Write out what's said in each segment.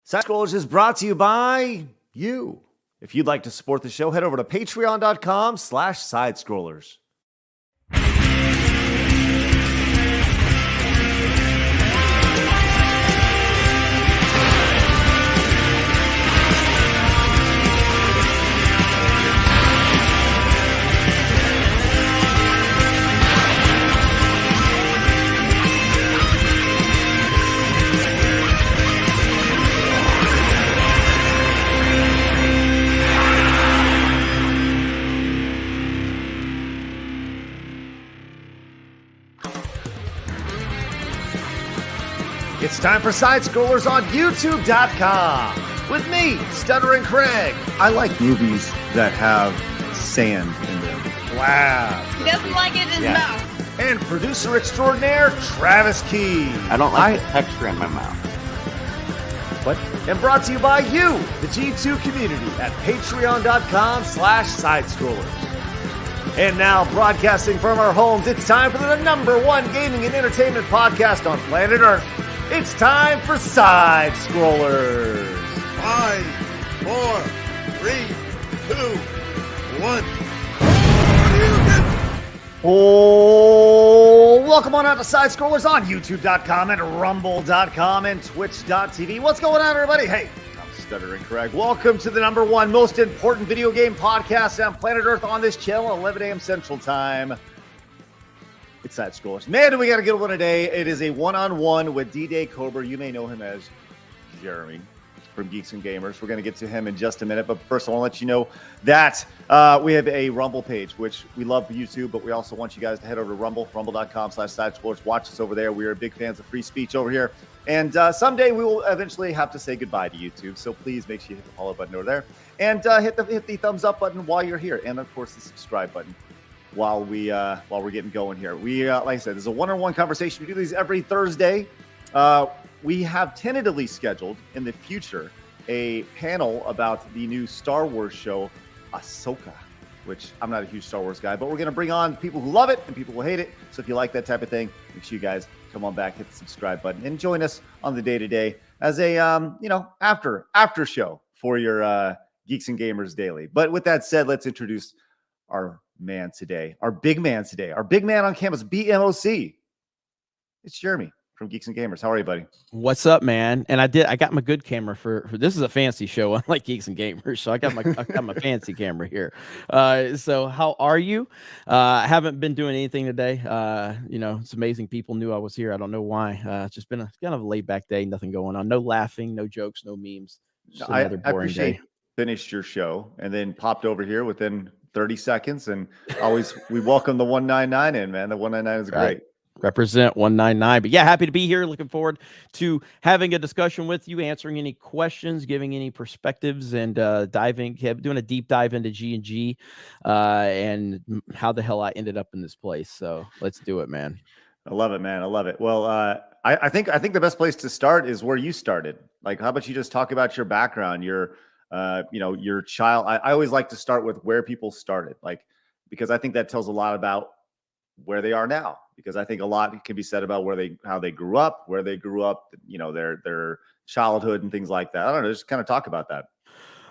Side Scrollers is brought to you by you. If you'd like to support the show, head over to patreon.com/sidescrollers. It's time for Side Scrollers on YouTube.com with me, Stuttering Craig. I like movies that have sand in them. Wow. He doesn't like it in his mouth. And producer extraordinaire, Travis Key. I don't like the texture in my mouth. What? And brought to you by you, the G2 community at patreon.com/sidescrollers. And now, broadcasting from our homes, it's time for the #1 gaming and entertainment podcast on planet Earth. It's time for Side Scrollers. 5, 4, 3, 2, 1. Oh, welcome on out to Side Scrollers on YouTube.com and Rumble.com and Twitch.tv. What's going on, everybody? Hey, I'm Stuttering Craig. Welcome to the #1 most important video game podcast on planet Earth on this channel, 11 a.m. Central Time. It's Side Scrollers. Man, do we got a good one today. It is a one-on-one with DDayCobra. You may know him as Jeremy from Geeks and Gamers. We're going to get to him in just a minute. But first, I want to let you know that we have a Rumble page, which we love for YouTube, but we also want you guys to head over to Rumble, rumble.com/sidescrollers. Watch us over there. We are big fans of free speech over here. And someday we will eventually have to say goodbye to YouTube. So please make sure you hit the follow button over there and hit the thumbs up button while you're here. And, of course, the subscribe button while we're getting going here. We like I said, this is a one-on-one conversation. We do these every Thursday. We have tentatively scheduled in the future a panel about the new Star Wars show, Ahsoka, which I'm not a huge Star Wars guy, but we're going to bring on people who love it and people who hate it. So if you like that type of thing, make sure you guys come on back, hit the subscribe button, and join us on the day-to-day as a after show for your Geeks and Gamers Daily. But with that said, let's introduce our man today, our big man on campus, BMOC. It's Jeremy from Geeks and Gamers. How are you, buddy? What's up, man? And I got my good camera for this is a fancy show, unlike Geeks and Gamers. So I got my fancy camera here. So how are you? I haven't been doing anything today. It's amazing people knew I was here. I don't know why. It's just been a kind of a laid back day, nothing going on. No laughing, no jokes, no memes. Just another boring day. Finished your show and then popped over here within 30 seconds, and we welcome the 199 in, man. The 199 is great. Represent 199. But yeah, happy to be here. Looking forward to having a discussion with you, answering any questions, giving any perspectives, and doing a deep dive into G+G and how the hell I ended up in this place. So let's do it, man. I love it, man. I love it. Well, I think the best place to start is where you started. Like, how about you just talk about your background, your child. I always like to start with where people started, because I think that tells a lot about where they are now, because I think a lot can be said about how they grew up, their childhood and things like that. I don't know, just kind of talk about that.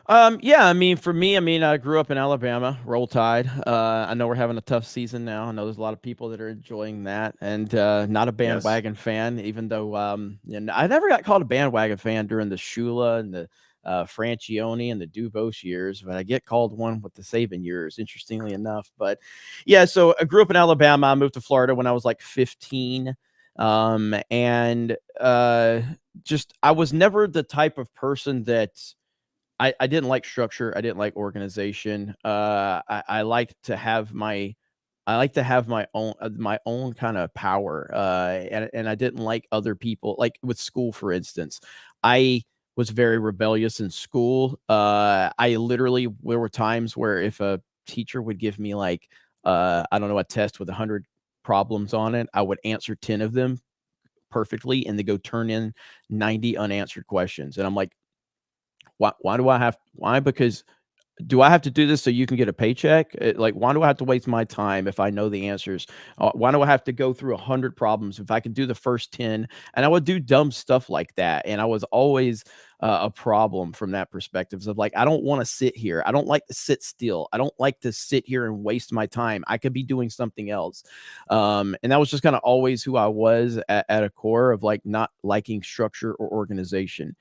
For me, I grew up in Alabama, Roll Tide. I know we're having a tough season now. I know there's a lot of people that are enjoying that, and not a bandwagon fan, even though I never got called a bandwagon fan during the Shula and the Francione and the Dubose years, but I get called one with the Saban years, interestingly enough. But yeah, so I grew up in Alabama. I moved to Florida when I was like 15. I was never the type of person that I didn't like structure. I didn't like organization. I like to have my own kind of power. And I didn't like other people, like with school, for instance. I was very rebellious in school. There were times where if a teacher would give me a test with 100 problems on it, I would answer 10 of them perfectly and they go turn in 90 unanswered questions. And I'm like, why? Because do I have to do this so you can get a paycheck? Why do I have to waste my time if I know the answers? Why do I have to go through 100 problems if I can do the first 10? And I would do dumb stuff like that. And I was always a problem from that perspective. Of like, I don't want to sit here. I don't like to sit still. I don't like to sit here and waste my time. I could be doing something else. And that was just kind of always who I was at a core of like not liking structure or organization.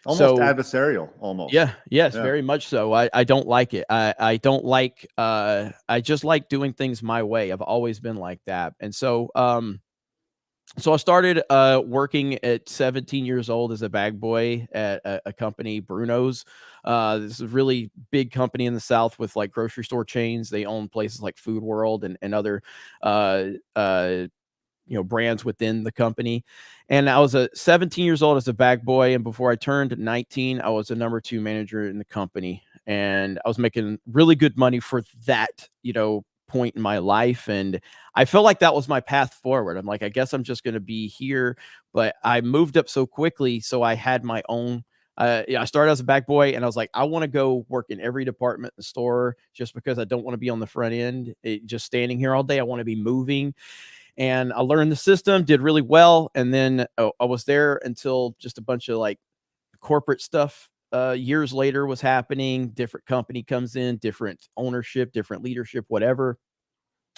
Almost adversarial, almost. Yeah, yes, very much so. I don't like it. I don't like I just like doing things my way. I've always been like that. And so I started working at 17 years old as a bag boy at a company, Bruno's. This is a really big company in the South with like grocery store chains. They own places like Food World and other brands within the company. And I was 17 years old as a bag boy. And before I turned 19, I was a number 2 manager in the company. And I was making really good money for that, point in my life. And I felt like that was my path forward. I'm like, I guess I'm just going to be here. But I moved up so quickly. So I had my own. I started as a bag boy and I was like, I want to go work in every department in the store just because I don't want to be on the front end, just standing here all day. I want to be moving. And I learned the system, did really well. And then I was there until just a bunch of like corporate stuff years later was happening. Different company comes in, different ownership, different leadership, whatever.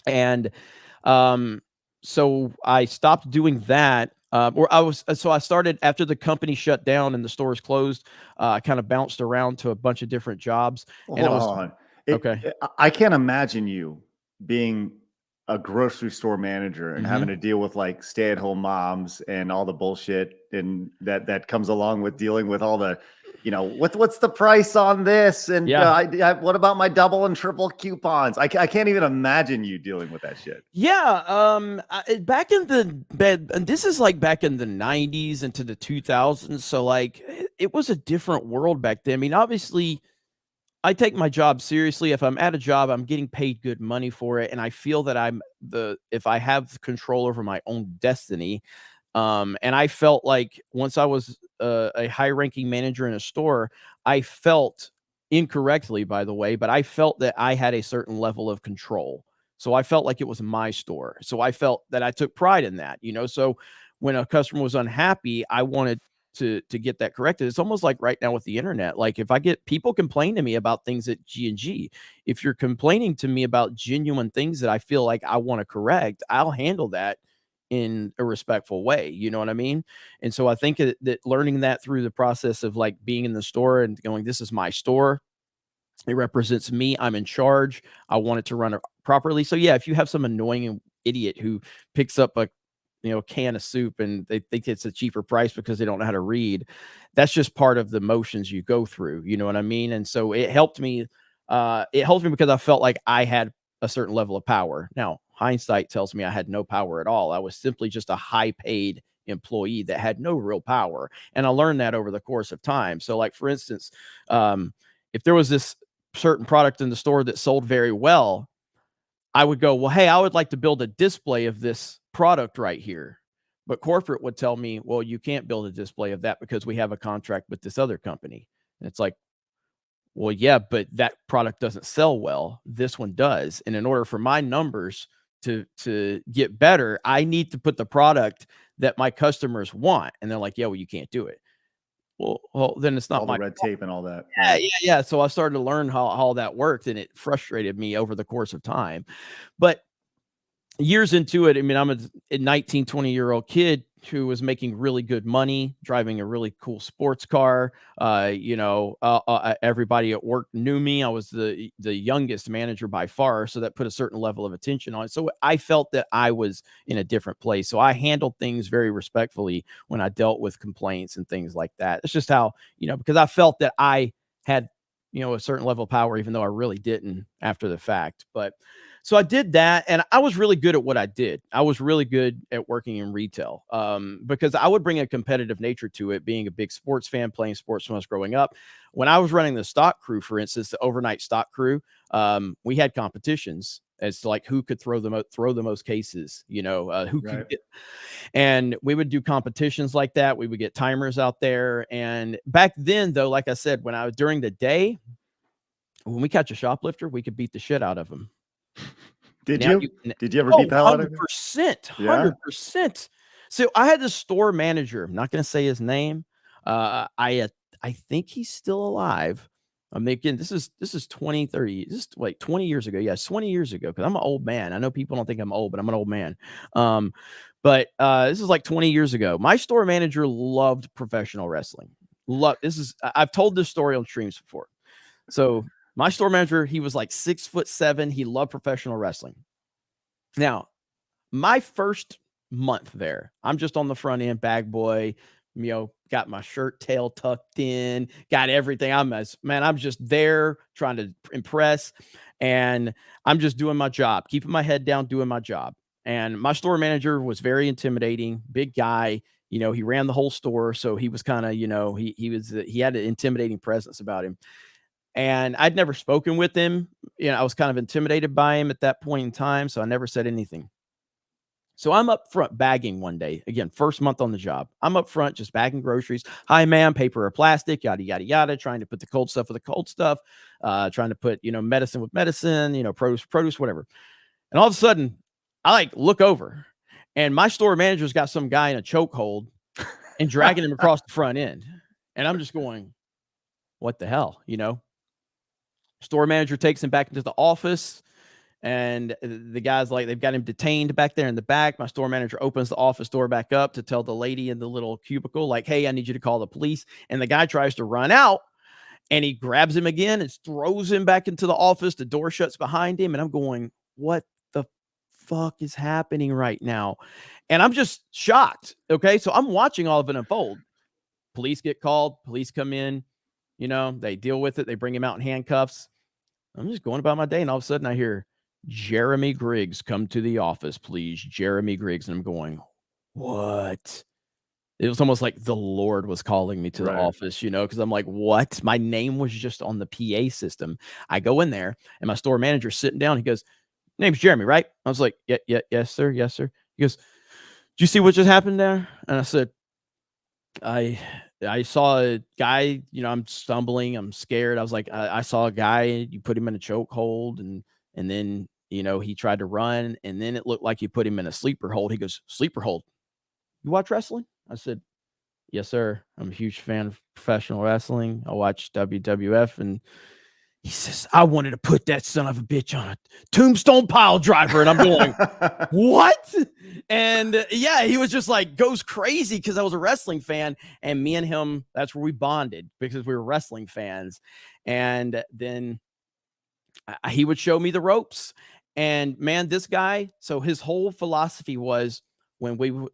And so I stopped doing that. So I started after the company shut down and the stores closed. I kind of bounced around to a bunch of different jobs. Hold on. I can't imagine you being a grocery store manager and having to deal with like stay-at-home moms and all the bullshit and that comes along with dealing with all the, what's the price on this? And what about my double and triple coupons? I can't even imagine you dealing with that shit. Yeah. Back in and this is like back in the 90s into the 2000s. So like it was a different world back then. I mean, obviously I take my job seriously. If I'm at a job, I'm getting paid good money for it. And I feel that if I have control over my own destiny. And I felt like once I was a high ranking manager in a store, I felt incorrectly, by the way, but I felt that I had a certain level of control. So I felt like it was my store. So I felt that I took pride in that, so when a customer was unhappy, I wanted to get that corrected. It's almost like right now with the internet. Like if I get people complain to me about things at G+G, if you're complaining to me about genuine things that I feel like I want to correct, I'll handle that in a respectful way. You know what I mean? And so I think that learning that through the process of like being in the store and going, this is my store. It represents me. I'm in charge. I want it to run properly. So yeah, if you have some annoying idiot who picks up a can of soup and they think it's a cheaper price because they don't know how to read, that's just part of the motions you go through. You know what I mean? And so it helped me. It helped me because I felt like I had a certain level of power. Now, hindsight tells me I had no power at all. I was simply just a high paid employee that had no real power. And I learned that over the course of time. So like, for instance, if there was this certain product in the store that sold very well, I would go, well, hey, I would like to build a display of this product right here. But corporate would tell me, well, you can't build a display of that because we have a contract with this other company. And it's like, well, yeah, but that product doesn't sell well. This one does. And in order for my numbers to get better, I need to put the product that my customers want. And they're like, yeah, well, you can't do it. Well, then it's not all my the red tape and all that. Yeah. So I started to learn how all that worked, and it frustrated me over the course of time. But years into it, I mean, I'm a 19, 20-year-old kid who was making really good money, driving a really cool sports car. Everybody at work knew me. I was the youngest manager by far, so that put a certain level of attention on it. So I felt that I was in a different place. So I handled things very respectfully when I dealt with complaints and things like that. It's just how, because I felt that I had, a certain level of power, even though I really didn't after the fact. But so I did that, and I was really good at what I did. I was really good at working in retail because I would bring a competitive nature to it, being a big sports fan, playing sports when I was growing up. When I was running the stock crew, for instance, the overnight stock crew, we had competitions as to like who could throw the most cases, who could get, and we would do competitions like that. We would get timers out there. And back then, though, like I said, when I was during the day, when we catch a shoplifter, we could beat the shit out of them. Did you ever beat the hell out of him? 100%. So I had this store manager. I'm not going to say his name. I think he's still alive. I mean, again, this is 20, 30, this is like 20 years ago. Yes, 20 years ago, because I'm an old man. I know people don't think I'm old, but I'm an old man. But this is like 20 years ago. My store manager loved professional wrestling. I've told this story on streams before. So my store manager, he was like 6'7". He loved professional wrestling. Now, my first month there, I'm just on the front end, bag boy, got my shirt tail tucked in, got everything. I'm just there trying to impress, and I'm just doing my job, keeping my head down, doing my job. And my store manager was very intimidating, big guy. He ran the whole store, so he was kind of, he had an intimidating presence about him. And I'd never spoken with him. I was kind of intimidated by him at that point in time, so I never said anything. So I'm up front bagging one day. Again, first month on the job. I'm up front just bagging groceries. Hi, ma'am, paper or plastic, yada, yada, yada. Trying to put the cold stuff with the cold stuff. Trying to put, medicine with medicine, produce, whatever. And all of a sudden, I look over, and my store manager's got some guy in a chokehold and dragging him across the front end. And I'm just going, what the hell, Store manager takes him back into the office. And the guy's like, they've got him detained back there in the back. My store manager opens the office door back up to tell the lady in the little cubicle, like, hey, I need you to call the police. And the guy tries to run out, and he grabs him again and throws him back into the office. The door shuts behind him. And I'm going, what the fuck is happening right now? And I'm just shocked. Okay. So I'm watching all of it unfold. Police get called. Police come in. They deal with it. They bring him out in handcuffs. I'm just going about my day. And all of a sudden I hear, Jeremy Griggs, come to the office, please. Jeremy Griggs. And I'm going, what? It was almost like the Lord was calling me to the office, because I'm like, what? My name was just on the PA system. I go in there, and my store manager's sitting down. He goes, name's Jeremy, right? I was like, yeah, yes, sir. Yes, sir. He goes, do you see what just happened there? And I said, I saw a guy, I'm stumbling. I'm scared. I was like, I saw a guy, you put him in a chokehold, and then, he tried to run, and then it looked like you put him in a sleeper hold. He goes, sleeper hold? You watch wrestling? I said, yes, sir. I'm a huge fan of professional wrestling. I watch WWF. And he says, I wanted to put that son of a bitch on a tombstone pile driver. And I'm going, what? And he was just like, goes crazy because I was a wrestling fan. And me and him, that's where we bonded, because we were wrestling fans. And then he would show me the ropes. And man, this guy, so his whole philosophy was, when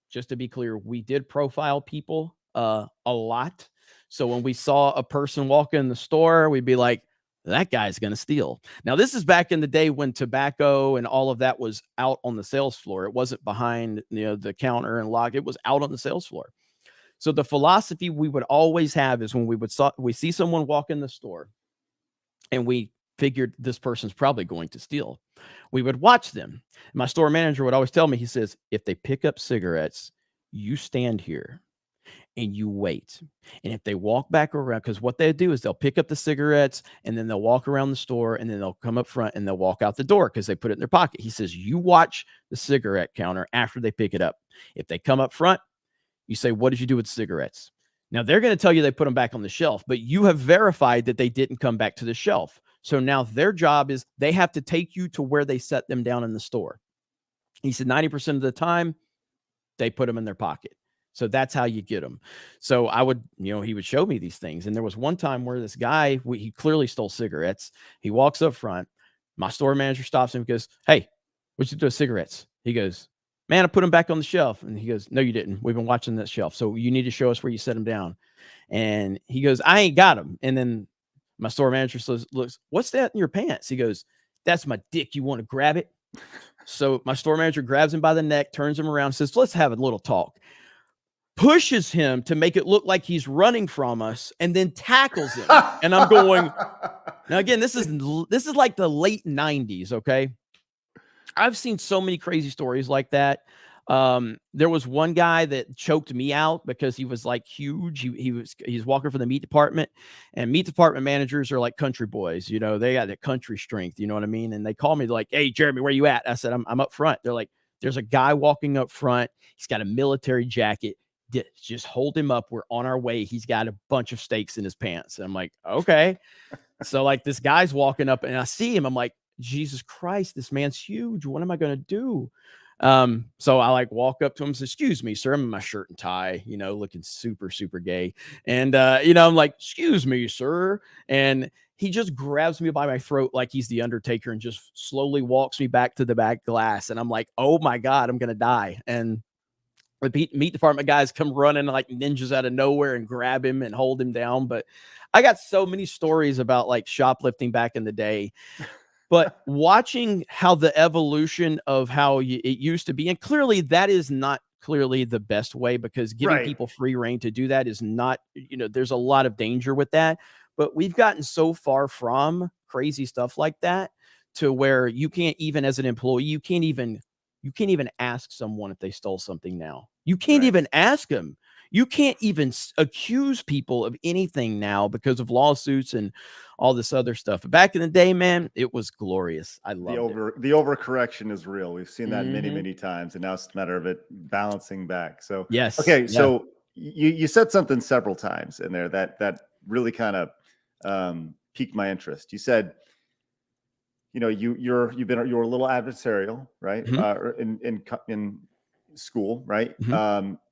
just to be clear, we did profile people a lot. So when we saw a person walk in the store, we'd be like, that guy's going to steal. Now, this is back in the day when tobacco and all of that was out on the sales floor. It wasn't behind the counter and lock. It was out on the sales floor. So the philosophy we would always have is, when we see someone walk in the store and we figured this person's probably going to steal, we would watch them. My store manager would always tell me, he says, if they pick up cigarettes, you stand here and you wait. And if they walk back around, because what they do is they'll pick up the cigarettes, and then they'll walk around the store, and then they'll come up front and they'll walk out the door because they put it in their pocket. He says, you watch the cigarette counter after they pick it up. If they come up front, you say, what did you do with the cigarettes? Now, they're going to tell you they put them back on the shelf, but you have verified that they didn't come back to the shelf. So now their job is, they have to take you to where they set them down in the store. He said 90% of the time, they put them in their pocket. So that's how you get them. So I would, he would show me these things. And there was one time where this guy, he clearly stole cigarettes. He walks up front. My store manager stops him and goes, hey, what'd you do with cigarettes? He goes, man, I put them back on the shelf. And he goes, no, you didn't. We've been watching that shelf. So you need to show us where you set them down. And he goes, I ain't got them. And then my store manager says, looks, what's that in your pants? He goes, that's my dick. You want to grab it? So my store manager grabs him by the neck, turns him around, says, let's have a little talk. Pushes him to make it look like he's running from us, and then tackles him. And I'm going, now again, this is like the late 90s. Okay. I've seen so many crazy stories like that. There was one guy that choked me out because he was like huge. He's walking for the meat department, and meat department managers are like country boys. They got that country strength. You know what I mean? And they call me, like, hey, Jeremy, where you at? I said, I'm up front. They're like, there's a guy walking up front. He's got a military jacket. just hold him up. We're on our way. He's got a bunch of steaks in his pants. And I'm like, okay. So like this guy's walking up and I see him. I'm like, Jesus Christ, this man's huge. What am I going to do? So I like walk up to him and say, excuse me, sir. I'm in my shirt and tie, you know, looking super, super gay. And, you know, I'm like, excuse me, sir. And he just grabs me by my throat like he's the Undertaker and just slowly walks me back to the back glass. And I'm like, oh my God, I'm going to die. And the meat department guys come running like ninjas out of nowhere and grab him and hold him down. But I got so many stories about like shoplifting back in the day. But watching how the evolution of how it used to be, and clearly that is not clearly the best way, because giving people free reign to do that is not, you know, there's a lot of danger with that. But we've gotten so far from crazy stuff like that to where you can't even, as an employee, you can't even ask someone if they stole something now. You can't even ask them. You can't even accuse people of anything now because of lawsuits and all this other stuff. But back in the day, man, it was glorious. I love it. The overcorrection is real. We've seen that many, many times, and now it's a matter of it balancing back. So yes. Okay, so you said something several times in there that really kind of piqued my interest. You said, you know, you're a little adversarial, right? In school, right?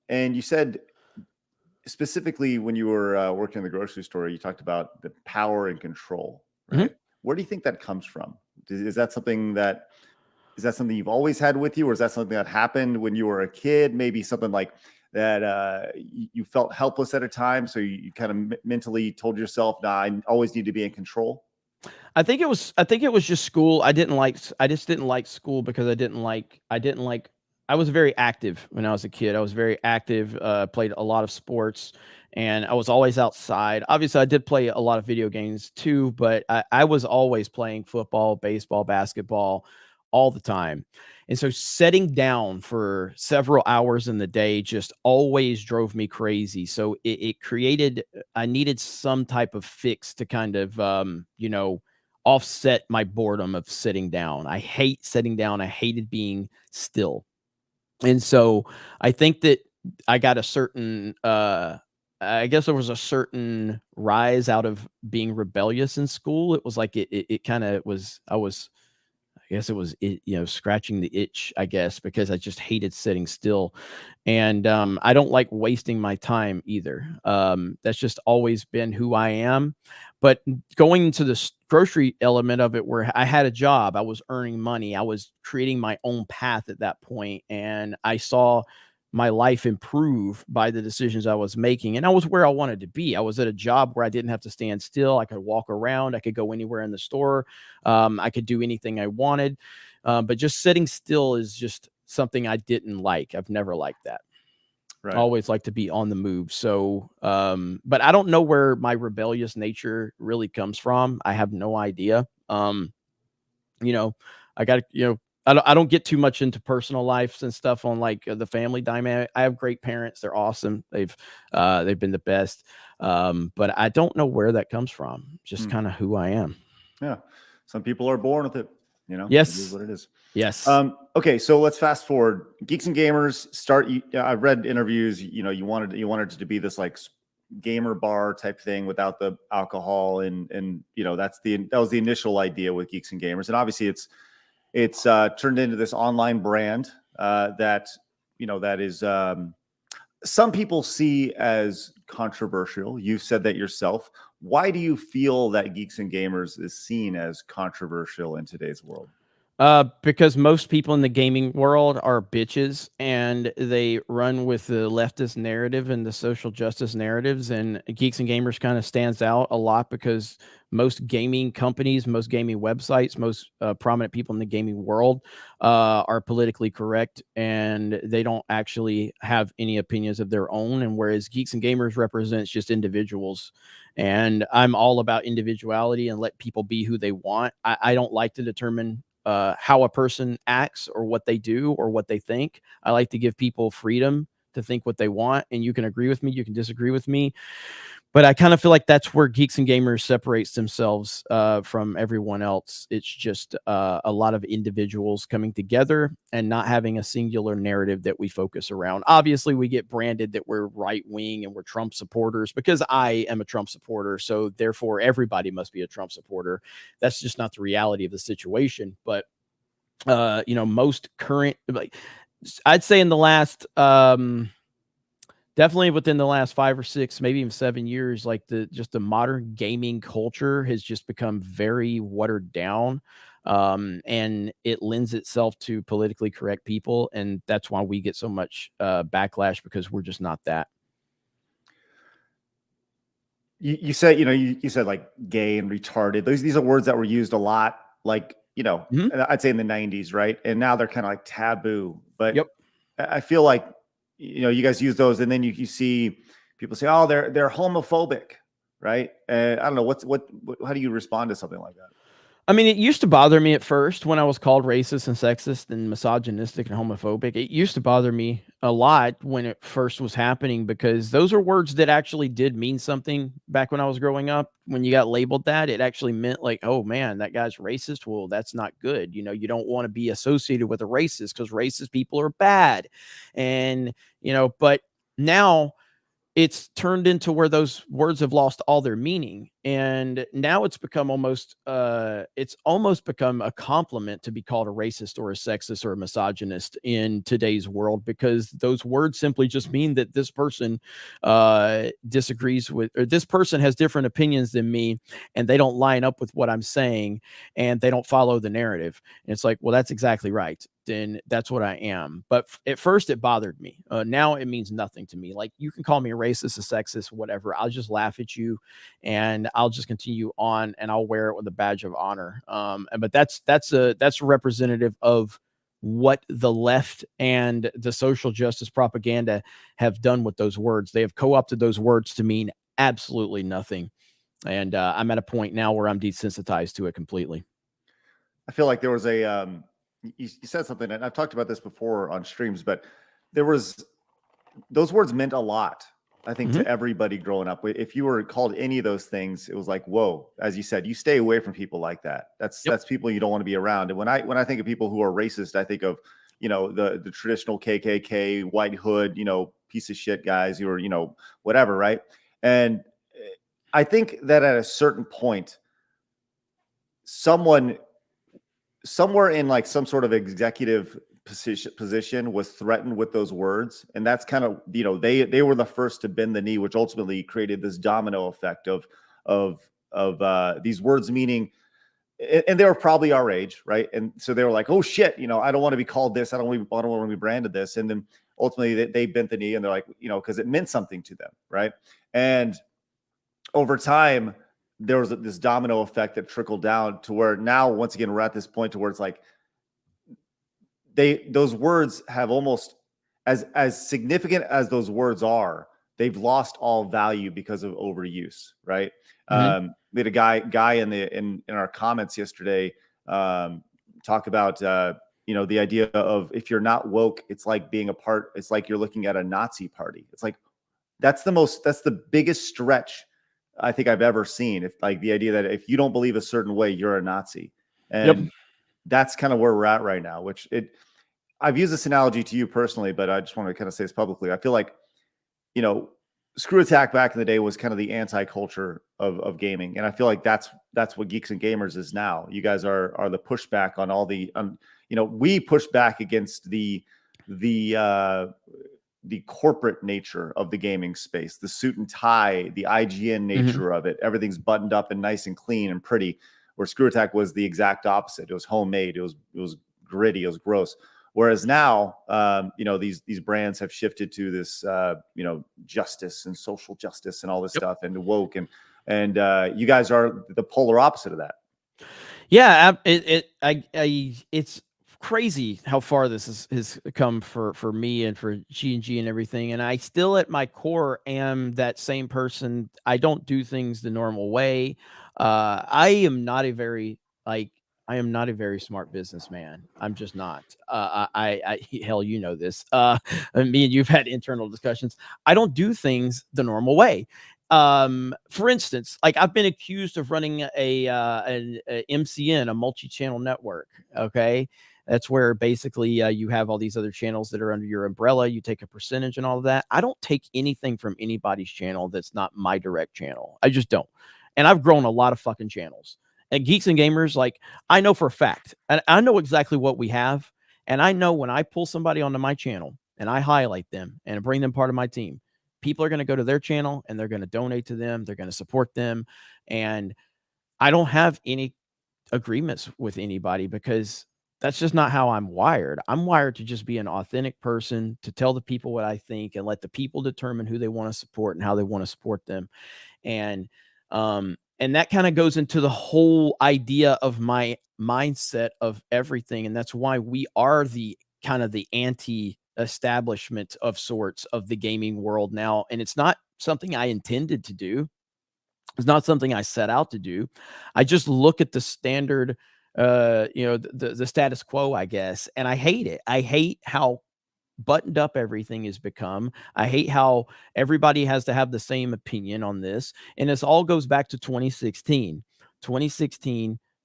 And you said specifically when you were working in the grocery store, you talked about the power and control, right? Where do you think that comes from? Is that something you've always had with you, or is that something that happened when you were a kid? Maybe something like that you felt helpless at a time, so you kind of mentally told yourself, nah, I always need to be in control? I think it was just school. I just didn't like school because I was very active when I was a kid. I was very active, played a lot of sports, and I was always outside. Obviously, I did play a lot of video games too, but I was always playing football, baseball, basketball all the time. And so setting down for several hours in the day just always drove me crazy. So it created, I needed some type of fix to kind of, you know, offset my boredom of sitting down. I hate sitting down. I hated being still. And so I think that I got a certain, I guess there was a certain rise out of being rebellious in school. It was like, it kind of was, I guess it was, you know, scratching the itch, I guess, because I just hated sitting still. And I don't like wasting my time either. That's just always been who I am. But going into the grocery element of it, where I had a job, I was earning money, I was creating my own path at that point, and I saw my life improve by the decisions I was making. And I was where I wanted to be. I was at a job where I didn't have to stand still. I could walk around. I could go anywhere in the store. I could do anything I wanted. But just sitting still is just something I didn't like. I've never liked that. Right. I always like to be on the move. So, but I don't know where my rebellious nature really comes from. I have no idea. You know, I got to, you know, I don't get too much into personal lives and stuff on like the family dynamic. I have great parents. They're awesome. They've been the best. But I don't know where that comes from. Just kind of who I am. Yeah. Some people are born with it, you know? Yes. It is what it is. Yes. Okay. So let's fast forward. Geeks and Gamers I've read interviews, you know, you wanted it to be this like gamer bar type thing without the alcohol. And, you know, that was the initial idea with Geeks and Gamers. And obviously it's turned into this online brand that, you know, that is some people see as controversial. You've said that yourself. Why do you feel that Geeks and Gamers is seen as controversial in today's world? Because most people in the gaming world are bitches, and they run with the leftist narrative and the social justice narratives, and Geeks and Gamers kind of stands out a lot because most gaming companies, most gaming websites, most prominent people in the gaming world are politically correct, and they don't actually have any opinions of their own. And whereas Geeks and Gamers represents just individuals, and I'm all about individuality and let people be who they want. I don't like to determine how a person acts or what they do or what they think. I like to give people freedom to think what they want, and you can agree with me, you can disagree with me, But I kind of feel like that's where Geeks and Gamers separates themselves from everyone else. It's just a lot of individuals coming together and not having a singular narrative that we focus around. Obviously, we get branded that we're right wing and we're Trump supporters because I am a Trump supporter. So therefore, everybody must be a Trump supporter. That's just not the reality of the situation. But most current, like I'd say in the last definitely within the last 5 or 6, maybe even 7 years, like the modern gaming culture has just become very watered down. And it lends itself to politically correct people. And that's why we get so much backlash, because we're just not that. You said, you said like gay and retarded. These are words that were used a lot, like, I'd say in the 90s, right? And now they're kind of like taboo. But Yep. I feel like, you guys use those, and then you see people say, oh, they're homophobic, right? And I don't know how do you respond to something like that? I mean, it used to bother me at first when I was called racist and sexist and misogynistic and homophobic. It used to bother me a lot when it first was happening, because those are words that actually did mean something back when I was growing up. When you got labeled that, it actually meant like, oh man, that guy's racist. Well, that's not good. You don't want to be associated with a racist because racist people are bad. And, but now it's turned into where those words have lost all their meaning. And now it's become almost become a compliment to be called a racist or a sexist or a misogynist in today's world, because those words simply just mean that this person disagrees with, or this person has different opinions than me, and they don't line up with what I'm saying, and they don't follow the narrative. And it's like, well, that's exactly right. Then that's what I am. But at first it bothered me. Now it means nothing to me. Like, you can call me a racist, a sexist, whatever. I'll just laugh at you and I'll just continue on, and I'll wear it with a badge of honor. But that's representative of what the left and the social justice propaganda have done with those words. They have co-opted those words to mean absolutely nothing. And I'm at a point now where I'm desensitized to it completely. I feel like there was a you said something, and I've talked about this before on streams, but those words meant a lot, I think, to everybody growing up. If you were called any of those things, it was like, whoa. As you said, you stay away from people like that. That's people you don't want to be around. And when I think of people who are racist, I think of, the traditional KKK, white hood, piece of shit guys who are, whatever, right? And I think that at a certain point, somewhere in like some sort of executive position was threatened with those words, and that's kind of, they were the first to bend the knee, which ultimately created this domino effect of these words meaning, and they were probably our age, right? And so they were like, oh shit, I don't want to be called this, I don't want to be branded this, and then ultimately they bent the knee, and they're like, because it meant something to them, right? And over time, there was this domino effect that trickled down to where now, once again, we're at this point to where it's like those words have almost, as significant as those words are, they've lost all value because of overuse, right? We had a guy in our comments yesterday talk about the idea of, if you're not woke, it's like it's like you're looking at a Nazi party. It's like that's the biggest stretch I think I've ever seen. If, like, the idea that if you don't believe a certain way, you're a Nazi. And that's kind of where we're at right now, I've used this analogy to you personally, but I just want to kind of say this publicly. I feel like, Screw Attack back in the day was kind of the anti-culture of gaming. And I feel like that's what Geeks and Gamers is now. You guys are the pushback on all the, we push back against the corporate nature of the gaming space, the suit and tie, the IGN nature of it. Everything's buttoned up and nice and clean and pretty, where Screw Attack was the exact opposite. It was homemade. It was gritty. It was gross. Whereas now, these brands have shifted to this, justice and social justice and all this stuff, and woke, and you guys are the polar opposite of that. Yeah, it's crazy how far this has come for me and for G&G and everything. And I still, at my core, am that same person. I don't do things the normal way. I am not a very smart businessman. I'm just not. I hell, this. Me and you've had internal discussions. I don't do things the normal way. For instance, like I've been accused of running a MCN, a multi-channel network. Okay. That's where basically you have all these other channels that are under your umbrella. You take a percentage and all of that. I don't take anything from anybody's channel that's not my direct channel. I just don't. And I've grown a lot of fucking channels. And Geeks and Gamers, like, I know for a fact, and I know exactly what we have. And I know when I pull somebody onto my channel and I highlight them and bring them part of my team, people are going to go to their channel and they're going to donate to them. They're going to support them. And I don't have any agreements with anybody because that's just not how I'm wired. I'm wired to just be an authentic person, to tell the people what I think and let the people determine who they want to support and how they want to support them. And that kind of goes into the whole idea of my mindset of everything. And that's why we are the kind of the anti-establishment of sorts of the gaming world now. And it's not something I intended to do. It's not something I set out to do. I just look at the standard, the status quo, I guess. And I hate it. I hate how buttoned up everything has become. I hate how everybody has to have the same opinion on this. And this all goes back to 2016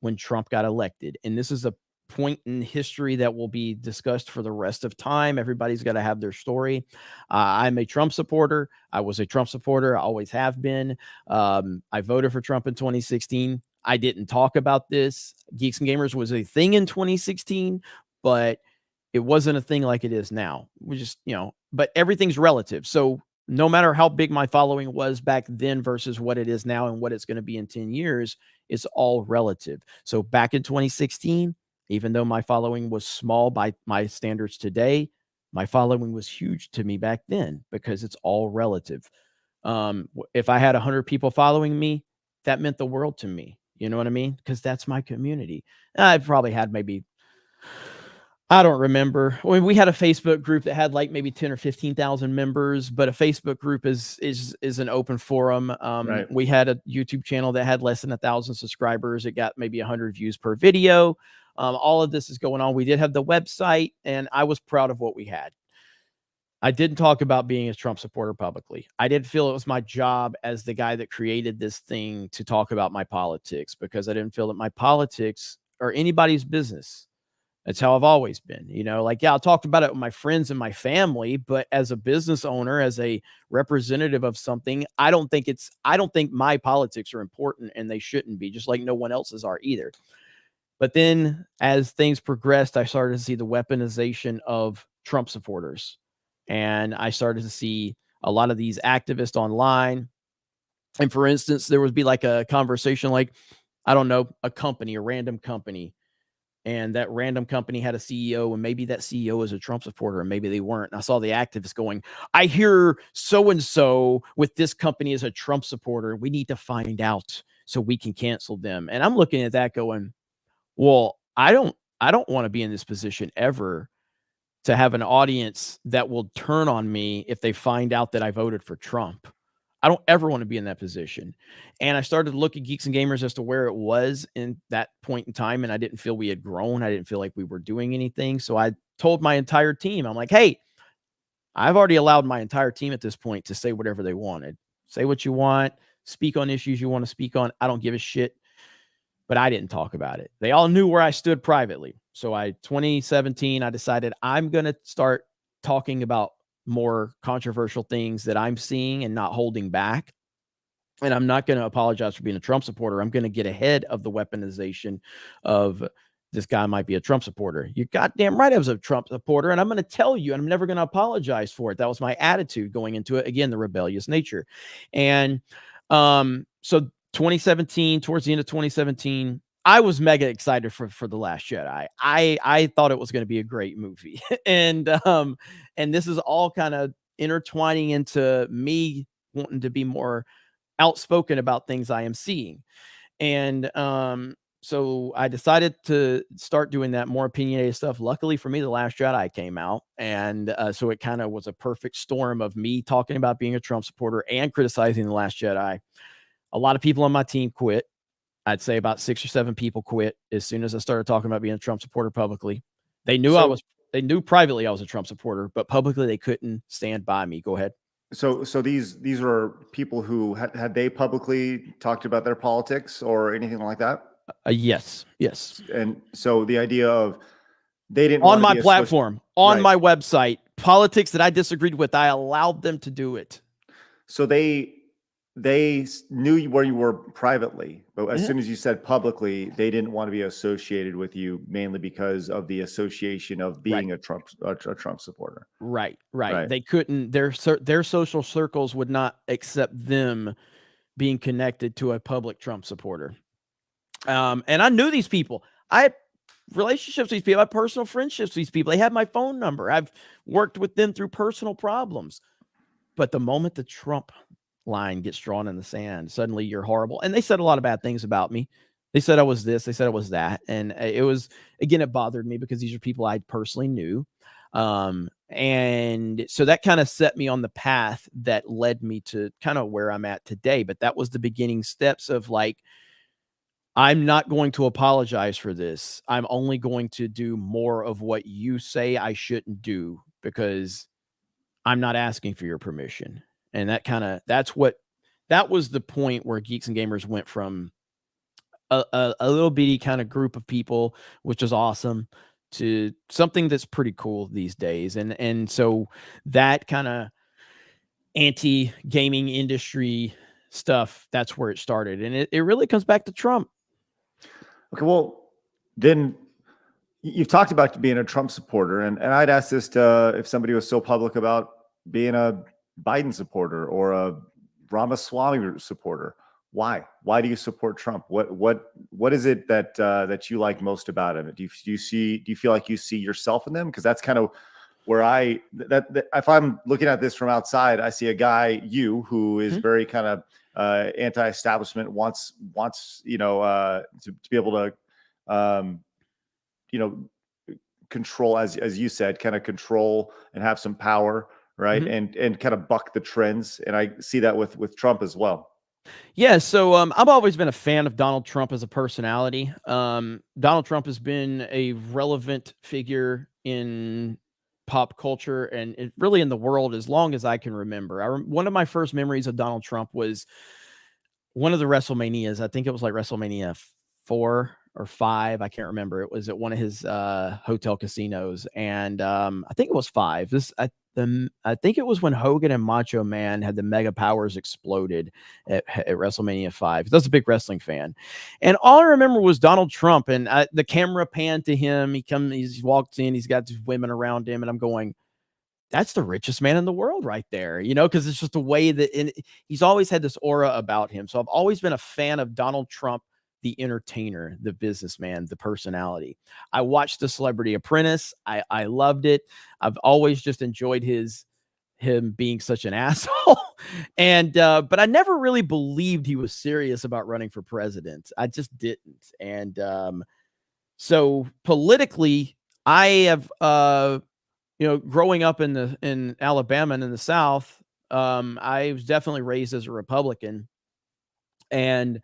when Trump got elected. And this is a point in history that will be discussed for the rest of time. Everybody's got to have their story. I'm a Trump supporter. I was a Trump supporter. I always have been. I voted for Trump in 2016. I didn't talk about this. Geeks and Gamers was a thing in 2016, but it wasn't a thing like it is now. We just, but everything's relative. So no matter how big my following was back then versus what it is now and what it's going to be in 10 years, it's all relative. So back in 2016, even though my following was small by my standards today, my following was huge to me back then because it's all relative. If I had 100 people following me, that meant the world to me. You know what I mean? Because that's my community. I probably had maybe, I don't remember. I mean, we had a Facebook group that had like maybe 10 or 15,000 members, but a Facebook group is an open forum. Right. We had a YouTube channel that had less than 1,000 subscribers. It got maybe 100 views per video. All of this is going on. We did have the website, and I was proud of what we had. I didn't talk about being a Trump supporter publicly. I didn't feel it was my job as the guy that created this thing to talk about my politics because I didn't feel that my politics are anybody's business. That's how I've always been, I'll talk about it with my friends and my family, but as a business owner, as a representative of something, I don't think my politics are important, and they shouldn't be, just like no one else's are either. But then as things progressed, I started to see the weaponization of Trump supporters, and I started to see a lot of these activists online. And for instance, there would be like a conversation, like, I don't know, a random company. And that random company had a CEO, and maybe that CEO is a Trump supporter, and maybe they weren't. And I saw the activists going, I hear so-and-so with this company is a Trump supporter. We need to find out so we can cancel them. And I'm looking at that going, well, I don't want to be in this position ever to have an audience that will turn on me if they find out that I voted for Trump. I don't ever want to be in that position. And I started to look at Geeks and Gamers as to where it was in that point in time. And I didn't feel we had grown. I didn't feel like we were doing anything. So I told my entire team, I'm like, hey, I've already allowed my entire team at this point to say whatever they wanted. Say what you want, speak on issues you want to speak on. I don't give a shit. But I didn't talk about it. They all knew where I stood privately. So 2017, I decided I'm going to start talking about more controversial things that I'm seeing and not holding back. And I'm not going to apologize for being a Trump supporter. I'm going to get ahead of the weaponization of this guy might be a Trump supporter. You're goddamn right I was a Trump supporter, and I'm going to tell you, and I'm never going to apologize for it. That was my attitude going into it. Again, the rebellious nature. And so 2017, towards the end of 2017, I was mega excited for The Last Jedi. I thought it was going to be a great movie. And this is all kind of intertwining into me wanting to be more outspoken about things I am seeing. And so I decided to start doing that more opinionated stuff. Luckily for me, The Last Jedi came out. And so it kind of was a perfect storm of me talking about being a Trump supporter and criticizing The Last Jedi. A lot of people on my team quit. I'd say about 6 or 7 people quit as soon as I started talking about being a Trump supporter publicly. They knew they knew privately I was a Trump supporter, but publicly they couldn't stand by me. Go ahead. So these were people who had they publicly talked about their politics or anything like that? Yes. And so the idea of they didn't On want to my be platform, on right. my website, politics that I disagreed with, I allowed them to do it. So they knew where you were privately, but as soon as you said publicly, they didn't want to be associated with you, mainly because of the association of being a Trump supporter. Right. They couldn't. Their social circles would not accept them being connected to a public Trump supporter. And I knew these people. I had relationships with these people. I had personal friendships with these people. They had my phone number. I've worked with them through personal problems. But the moment the Trump line gets drawn in the sand, suddenly you're horrible. And they said a lot of bad things about me. They said I was this, they said I was that. And it was, again, it bothered me because these are people I personally knew. And so that kind of set me on the path that led me to kind of where I'm at today. But that was the beginning steps of like, I'm not going to apologize for this. I'm only going to do more of what you say I shouldn't do because I'm not asking for your permission. And that was the point where Geeks and Gamers went from a little bitty kind of group of people, which is awesome, to something that's pretty cool these days. And so that kind of anti-gaming industry stuff, that's where it started. And it really comes back to Trump. Okay, well, then you've talked about being a Trump supporter, and I'd ask this if somebody was so public about being a Biden supporter or a Ramaswamy supporter. Why do you support Trump? What is it that you like most about him? Do you feel like you see yourself in them? Because that's kind of where if I'm looking at this from outside, I see a guy, who is very kind of anti-establishment, wants to be able to control, as you said, kind of control and have some power, right? And kind of buck the trends. And I see that with Trump as well. Yeah, so I've always been a fan of Donald Trump as a personality. Donald Trump has been a relevant figure in pop culture and really in the world as long as I can remember. One of my first memories of Donald Trump was one of the WrestleManias. I think it was like WrestleMania 4 or 5. I can't remember. It was at one of his hotel casinos, and I think it was 5. I think it was when Hogan and Macho Man had the mega powers exploded at WrestleMania 5. That's a big wrestling fan, and all I remember was Donald Trump, and the camera panned to him. He's walked in. He's got these women around him, and I'm going, that's the richest man in the world right there, because it's just the way that he's always had this aura about him. So I've always been a fan of Donald Trump, the entertainer, the businessman, the personality. I watched The Celebrity Apprentice. I loved it. I've always just enjoyed him being such an asshole. And but I never really believed he was serious about running for president. I just didn't. And so politically, I have growing up in Alabama and in the South, I was definitely raised as a Republican, and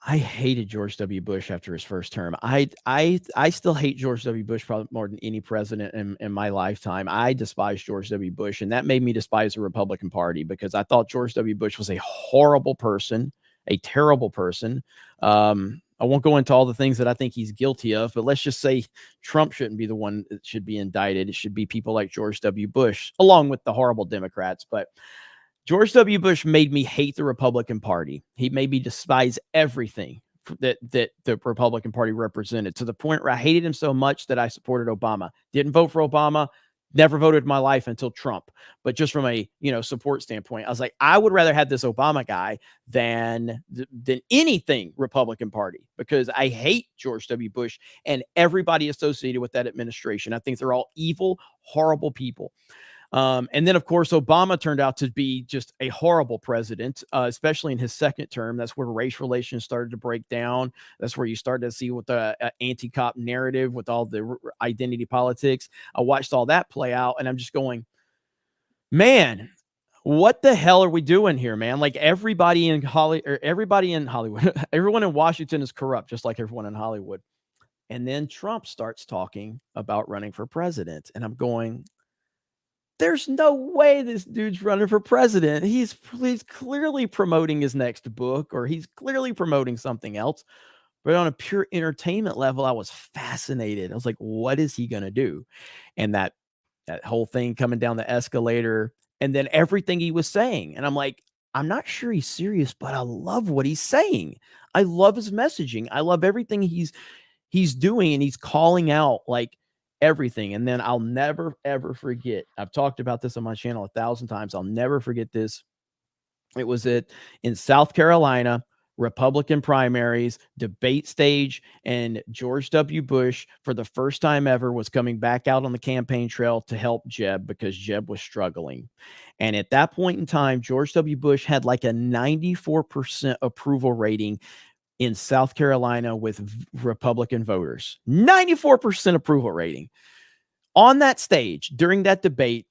I hated George W. Bush after his first term. I still hate George W. Bush probably more than any president in my lifetime. I despise George W. Bush, and that made me despise the Republican Party because I thought George W. Bush was a horrible person, a terrible person. I won't go into all the things that I think he's guilty of, but let's just say Trump shouldn't be the one that should be indicted. It should be people like George W. Bush, along with the horrible Democrats. But George W. Bush made me hate the Republican Party. He made me despise everything that the Republican Party represented, to the point where I hated him so much that I supported Obama. Didn't vote for Obama. Never voted in my life until Trump. But just from a support standpoint, I was like, I would rather have this Obama guy than anything Republican Party, because I hate George W. Bush and everybody associated with that administration. I think they're all evil, horrible people. And then, of course, Obama turned out to be just a horrible president, especially in his second term. That's where race relations started to break down. That's where you started to see what the anti-cop narrative with all the identity politics. I watched all that play out, and I'm just going, man, what the hell are we doing here, man? Like everybody in Hollywood, everyone in Washington is corrupt, just like everyone in Hollywood. And then Trump starts talking about running for president, and I'm going, there's no way this dude's running for president. He's clearly promoting his next book, or he's clearly promoting something else. But on a pure entertainment level, I was fascinated. I was like, what is he going to do? And that whole thing coming down the escalator, and then everything he was saying. And I'm like, I'm not sure he's serious, but I love what he's saying. I love his messaging. I love everything he's doing, and he's calling out like everything. And then I'll never, ever forget. I've talked about this on my channel 1,000 times. I'll never forget this. It was in South Carolina, Republican primaries, debate stage, and George W. Bush, for the first time ever, was coming back out on the campaign trail to help Jeb because Jeb was struggling. And at that point in time, George W. Bush had like a 94% approval rating in South Carolina with Republican voters. 94% approval rating. On that stage, during that debate,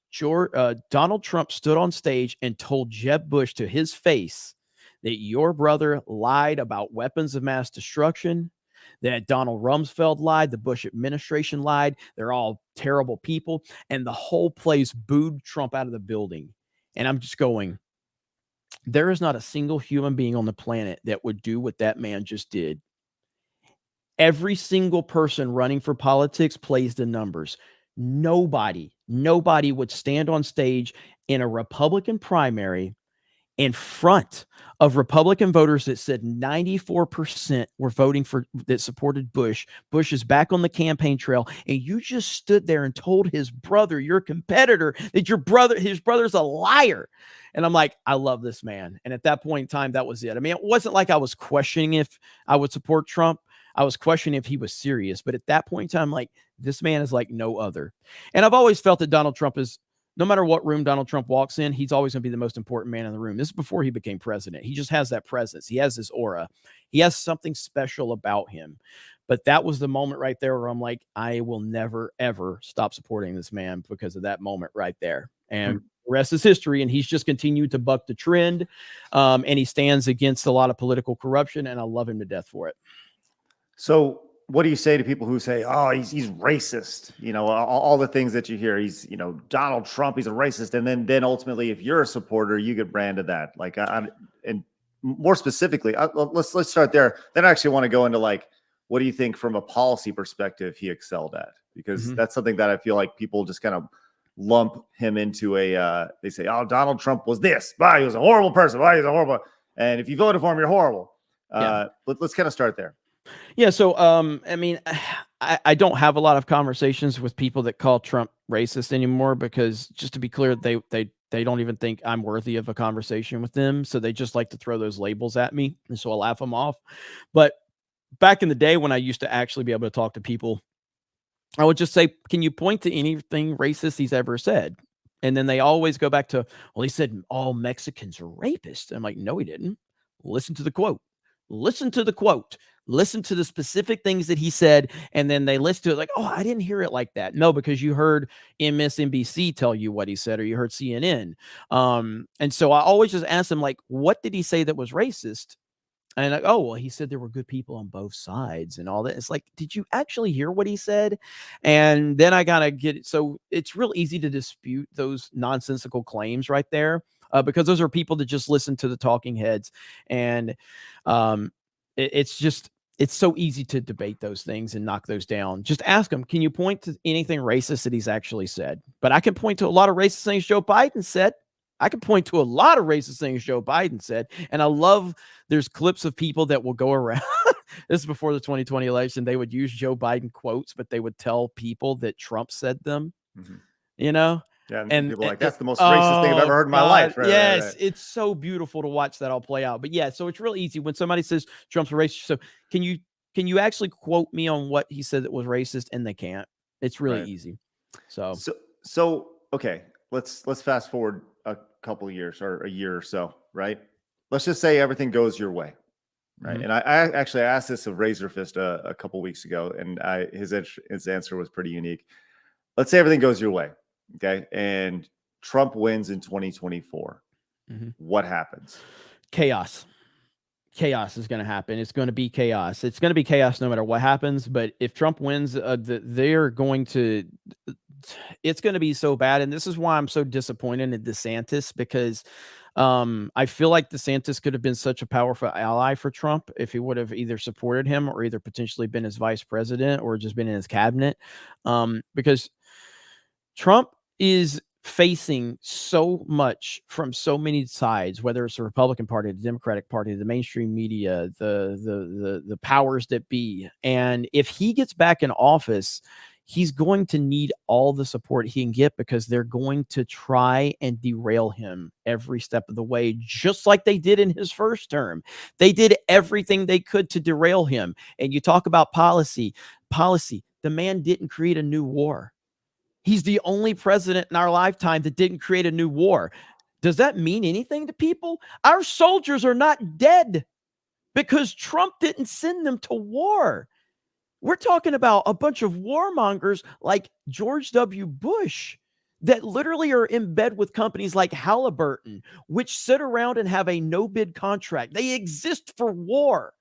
Donald Trump stood on stage and told Jeb Bush to his face that your brother lied about weapons of mass destruction, that Donald Rumsfeld lied, the Bush administration lied, they're all terrible people, and the whole place booed Trump out of the building. And I'm just going, there is not a single human being on the planet that would do what that man just did. Every single person running for politics plays the numbers. Nobody would stand on stage in a Republican primary in front of Republican voters that said 94% were voting for, that supported Bush. Bush is back on the campaign trail, and you just stood there and told his brother, your competitor, that his brother's a liar. And I'm like, I love this man. And at that point in time, that was it. I mean, it wasn't like I was questioning if I would support Trump. I was questioning if he was serious. But at that point in time, like, this man is like no other. And I've always felt that Donald Trump is, no matter what room Donald Trump walks in, he's always going to be the most important man in the room. This is before he became president. He just has that presence. He has this aura. He has something special about him. But that was the moment right there where I'm like, I will never, ever stop supporting this man because of that moment right there. And the rest is history. And he's just continued to buck the trend. And he stands against a lot of political corruption. And I love him to death for it. So what do you say to people who say, oh, he's racist? You know, all the things that you hear. He's, you know, Donald Trump, he's a racist. And then ultimately, if you're a supporter, you get branded that. Like, and more specifically, let's start there. Then I actually want to go into, like, what do you think from a policy perspective he excelled at? Because that's something that I feel like people just kind of lump him into they say, oh, Donald Trump was this. Wow, he was a horrible person. Wow, he's a horrible. And if you voted for him, you're horrible. Let's kind of start there. Yeah. So, I mean, I don't have a lot of conversations with people that call Trump racist anymore, because, just to be clear, they don't even think I'm worthy of a conversation with them. So they just like to throw those labels at me. And so I laugh them off. But back in the day when I used to actually be able to talk to people, I would just say, can you point to anything racist he's ever said? And then they always go back to, well, he said all Mexicans are rapists. I'm like, no, he didn't. Listen to the quote. Listen to the quote. Listen to the specific things that he said, and then they listen to it like, oh, I didn't hear it like that. No, because you heard MSNBC tell you what he said, or you heard CNN. And so I always just ask them, like, what did he say that was racist? And like, oh, well, he said there were good people on both sides and all that. It's like, did you actually hear what he said? And then I gotta get it. So it's real easy to dispute those nonsensical claims right there, because those are people that just listen to the talking heads. And it's so easy to debate those things and knock those down. Just ask him, can you point to anything racist that he's actually said? But I can point to a lot of racist things Joe Biden said. I can point to a lot of racist things Joe Biden said. And I love, there's clips of people that will go around. This is before the 2020 election. They would use Joe Biden quotes, but they would tell people that Trump said them, you know? Yeah, and people are like, that's the most racist thing I've ever heard in my life. Right, yes, right. It's so beautiful to watch that all play out. But yeah, so it's real easy when somebody says Trump's a racist. So can you actually quote me on what he said that was racist? And they can't. It's really easy. So okay, let's fast forward a couple of years, or a year or so, right? Let's just say everything goes your way, right? And I actually asked this of Razorfist a couple of weeks ago, and his answer was pretty unique. Let's say everything goes your way. Okay. And Trump wins in 2024. What happens? Chaos. Chaos is going to happen. It's going to be chaos. It's going to be chaos no matter what happens. But if Trump wins, they're going to, it's going to be so bad. And this is why I'm so disappointed in DeSantis, because I feel like DeSantis could have been such a powerful ally for Trump if he would have either supported him or either potentially been his vice president or just been in his cabinet. Because Trump is facing so much from so many sides, whether it's the Republican Party, the Democratic Party, the mainstream media, the powers that be. And if he gets back in office, he's going to need all the support he can get, because they're going to try and derail him every step of the way, just like they did in his first term. They did everything they could to derail him. And you talk about policy. The man didn't create a new war. He's the only president in our lifetime that didn't create a new war. Does that mean anything to people? Our soldiers are not dead because Trump didn't send them to war. We're talking about a bunch of warmongers like George W. Bush that literally are in bed with companies like Halliburton, which sit around and have a no-bid contract. They exist for war.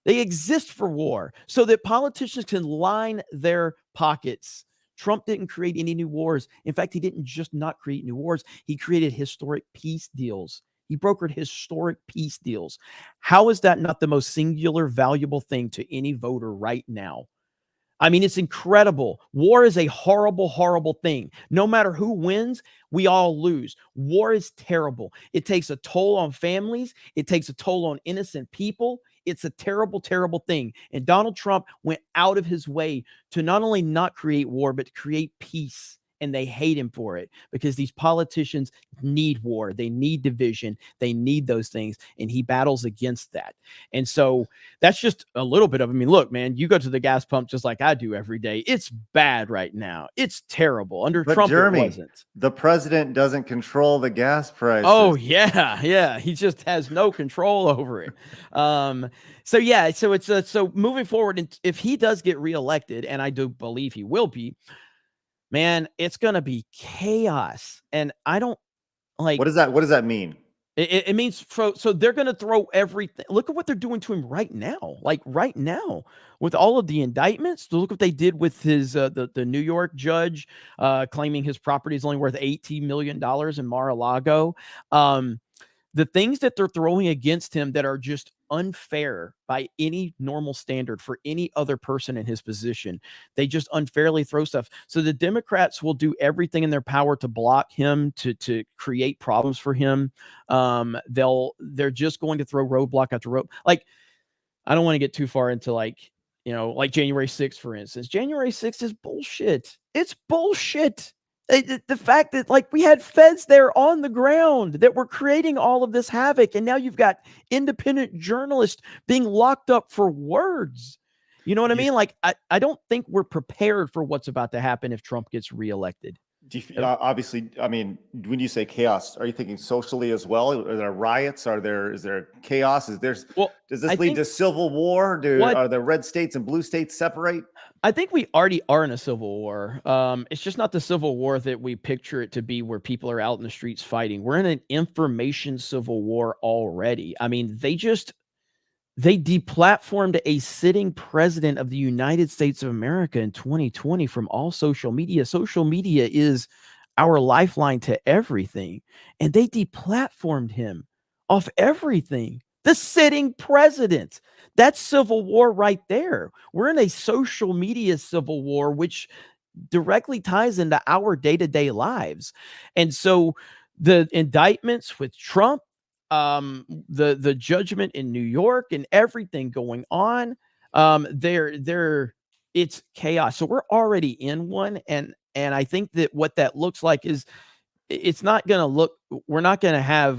They exist for war so that politicians can line their pockets. Trump didn't create any new wars. In fact, he didn't just not create new wars. He created historic peace deals. He brokered historic peace deals. How is that not the most singular, valuable thing to any voter right now? I mean, it's incredible. War is a horrible, horrible thing. No matter who wins, we all lose. War is terrible. It takes a toll on families. It takes a toll on innocent people. It's a terrible, terrible thing. And Donald Trump went out of his way to not only not create war, but to create peace. And they hate him for it, because these politicians need war. They need division. They need those things. And he battles against that. And so that's just a little bit of, I mean, look, man, you go to the gas pump just like I do every day. It's bad right now. It's terrible. Under Trump, Jeremy, it wasn't. The president doesn't control the gas prices. Oh, yeah. Yeah. He just has no control over it. So it's so moving forward, if he does get reelected, and I do believe he will be, man, it's going to be chaos. And I don't like, what does that mean? It means so they're going to throw everything. Look at what they're doing to him right now. Like right now, with all of the indictments. Look what they did with his the New York judge claiming his property is only worth $18 million in Mar-a-Lago. The things that they're throwing against him that are just unfair by any normal standard for any other person in his position, they just unfairly throw stuff. So the Democrats will do everything in their power to block him, to create problems for him. They're just going to throw roadblock after road. Like, I don't want to get too far into like January 6th, for instance. January 6th is bullshit. It's bullshit. The fact that like we had feds there on the ground that were creating all of this havoc, and now you've got independent journalists being locked up for words. You know what I mean? Like, I don't think we're prepared for what's about to happen if Trump gets reelected. Obviously, I mean, when you say chaos, are you thinking socially as well? Are there riots? Is there chaos? Does this lead to civil war? Are the red states and blue states separate? I think we already are in a civil war. It's just not the civil war that we picture it to be, where people are out in the streets fighting. We're in an information civil war already. I mean, they deplatformed a sitting president of the United States of America in 2020 from all social media. Social media is our lifeline to everything. And they deplatformed him off everything. The sitting president. That's civil war right there. We're in a social media civil war, which directly ties into our day-to-day lives. And so the indictments with Trump, the judgment in New York, and everything going on, it's chaos. So we're already in one. And I think that what that looks like is, we're not going to have,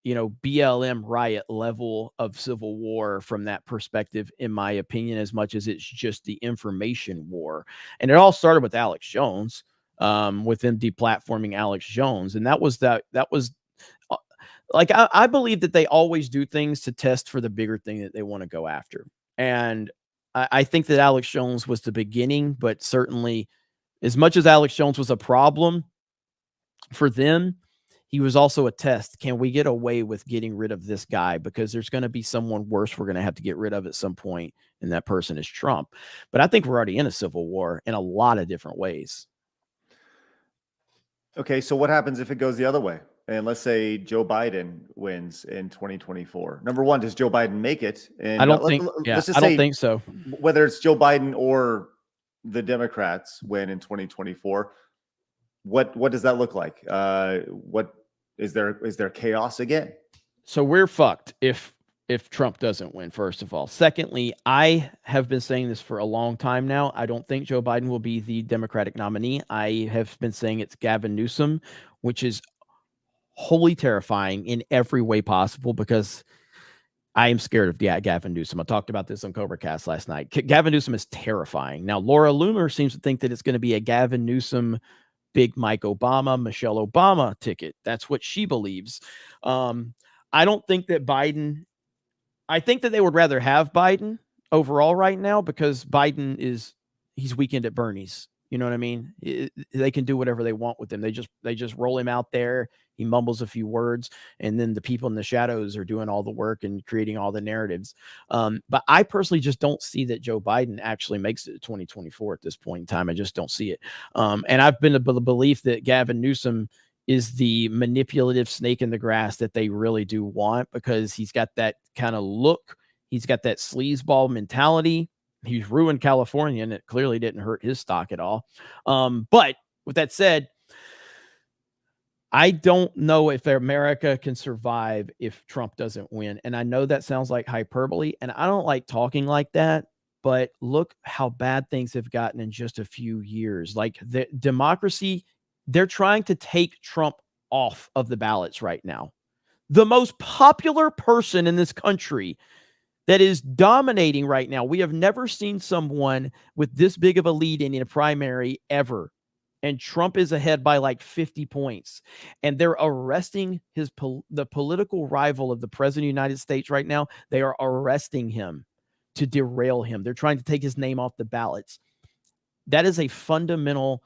BLM riot level of civil war from that perspective, in my opinion, as much as it's just the information war. And it all started with Alex Jones, with them deplatforming Alex Jones. And that was like, I believe that they always do things to test for the bigger thing that they want to go after. And I think that Alex Jones was the beginning, but certainly as much as Alex Jones was a problem for them, he was also a test. Can we get away with getting rid of this guy? Because there's going to be someone worse we're going to have to get rid of at some point, and that person is Trump. But I think we're already in a civil war in a lot of different ways. Okay, so what happens if it goes the other way? And let's say Joe Biden wins in 2024. Number one, does Joe Biden make it? And I don't think. Yeah, let's just I don't say think so. whether it's Joe Biden or the Democrats win in 2024, what does that look like? What is there chaos again? So we're fucked if Trump doesn't win, first of all. Secondly, I have been saying this for a long time now. I don't think Joe Biden will be the Democratic nominee. I have been saying it's Gavin Newsom, which is wholly terrifying in every way possible because I am scared of Gavin Newsom. I talked about this on Cobra Cast last night. Gavin Newsom is terrifying. Now, Laura Loomer seems to think that it's going to be a Gavin Newsom, big Mike Obama, Michelle Obama ticket. That's what she believes. I don't think that Biden, I think that they would rather have Biden overall right now because Biden he's weekend at Bernie's. You know what I mean? They can do whatever they want with him. They just roll him out there. He mumbles a few words, and then the people in the shadows are doing all the work and creating all the narratives. But I personally just don't see that Joe Biden actually makes it to 2024 at this point in time. I just don't see it. And I've been of the belief that Gavin Newsom is the manipulative snake in the grass that they really do want because he's got that kind of look. He's got that sleazeball mentality. He's ruined California, and it clearly didn't hurt his stock at all. But with that said, I don't know if America can survive if Trump doesn't win. And I know that sounds like hyperbole, and I don't like talking like that, but look how bad things have gotten in just a few years. Like the democracy, they're trying to take Trump off of the ballots right now. The most popular person in this country that is dominating right now. We have never seen someone with this big of a lead in a primary ever. And Trump is ahead by like 50 points. And they're arresting the political rival of the president of the United States right now. They are arresting him to derail him. They're trying to take his name off the ballots. That is a fundamental,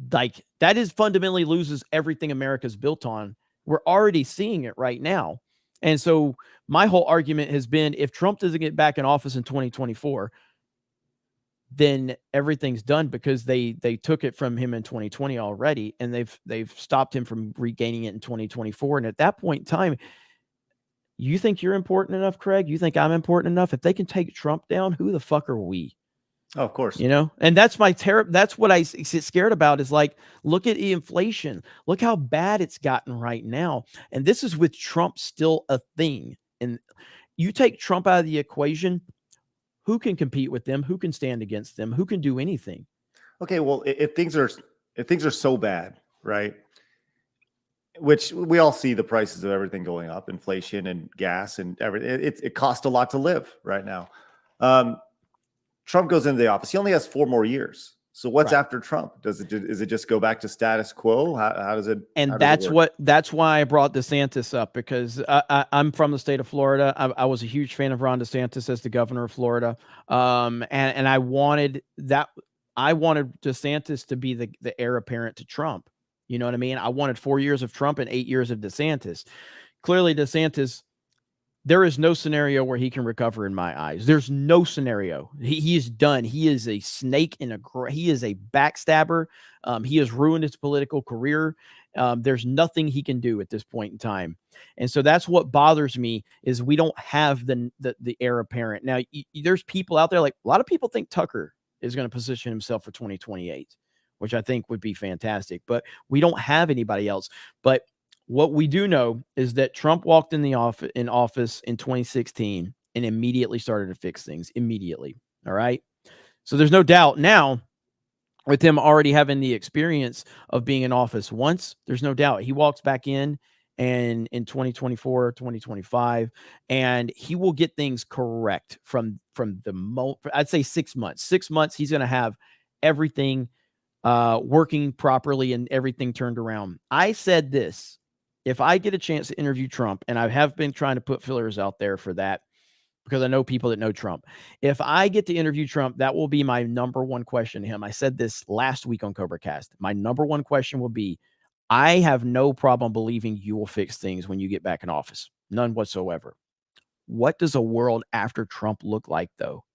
fundamentally loses everything America's built on. We're already seeing it right now. And so my whole argument has been if Trump doesn't get back in office in 2024, then everything's done because they took it from him in 2020 already, and they've stopped him from regaining it in 2024. And at that point in time, you think you're important enough, Craig? You think I'm important enough? If they can take Trump down, who the fuck are we? Oh, of course. You know, and that's my that's what I get scared about is like, look at the inflation. Look how bad it's gotten right now. And this is with Trump still a thing. And you take Trump out of the equation, who can compete with them? Who can stand against them? Who can do anything? Okay, well, if things are so bad, right? Which we all see the prices of everything going up, inflation and gas and everything. It costs a lot to live right now. Trump goes into the office. He only has 4 more years. So what's after Trump? Is it just go back to status quo? How does it? And that's why I brought DeSantis up, because I'm from the state of Florida. I was a huge fan of Ron DeSantis as the governor of Florida. And I wanted DeSantis to be the heir apparent to Trump. You know what I mean? I wanted 4 years of Trump and 8 years of DeSantis. Clearly, DeSantis, there is no scenario where he can recover in my eyes. There's no scenario. He is done. He is a snake he is a backstabber. He has ruined his political career. There's nothing he can do at this point in time. And so that's what bothers me is we don't have the heir apparent. Now, there's people out there, like a lot of people think Tucker is going to position himself for 2028, which I think would be fantastic. But we don't have anybody else. But what we do know is that Trump walked in office in 2016 and immediately started to fix things immediately. All right. So there's no doubt now with him already having the experience of being in office once, there's no doubt he walks back in and in 2024, 2025, and he will get things correct from the moment, I'd say 6 months. 6 months, he's going to have everything working properly and everything turned around. I said this. If I get a chance to interview Trump, and I have been trying to put fillers out there for that because I know people that know Trump. If I get to interview Trump, that will be my number one question to him. I said this last week on Cobra Cast. My number one question will be, I have no problem believing you will fix things when you get back in office. None whatsoever. What does a world after Trump look like, though?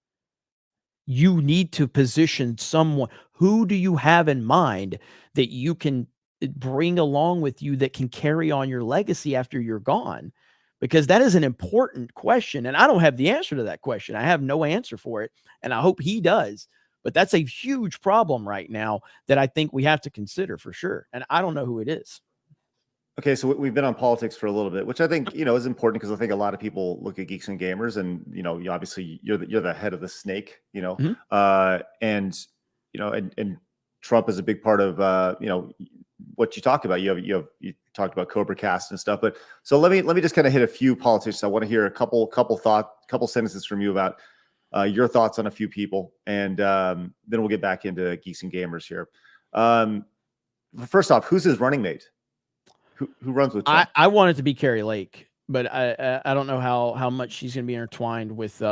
You need to position someone. Who do you have in mind that you can bring along with you that can carry on your legacy after you're gone? Because that is an important question. And I don't have the answer to that question. I have no answer for it. And I hope he does. But that's a huge problem right now that I think we have to consider for sure. And I don't know who it is. Okay, so we've been on politics for a little bit, which I think, is important because I think a lot of people look at Geeks and Gamers, and you obviously you're the head of the snake, and Trump is a big part of what you talk about. You talked about Cobra Cast and stuff, but so let me just kind of hit a few politicians. I want to hear a couple sentences from you about your thoughts on a few people, and then we'll get back into Geeks and Gamers here. First off, who's his running mate? Who runs with Trump? I want it to be Carrie Lake, but I don't know how much she's going to be intertwined with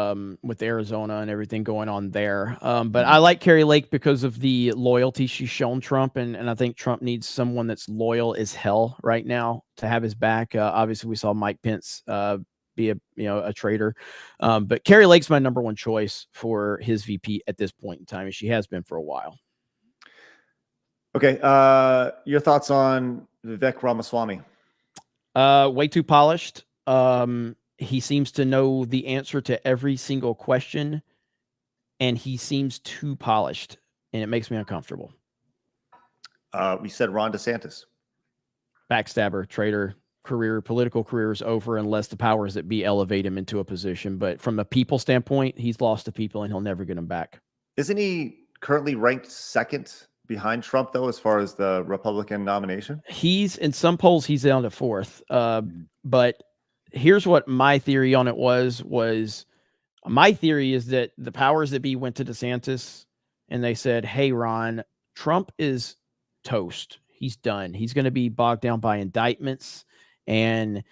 Arizona and everything going on there. But I like Carrie Lake because of the loyalty she's shown Trump, and I think Trump needs someone that's loyal as hell right now to have his back. Obviously, we saw Mike Pence be a traitor, but Carrie Lake's my number one choice for his VP at this point in time, and she has been for a while. Okay, your thoughts on Vivek Ramaswamy? Way too polished. He seems to know the answer to every single question, and he seems too polished, and it makes me uncomfortable. We said Ron DeSantis. Backstabber, traitor, political career is over unless the powers that be elevate him into a position. But from a people standpoint, he's lost to people, and he'll never get him back. Isn't he currently ranked second behind Trump, though, as far as the Republican nomination? He's in some polls, he's down to fourth. But here's what my theory on it was my theory is that the powers that be went to DeSantis and they said, hey, Ron, Trump is toast. He's done. He's going to be bogged down by indictments. And,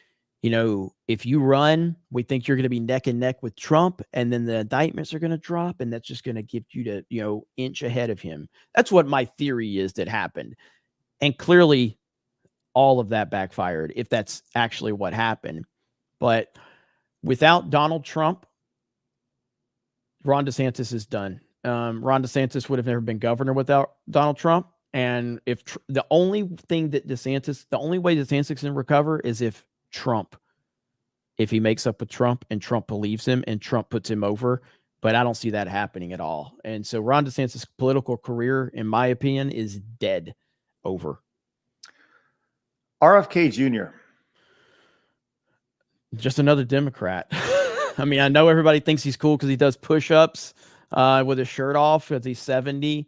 if you run, we think you're going to be neck and neck with Trump, and then the indictments are going to drop, and that's just going to get you to, inch ahead of him. That's what my theory is that happened. And clearly all of that backfired, if that's actually what happened. But without Donald Trump, Ron DeSantis is done. Ron DeSantis would have never been governor without Donald Trump. And if the only way DeSantis can recover is if he makes up with Trump and Trump believes him and Trump puts him over. But I don't see that happening at all. And so Ron DeSantis' political career, in my opinion, is dead. Over. RFK Jr. Just another Democrat. I mean, I know everybody thinks he's cool because he does push-ups with his shirt off as he's 70.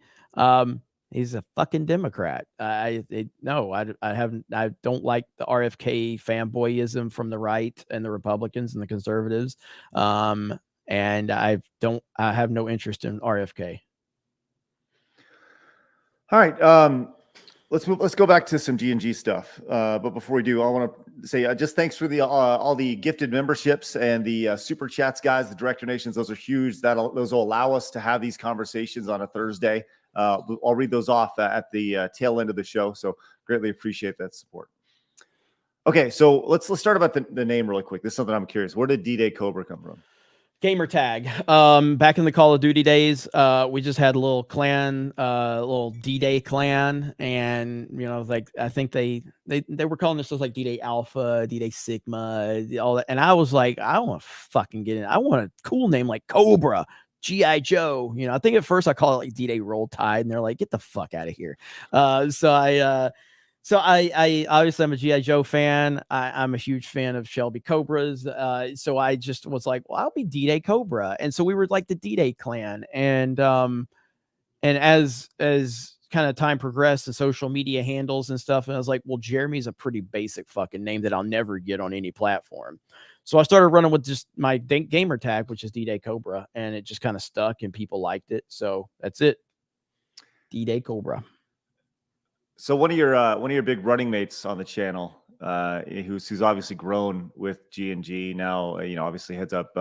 He's a fucking Democrat. I don't like the RFK fanboyism from the right and the Republicans and the conservatives. And I have no interest in RFK. All right. Let's go back to some G&G stuff. But before we do, I want to say just thanks for all the gifted memberships and the super chats, guys. The director nations, those are huge. Those will allow us to have these conversations on a Thursday. I'll read those off at the tail end of the show. So greatly appreciate that support. Okay, so let's start about the name really quick. This is something I'm curious. Where did DDayCobra come from? Gamer tag. Back in the Call of Duty days, we just had a little clan, little DDay clan, and I think they were calling themselves like DDay Alpha, DDay Sigma, all that. And I was like, I want to fucking get in. I want a cool name like Cobra, G.I. Joe. I think at first I call it like DDay Roll Tide, and they're like, get the fuck out of here. So I obviously I'm a G.I. Joe fan. I'm a huge fan of Shelby Cobras. So I just was like, well, I'll be DDayCobra. And so we were like the DDay clan. And as kind of time progressed, the social media handles and stuff, and I was like, well, Jeremy's a pretty basic fucking name that I'll never get on any platform. So I started running with just my gamer tag, which is DDayCobra, and it just kind of stuck and people liked it. So that's it. DDayCobra. So one of your big running mates on the channel, who's obviously grown with G&G now, obviously heads up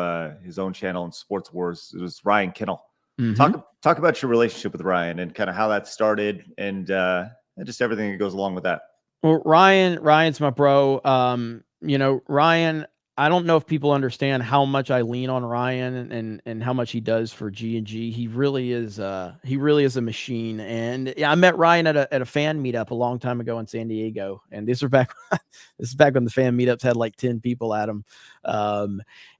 his own channel in Sports Wars. It was Ryan Kinel. Mm-hmm. Talk about your relationship with Ryan and kind of how that started and just everything that goes along with that. Well, Ryan's my bro. Ryan, I don't know if people understand how much I lean on Ryan and how much he does for G+G. He really is a machine. And yeah, I met Ryan at a fan meetup a long time ago in San Diego. And this is back when the fan meetups had like 10 people at them.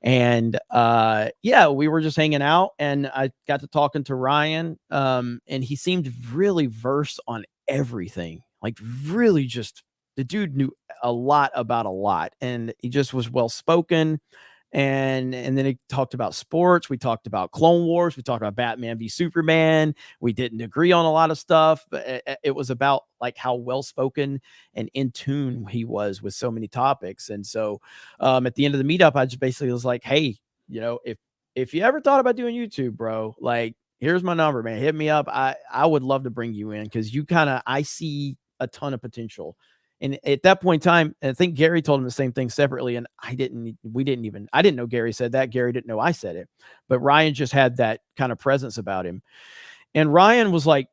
Yeah, we were just hanging out and I got to talking to Ryan. And he seemed really versed on everything. Like really just the dude knew a lot about a lot, and he just was well spoken. And then he talked about sports. We talked about Clone Wars. We talked about Batman v Superman. We didn't agree on a lot of stuff, but it was about like how well spoken and in tune he was with so many topics. And so at the end of the meetup, I just basically was like, hey, if you ever thought about doing YouTube, bro, like here's my number, man. Hit me up. I would love to bring you in because I see a ton of potential. And at that point in time, I think Gary told him the same thing separately. And I didn't know Gary said that. Gary didn't know I said it, but Ryan just had that kind of presence about him. And Ryan was like,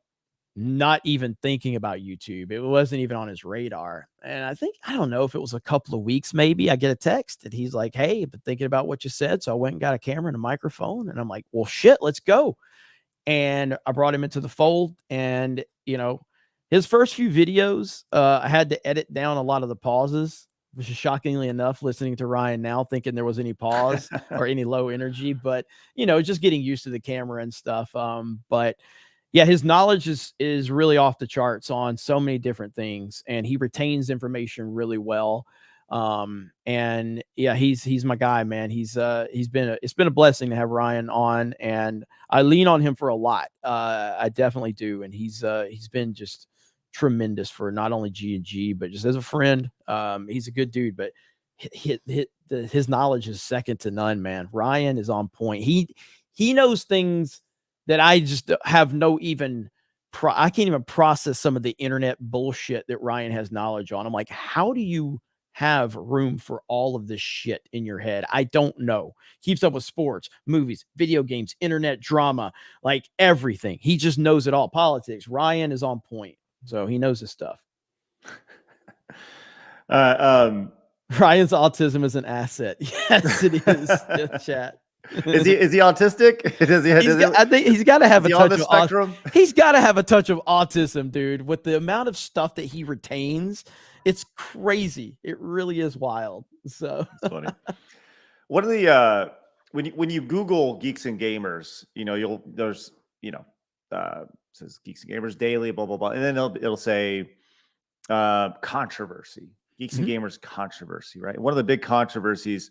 not even thinking about YouTube. It wasn't even on his radar. And I don't know if it was a couple of weeks, maybe I get a text and he's like, hey, I've been thinking about what you said. So I went and got a camera and a microphone and I'm like, well, shit, let's go. And I brought him into the fold and, his first few videos, I had to edit down a lot of the pauses, which is shockingly enough, listening to Ryan now, thinking there was any pause or any low energy, but just getting used to the camera and stuff. But yeah, his knowledge is really off the charts on so many different things, and he retains information really well. And yeah, he's my guy, man. It's been a blessing to have Ryan on, and I lean on him for a lot. I definitely do, and he's been just tremendous for not only G+G but just as a friend. He's a good dude, but his knowledge is second to none, man. Ryan is on point. He knows things that I just have no even I can't even process some of the internet bullshit that Ryan has knowledge on. I'm like, how do you have room for all of this shit in your head? I don't know. Keeps up with sports, movies, video games, internet drama, like everything. He just knows it all. Politics. Ryan is on point. So he knows his stuff. Ryan's autism is an asset. Yes, it is. Chat. Is he autistic? I think he's got to have a touch of spectrum. He's got to have a touch of autism, dude. With the amount of stuff that he retains, it's crazy. It really is wild. So it's funny. What are the when you Google Geeks and Gamers, says Geeks and Gamers Daily, blah blah blah, and then it'll say controversy, Geeks and Gamers controversy, right? One of the big controversies,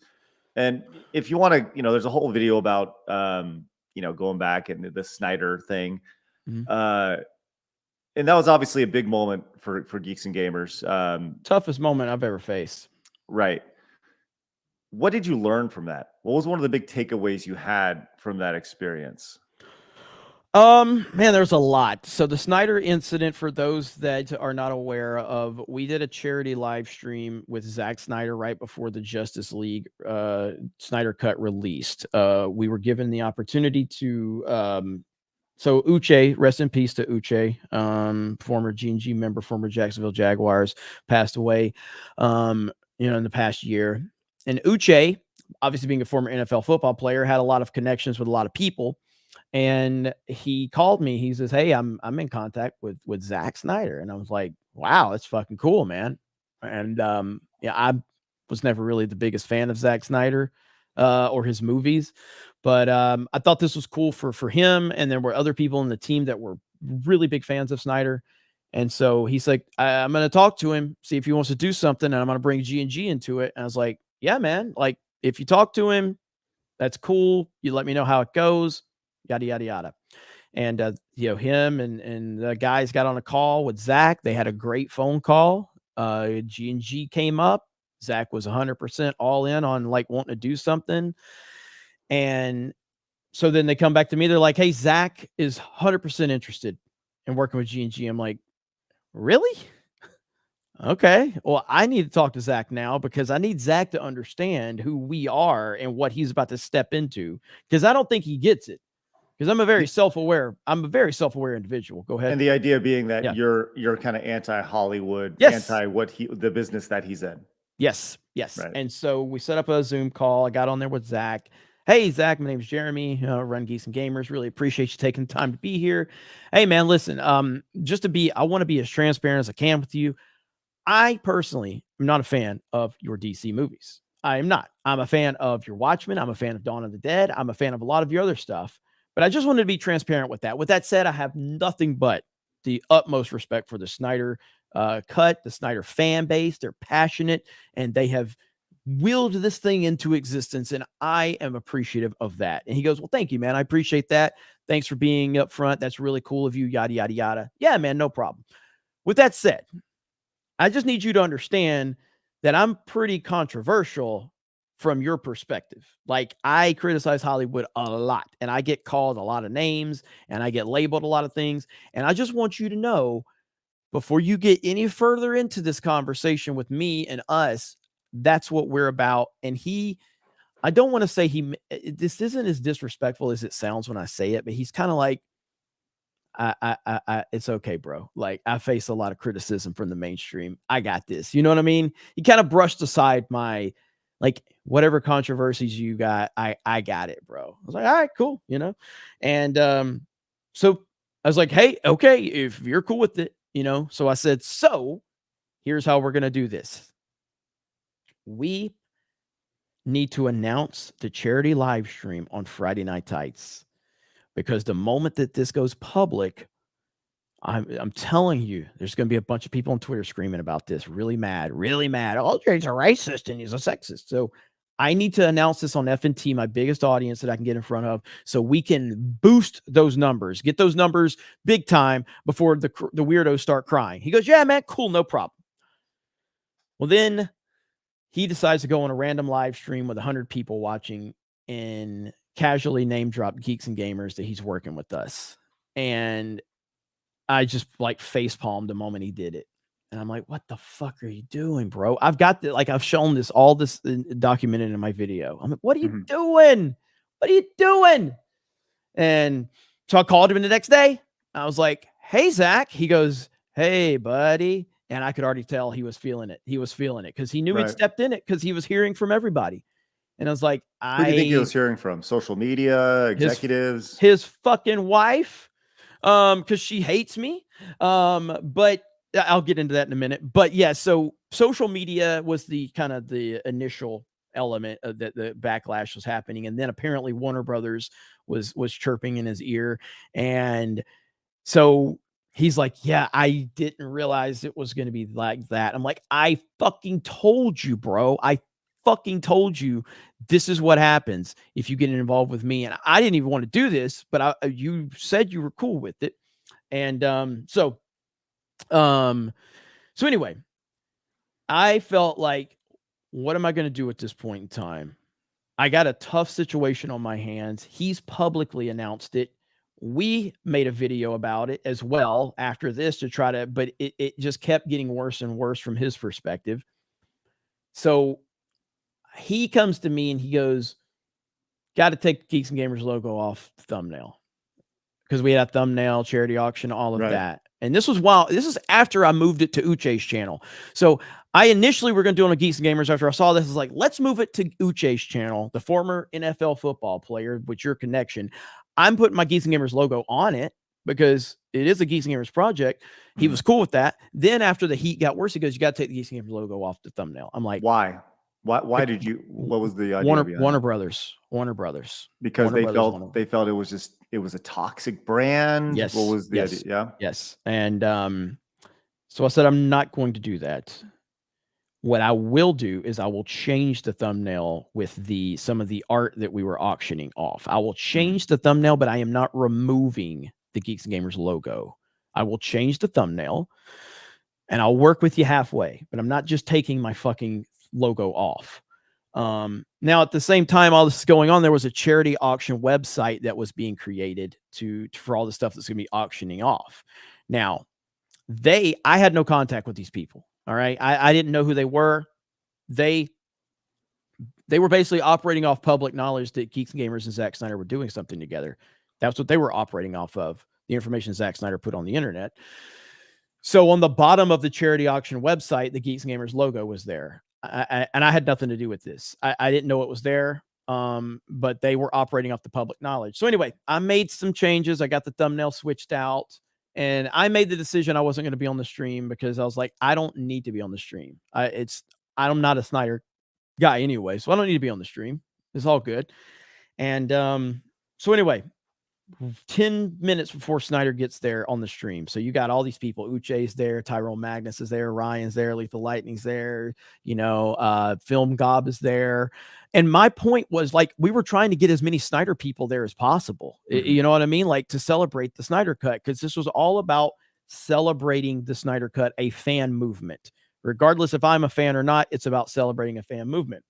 and if you want to, there's a whole video about going back and the Snyder thing, and that was obviously a big moment for Geeks and Gamers. Toughest moment I've ever faced. Right. What did you learn from that? What was one of the big takeaways you had from that experience? Man, there's a lot. So the Snyder incident, for those that are not aware of, we did a charity live stream with Zack Snyder right before the Justice League Snyder Cut released. We were given the opportunity to so Uche, rest in peace to Uche, former G+G member, former Jacksonville Jaguars, passed away in the past year. And Uche, obviously being a former NFL football player, had a lot of connections with a lot of people. And he called me. He says, hey, I'm in contact with Zack Snyder. And I was like, wow, that's fucking cool, man. And I was never really the biggest fan of Zack Snyder or his movies, but I thought this was cool for him. And there were other people in the team that were really big fans of Snyder. And so he's like, I'm going to talk to him, see if he wants to do something, and I'm going to bring G+G into it. And I was like, yeah, man, like if you talk to him, that's cool. You let me know how it goes. Yada, yada, yada. And, him and the guys got on a call with Zack. They had a great phone call. G+G came up. Zack was 100% all in on like wanting to do something. And so then they come back to me. They're like, hey, Zack is 100% interested in working with G+G. I'm like, really? Okay. Well, I need to talk to Zack now because I need Zack to understand who we are and what he's about to step into. Because I don't think he gets it. Because I'm a very self-aware individual. Go ahead. And the idea being that you're kind of anti-Hollywood, yes, anti the business that he's in. Yes. Right. And so we set up a Zoom call. I got on there with Zach. Hey, Zach, my name is Jeremy. Run Geeks and Gamers. Really appreciate you taking the time to be here. Hey, man, listen, I want to be as transparent as I can with you. I personally am not a fan of your DC movies. I am not. I'm a fan of your Watchmen. I'm a fan of Dawn of the Dead. I'm a fan of a lot of your other stuff. But I just wanted to be transparent with that. With that said, I have nothing but the utmost respect for the Snyder cut, the Snyder fan base. They're passionate and they have willed this thing into existence. And I am appreciative of that. And he goes, well, thank you, man. I appreciate that. Thanks for being up front. That's really cool of you. Yada, yada, yada. Yeah, man, no problem. With that said, I just need you to understand that I'm pretty controversial from your perspective. Like, I criticize Hollywood a lot and I get called a lot of names and I get labeled a lot of things. And I just want you to know, before you get any further into this conversation with me and us, that's what we're about. And I don't want to say this isn't as disrespectful as it sounds when I say it, but he's kind of like, it's okay, bro. Like, I face a lot of criticism from the mainstream. I got this. You know what I mean? He kind of brushed aside my, like, whatever controversies you got. I got it, bro. I was like, all right, cool. You know? And, so I was like, hey, okay, if you're cool with it, you know? So I said, so here's how we're going to do this. We need to announce the charity live stream on Friday Night Tights, because the moment that this goes public, I'm telling you, there's going to be a bunch of people on Twitter screaming about this, really mad. Oh, Jay's a racist and he's a sexist. So I need to announce this on FNT, my biggest audience that I can get in front of, so we can boost those numbers, get those numbers big time before the weirdos start crying. He goes, yeah, man, cool, no problem. Well, then he decides to go on a random live stream with 100 people watching and casually name drop Geeks and Gamers that he's working with us. And I just like face palmed the moment he did it. And I'm like, what the fuck are you doing, bro? I've got I've shown all this documented in my video. I'm like, what are you doing? What are you doing? And so I called him the next day. I was like, hey, Zach. He goes, hey, buddy. And I could already tell he was feeling it. He was feeling it because he knew he'd stepped in it, because he was hearing from everybody. And I was like, who do you think he was hearing from? Social media, executives? His fucking wife. Because she hates me. But I'll get into that in a minute. But yeah, so social media was the kind of the initial element of that the backlash was happening. And then apparently Warner Brothers was chirping in his ear. And so he's like, yeah, I didn't realize it was going to be like that. I'm like, I fucking told you, bro. I fucking told you this is what happens if you get involved with me. And I didn't even want to do this, but you said you were cool with it. And so anyway, I felt like, what am I going to do at this point in time? I got a tough situation on my hands. He's publicly announced it. We made a video about it as well after this to try to, but it just kept getting worse and worse from his perspective. So he comes to me and he goes, got to take the Geeks and Gamers logo off the thumbnail, because we had a thumbnail, charity auction, all of that. And this is after I moved it to Uche's channel. So I initially were going to do it on Geeks and Gamers. After I saw this, I was like, let's move it to Uche's channel, the former NFL football player with your connection. I'm putting my Geeks and Gamers logo on it because it is a Geeks and Gamers project. He was cool with that. Then after the heat got worse, he goes, you got to take the Geeks and Gamers logo off the thumbnail. I'm like, why? Why did you? What was the idea? Warner Brothers. Because they felt it was a toxic brand. Yes. What was the idea? Yeah. Yes. And so I said, I'm not going to do that. What I will do is I will change the thumbnail with some of the art that we were auctioning off. I will change the thumbnail, but I am not removing the Geeks and Gamers logo. I will change the thumbnail and I'll work with you halfway, but I'm not just taking my fucking logo off. Now at the same time all this is going on, there was a charity auction website that was being created for all the stuff that's going to be auctioning off. Now I had no contact with these people. All right. I didn't know who they were. They were basically operating off public knowledge that Geeks and Gamers and Zack Snyder were doing something together. That's what they were operating off of, the information Zack Snyder put on the internet. So on the bottom of the charity auction website, the Geeks and Gamers logo was there. and I had nothing to do with this. I didn't know it was there. But they were operating off the public knowledge. So anyway, I made some changes. I got the thumbnail switched out, and I made the decision I wasn't going to be on the stream because I was like, I don't need to be on the stream. I'm not a Snyder guy anyway, so I don't need to be on the stream. It's all good. And so anyway, 10 minutes before Snyder gets there on the stream. So you got all these people. Uche's there, Tyrone Magnus is there, Ryan's there, Lethal Lightning's there, Film Gob is there. And my point was, like, we were trying to get as many Snyder people there as possible. Mm-hmm. You know what I mean? Like, to celebrate the Snyder Cut, because this was all about celebrating the Snyder Cut, a fan movement. Regardless if I'm a fan or not, it's about celebrating a fan movement.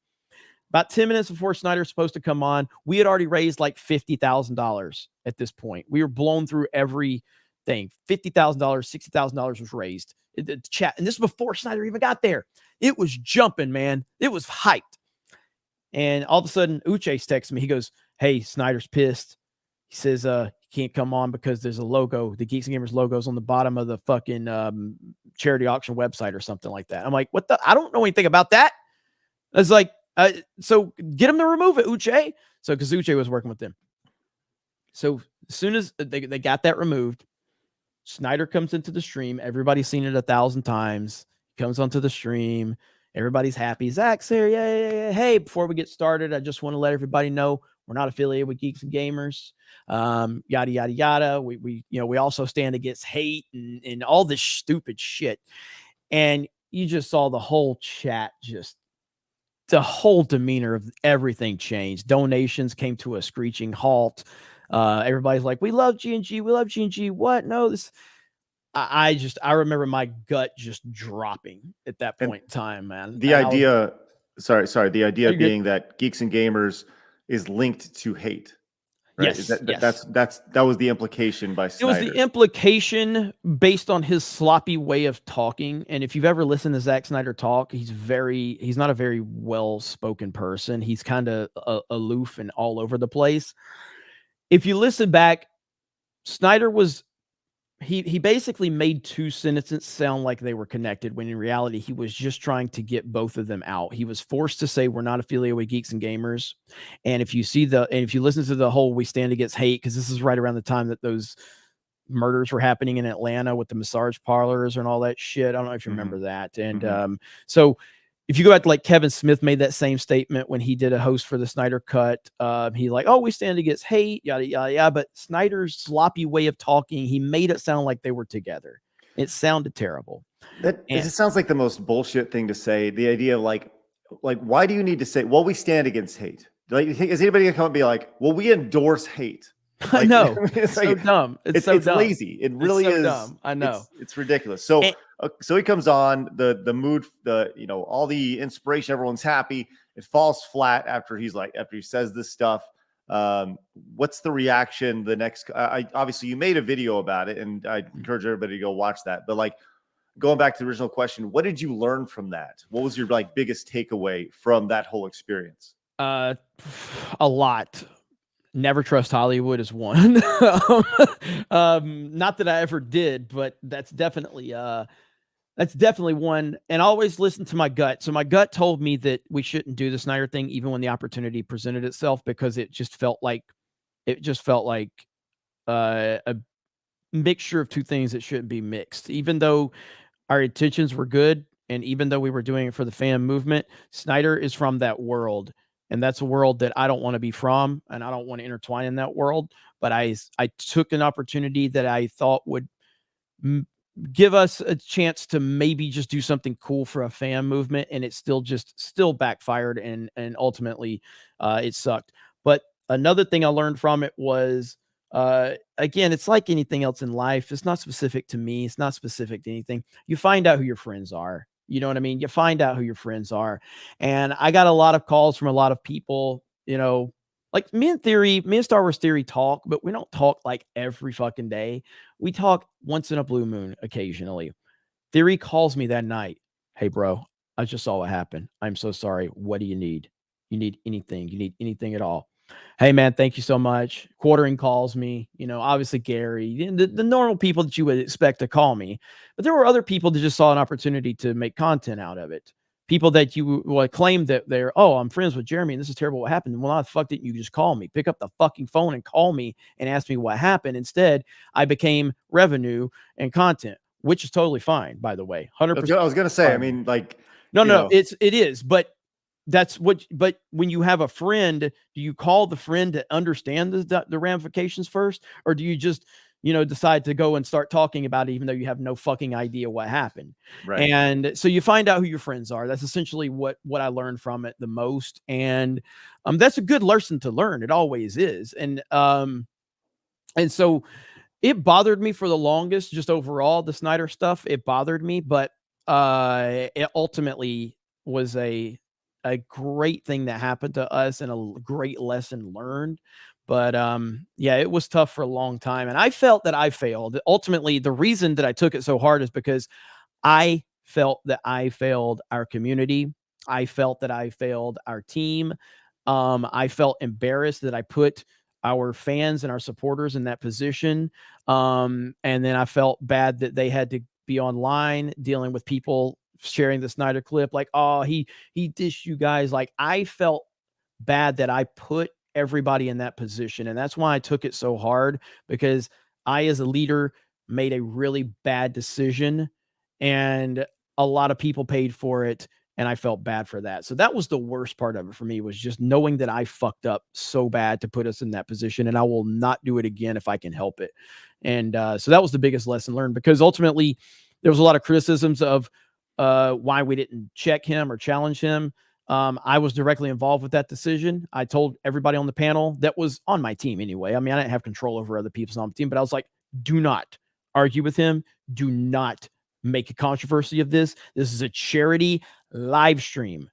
About 10 minutes before Snyder's supposed to come on, we had already raised like $50,000 at this point. We were blown through everything. $50,000, $60,000 was raised. The chat, and this was before Snyder even got there. It was jumping, man. It was hyped. And all of a sudden, Uche's texts me. He goes, "Hey, Snyder's pissed." He says, he can't come on because there's a logo. The Geeks and Gamers logo's on the bottom of the fucking charity auction website or something like that. I'm like, what the? I don't know anything about that. I was like, so get him to remove it, Uche. So, because Uche was working with them. So as soon as they got that removed, Snyder comes into the stream. Everybody's seen it 1,000 times. He comes onto the stream. Everybody's happy. Zach's here. Yeah. Hey, before we get started, I just want to let everybody know we're not affiliated with Geeks and Gamers. Yada, yada, yada. We also stand against hate and all this stupid shit. And you just saw the whole chat, just the whole demeanor of everything changed. Donations came to a screeching halt. Everybody's like, we love G+G. We love G+G. What? No, this. I remember my gut just dropping at that point in time, man. The idea being that Geeks and Gamers is linked to hate. Right? Yes, that was the implication by Snyder. It was the implication based on his sloppy way of talking. And if you've ever listened to Zack Snyder talk, he's not a very well-spoken person. He's kind of aloof and all over the place. If you listen back, Snyder was he basically made two sentences sound like they were connected, when in reality he was just trying to get both of them out. He was forced to say we're not affiliated with Geeks and Gamers. And if you listen to the whole "we stand against hate," because this is right around the time that those murders were happening in Atlanta with the massage parlors and all that shit. I don't know if you remember that. And so if you go back to, like, Kevin Smith made that same statement when he did a host for the Snyder Cut. He like, oh, we stand against hate, yada, yada, yada. But Snyder's sloppy way of talking, he made it sound like they were together. It sounded terrible. It sounds like the most bullshit thing to say. The idea of like, why do you need to say, well, we stand against hate? Like, is anybody gonna come and be like, well, we endorse hate? Like, I know. It's so dumb. It's so dumb. Lazy. It really is dumb. I know. It's ridiculous. So he comes on, the mood, all the inspiration, everyone's happy. It falls flat after he says this stuff. What's the reaction? The next, obviously you made a video about it, and I encourage everybody to go watch that. But, like, going back to the original question, what did you learn from that? What was your biggest takeaway from that whole experience? A lot. Never trust Hollywood is one. Not that I ever did, but that's definitely one. And always listen to my gut. So my gut told me that we shouldn't do the Snyder thing, even when the opportunity presented itself, because it just felt like a mixture of two things that shouldn't be mixed. Even though our intentions were good, and even though we were doing it for the fan movement, Snyder is from that world. And that's a world that I don't want to be from, and I don't want to intertwine in that world. But I took an opportunity that I thought would give us a chance to maybe just do something cool for a fan movement, and it still backfired, and ultimately it sucked. But another thing I learned from it was, again, it's like anything else in life. It's not specific to me. It's not specific to anything. You find out who your friends are. You know what I mean? You find out who your friends are. And I got a lot of calls from a lot of people, like me and Star Wars Theory talk, but we don't talk like every fucking day. We talk once in a blue moon occasionally. Theory calls me that night. Hey, bro, I just saw what happened. I'm so sorry. What do you need? You need anything? You need anything at all? Hey, man, thank you so much. Quartering calls me, obviously Gary, the normal people that you would expect to call me. But there were other people that just saw an opportunity to make content out of it. people that you claim that they're, oh, I'm friends with Jeremy and this is terrible what happened. Well, how the fuck didn't you just call me? Pick up the fucking phone and call me and ask me what happened. Instead, I became revenue and content, which is totally fine, by the way. 100%. I was gonna say, fine. I mean, like, no, it is, but that's what. But when you have a friend, do you call the friend to understand the ramifications first, or do you just decide to go and start talking about it, even though you have no fucking idea what happened? Right. And so you find out who your friends are. That's essentially what I learned from it the most, and that's a good lesson to learn. It always is, and so it bothered me for the longest. Just overall, the Snyder stuff, it bothered me, but it ultimately was a great thing that happened to us and a great lesson learned. But yeah, it was tough for a long time. And I felt that I failed. Ultimately, the reason that I took it so hard is because I felt that I failed our community. I felt that I failed our team. I felt embarrassed that I put our fans and our supporters in that position. And then I felt bad that they had to be online dealing with people sharing the Snyder clip, like, oh, he dissed you guys. Like, I felt bad that I put everybody in that position. And that's why I took it so hard, because I, as a leader, made a really bad decision and a lot of people paid for it. And I felt bad for that. So that was the worst part of it for me, was just knowing that I fucked up so bad to put us in that position. And I will not do it again if I can help it. And so that was the biggest lesson learned, because ultimately there was a lot of criticisms of why we didn't check him or challenge him. I was directly involved with that decision. I told everybody on the panel that was on my team anyway. I mean, I didn't have control over other people's on the team, but I was like, do not argue with him. Do not make a controversy of this. This is a charity live stream.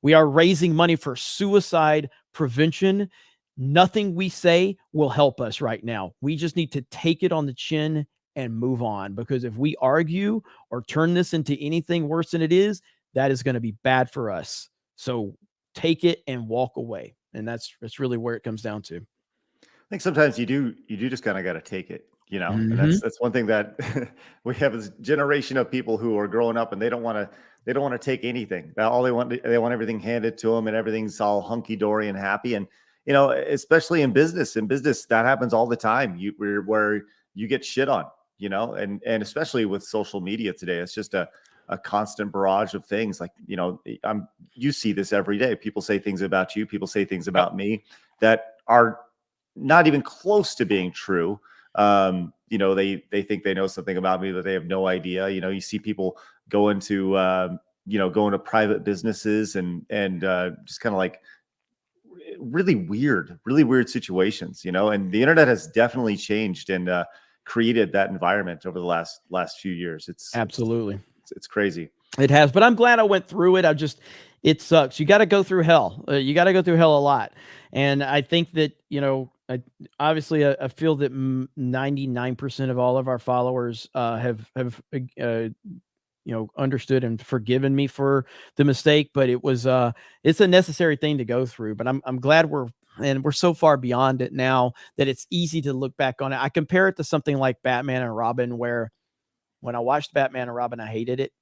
We are raising money for suicide prevention. Nothing we say will help us right now. We just need to take it on the chin and move on, because if we argue or turn this into anything worse than it is, that is going to be bad for us. So take it and walk away. And that's really where it comes down to. I think sometimes you do just kind of got to take it, Mm-hmm. and that's one thing that we have this generation of people who are growing up and they don't want to take anything. All they want everything handed to them, and everything's all hunky dory and happy. And, especially in business that happens all the time. Where you get shit on, and especially with social media today, it's just a constant barrage of things. Like, you see this every day. People say things about you. People say things about me that are not even close to being true. They think they know something about me that they have no idea. You see people go into, go into private businesses and just kind of like really weird situations, and the internet has definitely changed and created that environment over the last few years. It's absolutely, it's crazy. It has, but I'm glad I went through it. It sucks. You got to go through hell. You got to go through hell a lot. And I think that, obviously I feel that 99% of all of our followers have understood and forgiven me for the mistake, but it's a necessary thing to go through. But I'm glad we're so far beyond it now that it's easy to look back on it. I compare it to something like Batman and Robin, where when I watched Batman and Robin, I hated it.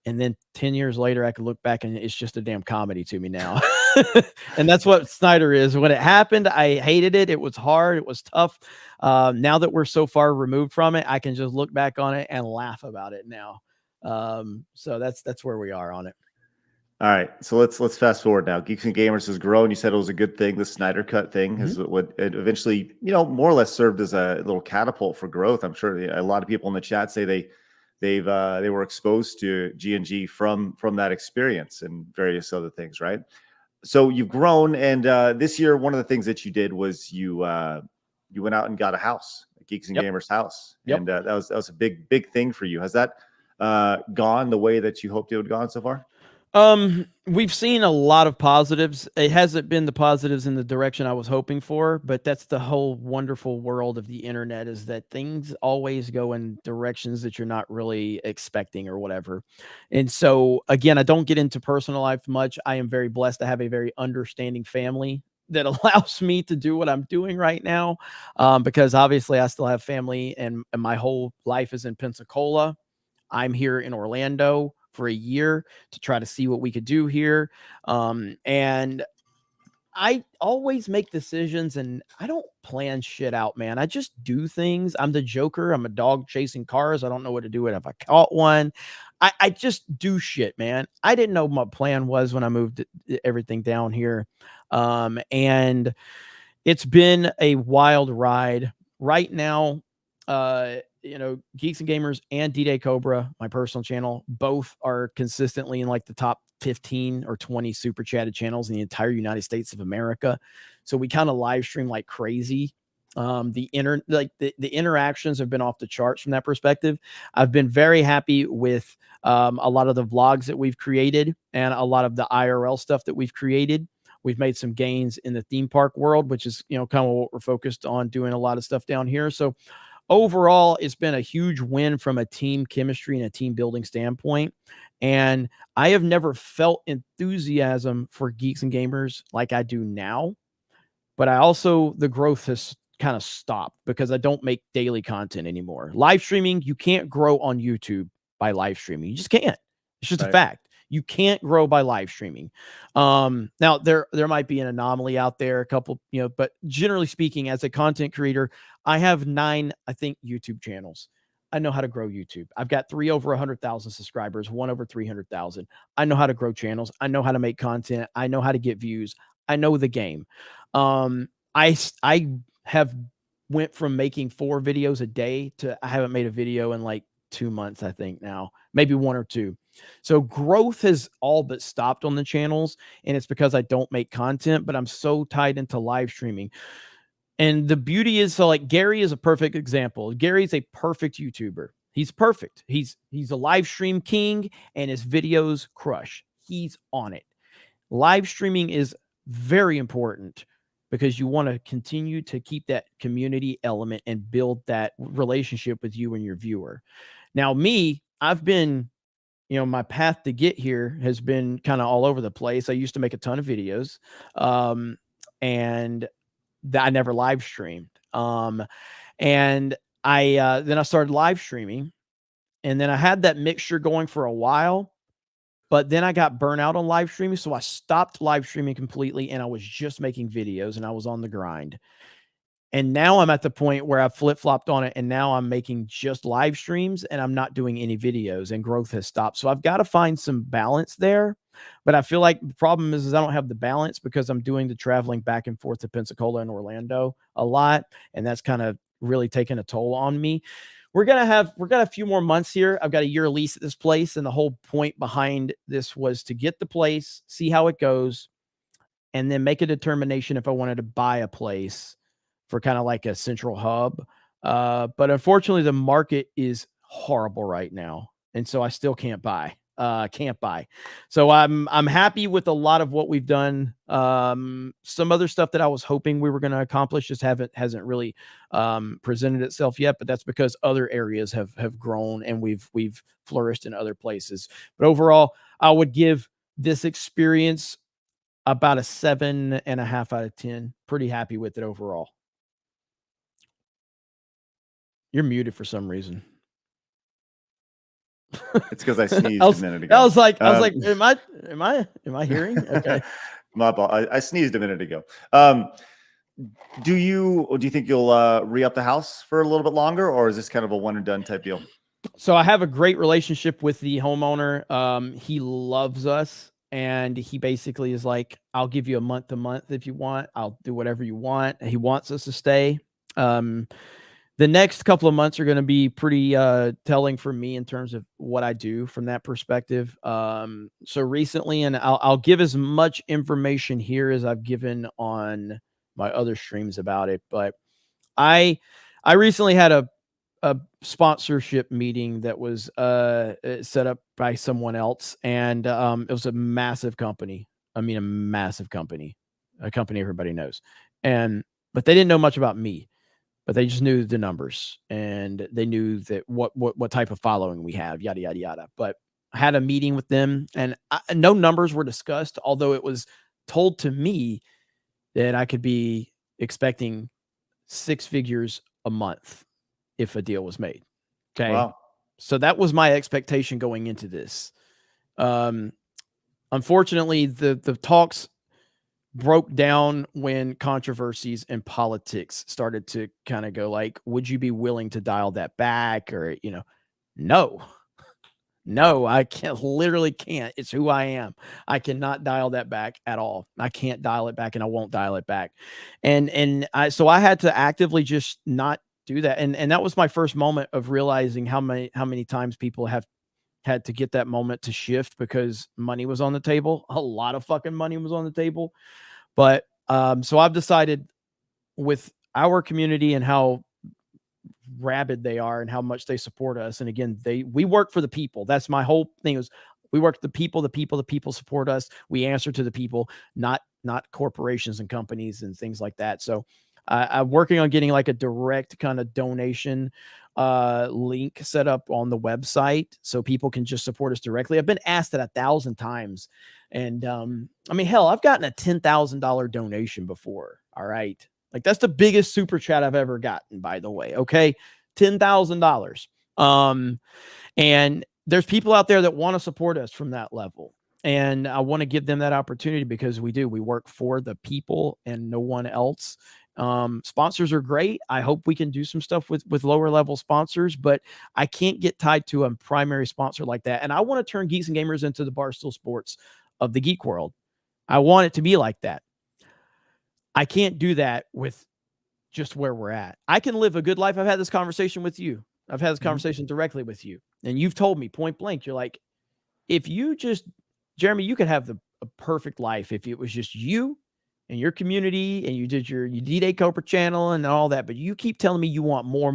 And then 10 years later, I could look back and it's just a damn comedy to me now. And that's what Snyder is. When it happened, I hated it. It was hard. It was tough. Now that we're so far removed from it, I can just look back on it and laugh about it now. So that's where we are on it. All right. So let's fast forward now. Geeks and Gamers has grown. You said it was a good thing. The Snyder Cut thing is what it eventually, more or less served as a little catapult for growth. I'm sure a lot of people in the chat say they were exposed to G+G from that experience and various other things, right? So you've grown, and this year one of the things that you did was you went out and got a house, a Geeks and Gamers house, and that was a big thing for you. Has that gone the way that you hoped it would gone so far? We've seen a lot of positives. It hasn't been the positives in the direction I was hoping for, but that's the whole wonderful world of the internet, is that things always go in directions that you're not really expecting or whatever. And so again, I don't get into personal life much. I am very blessed to have a very understanding family that allows me to do what I'm doing right now. Because obviously I still have family and my whole life is in Pensacola. I'm here in Orlando for a year to try to see what we could do here. And I always make decisions and I don't plan shit out, man. I just do things. I'm the Joker. I'm a dog chasing cars. I don't know what to do with it if I caught one. I just do shit, man. I didn't know what my plan was when I moved everything down here. And it's been a wild ride. Right now, Geeks and Gamers and DDayCobra, my personal channel, both are consistently in like the top 15 or 20 super chatted channels in the entire United States of America. So we kind of live stream like crazy. The interactions have been off the charts from that perspective. I've been very happy with a lot of the vlogs that we've created and a lot of the IRL stuff that we've created. We've made some gains in the theme park world, which is, kind of what we're focused on, doing a lot of stuff down here. So overall, it's been a huge win from a team chemistry and a team building standpoint. And I have never felt enthusiasm for Geeks and Gamers like I do now. But the growth has kind of stopped because I don't make daily content anymore. Live streaming, you can't grow on YouTube by live streaming. You just can't. It's just a fact. You can't grow by live streaming. Now there might be an anomaly out there, a couple, but generally speaking, as a content creator, I have 9, I think, YouTube channels. I know how to grow YouTube. I've got 3 over 100,000 subscribers, 1 over 300,000. I know how to grow channels. I know how to make content. I know how to get views. I know the game. I have went from making 4 videos a day to I haven't made a video in like 2 months, I think now, maybe 1 or 2. So growth has all but stopped on the channels, and it's because I don't make content, but I'm so tied into live streaming. And the beauty is, so like Gary is a perfect example. Gary's a perfect YouTuber. He's perfect. He's a live stream king, and his videos crush. He's on it. Live streaming is very important because you want to continue to keep that community element and build that relationship with you and your viewer. Now, me, I've been, my path to get here has been kind of all over the place. I used to make a ton of videos, and I never live streamed. And then I started live streaming, and then I had that mixture going for a while, but then I got burnt out on live streaming. So I stopped live streaming completely, and I was just making videos, and I was on the grind. And now I'm at the point where I've flip-flopped on it, and now I'm making just live streams, and I'm not doing any videos, and growth has stopped. So I've got to find some balance there. But I feel like the problem is I don't have the balance because I'm doing the traveling back and forth to Pensacola and Orlando a lot, and that's kind of really taken a toll on me. We're got a few more months here. I've got a year lease at this place, and the whole point behind this was to get the place, see how it goes, and then make a determination if I wanted to buy a place for kind of like a central hub. But unfortunately, the market is horrible right now, and so I still can't buy. So I'm happy with a lot of what we've done. Some other stuff that I was hoping we were going to accomplish just hasn't really presented itself yet, but that's because other areas have grown and we've flourished in other places. But overall, I would give this experience about a 7.5 out of 10. Pretty happy with it overall. You're muted for some reason. It's because I sneezed a minute ago. I was like, am I hearing? Okay. My fault. I sneezed a minute ago. Do you think you'll re-up the house for a little bit longer, or is this kind of a one and done type deal? So I have a great relationship with the homeowner. He loves us, and he basically is like, I'll give you a month to month if you want. I'll do whatever you want. He wants us to stay. The next couple of months are going to be pretty telling for me in terms of what I do from that perspective. So recently, and I'll give as much information here as I've given on my other streams about it, but I recently had a sponsorship meeting that was set up by someone else, and it was a massive company. I mean, a massive company, a company everybody knows, but they didn't know much about me. But they just knew the numbers, and they knew that what type of following we have, yada, yada, yada. But I had a meeting with them, and no numbers were discussed, although it was told to me that I could be expecting 6 figures a month if a deal was made. Okay. Wow. So that was my expectation going into this. Unfortunately, the talks broke down when controversies and politics started to kind of go like, would you be willing to dial that back? Or, no, I literally can't. It's who I am. I cannot dial that back at all. I can't dial it back and I won't dial it back. So I had to actively just not do that. And that was my first moment of realizing how many times people have had to get that moment to shift because money was on the table. A lot of fucking money was on the table. But so I've decided with our community and how rabid they are and how much they support us. And again, we work for the people. That's my whole thing is we work for the people support us. We answer to the people, not corporations and companies and things like that. So I'm working on getting like a direct kind of donation link set up on the website so people can just support us directly. I've been asked that 1,000 times. And I mean, hell, I've gotten a $10,000 donation before. All right. Like that's the biggest super chat I've ever gotten, by the way. Okay. $10,000. And there's people out there that want to support us from that level. And I want to give them that opportunity because we work for the people and no one else. Sponsors are great. I hope we can do some stuff with lower level sponsors, but I can't get tied to a primary sponsor like that. And I want to turn Geeks and Gamers into the Barstool Sports of the geek world. I want it to be like that. I can't do that with just where we're at. I can live a good life. I've had this conversation with you. I've had this conversation directly with you. And you've told me point blank, you're like, if you just, Jeremy, you could have a perfect life if it was just you and your community and you did your DDayCobra channel and all that, but you keep telling me you want more.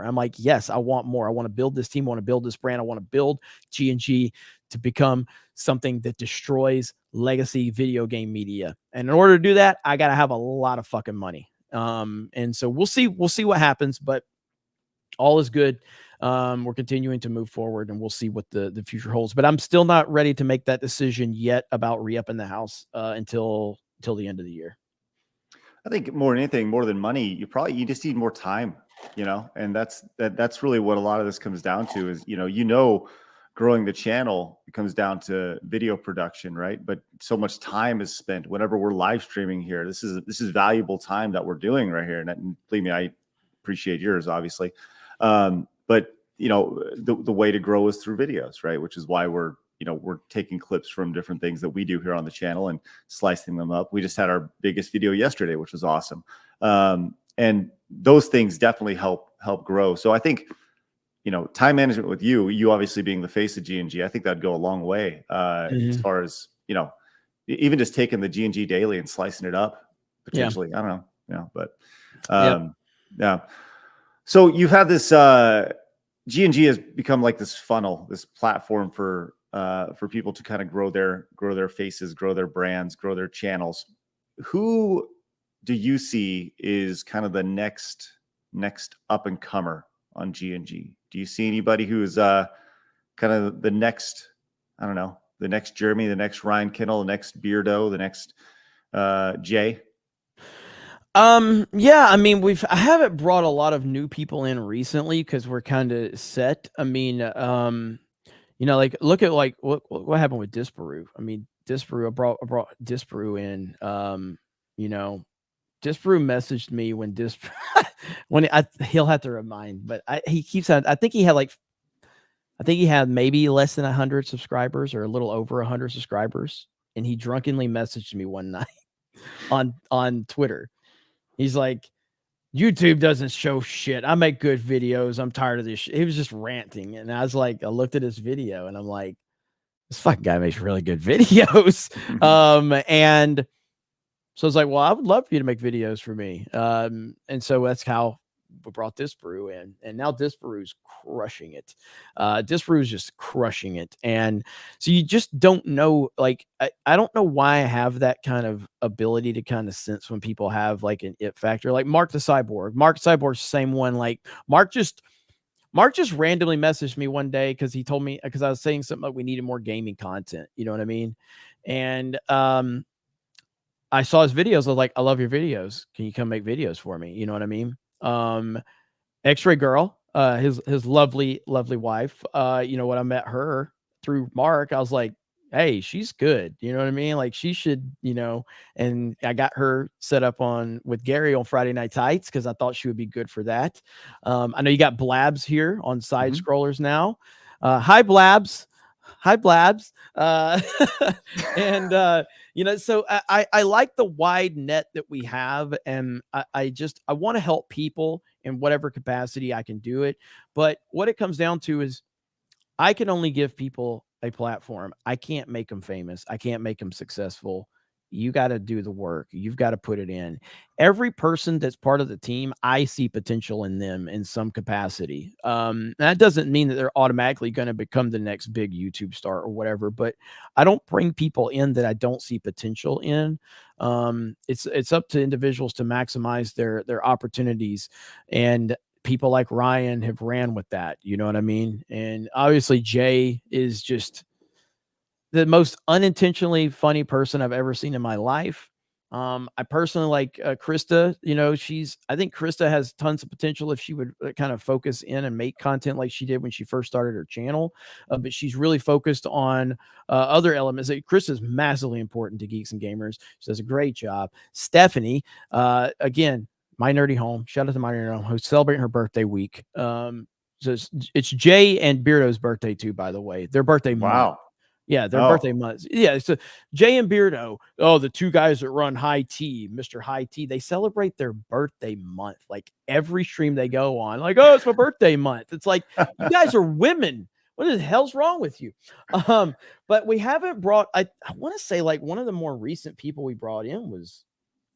I'm like, yes, I want more. I want to build this team. I want to build this brand. I want to build G+G to become something that destroys legacy video game media. And in order to do that, I got to have a lot of fucking money. And so we'll see what happens, but all is good. We're continuing to move forward and we'll see what the future holds, but I'm still not ready to make that decision yet about re-upping the house, until the end of the year. I think more than anything, more than money, you just need more time, and that's really what a lot of this comes down to is, growing the channel, it comes down to video production, right? But so much time is spent whenever we're live streaming here. This is valuable time that we're doing right here. And believe me, I appreciate yours, obviously. But the way to grow is through videos, right? Which is why we're taking clips from different things that we do here on the channel and slicing them up. We just had our biggest video yesterday, which was awesome. And those things definitely help grow. So I think, time management with you obviously being the face of G+G, I think that'd go a long way, as far as, even just taking the G+G daily and slicing it up potentially. Yeah. I don't know, but yeah. So you've had this, G+G has become like this funnel, this platform for people to kind of grow their faces, grow their brands, grow their channels. Who do you see is kind of the next up and comer on G+G? Do you see anybody who's kind of the next, I don't know, the next Jeremy, the next Ryan Kinel, the next Beardo, the next Jay? Yeah, I mean, I haven't brought a lot of new people in recently because we're kind of set. I mean, like look at like what happened with Disparu. I mean, Disparu, I brought Disparu in. Disparu messaged me when he'll have to remind, but he keeps on. I think he had maybe less than 100 subscribers or a little over 100 subscribers, and he drunkenly messaged me one night on Twitter. He's like, YouTube doesn't show shit. I make good videos. I'm tired of this shit. He was just ranting. And I looked at his video and I'm like, this fucking guy makes really good videos. And so I was like, well, I would love for you to make videos for me. And so that's how we brought Disparu in. And now Disparu's crushing it. Disparu's just crushing it. And so you just don't know, like, I don't know why I have that kind of ability to kind of sense when people have like an it factor. Like Mark the Cyborg. Mark the Cyborg's the same one. Like Mark just randomly messaged me one day because he told me, because I was saying something like we needed more gaming content. You know what I mean? And I saw his videos. I was like, I love your videos. Can you come make videos for me? You know what I mean? X-Ray Girl, his lovely wife. When I met her through Mark, I was like, hey, she's good. You know what I mean? Like she should, and I got her set up with Gary on Friday Night Tights because I thought she would be good for that. I know you got Blabs here on Side Scrollers now. Hi, Blabs. Hi, Blabs. And, so I like the wide net that we have. And I want to help people in whatever capacity I can do it. But what it comes down to is I can only give people a platform. I can't make them famous. I can't make them successful. You got to do the work. You've got to put it in. Every person that's part of the team, I see potential in them in some capacity. That doesn't mean that they're automatically going to become the next big YouTube star or whatever, but I don't bring people in that I don't see potential in. It's up to individuals to maximize their opportunities, and people like Ryan have ran with that. You know what I mean? And obviously Jay is just the most unintentionally funny person I've ever seen in my life. I personally like Krista. I think Krista has tons of potential if she would kind of focus in and make content like she did when she first started her channel. But she's really focused on other elements. Krista's massively important to Geeks and Gamers. She does a great job. Stephanie, again, my nerdy home. Shout out to my nerdy home who's celebrating her birthday week. So it's Jay and Beardo's birthday too, by the way. Their birthday month. Yeah, their birthday months. Yeah, so Jay and Beardo, the two guys that run High Tea, Mr. High Tea, they celebrate their birthday month. Like every stream they go on, like, oh, it's my birthday month. It's like, you guys are women. What the hell's wrong with you? But we haven't brought, I want to say, like, one of the more recent people we brought in was,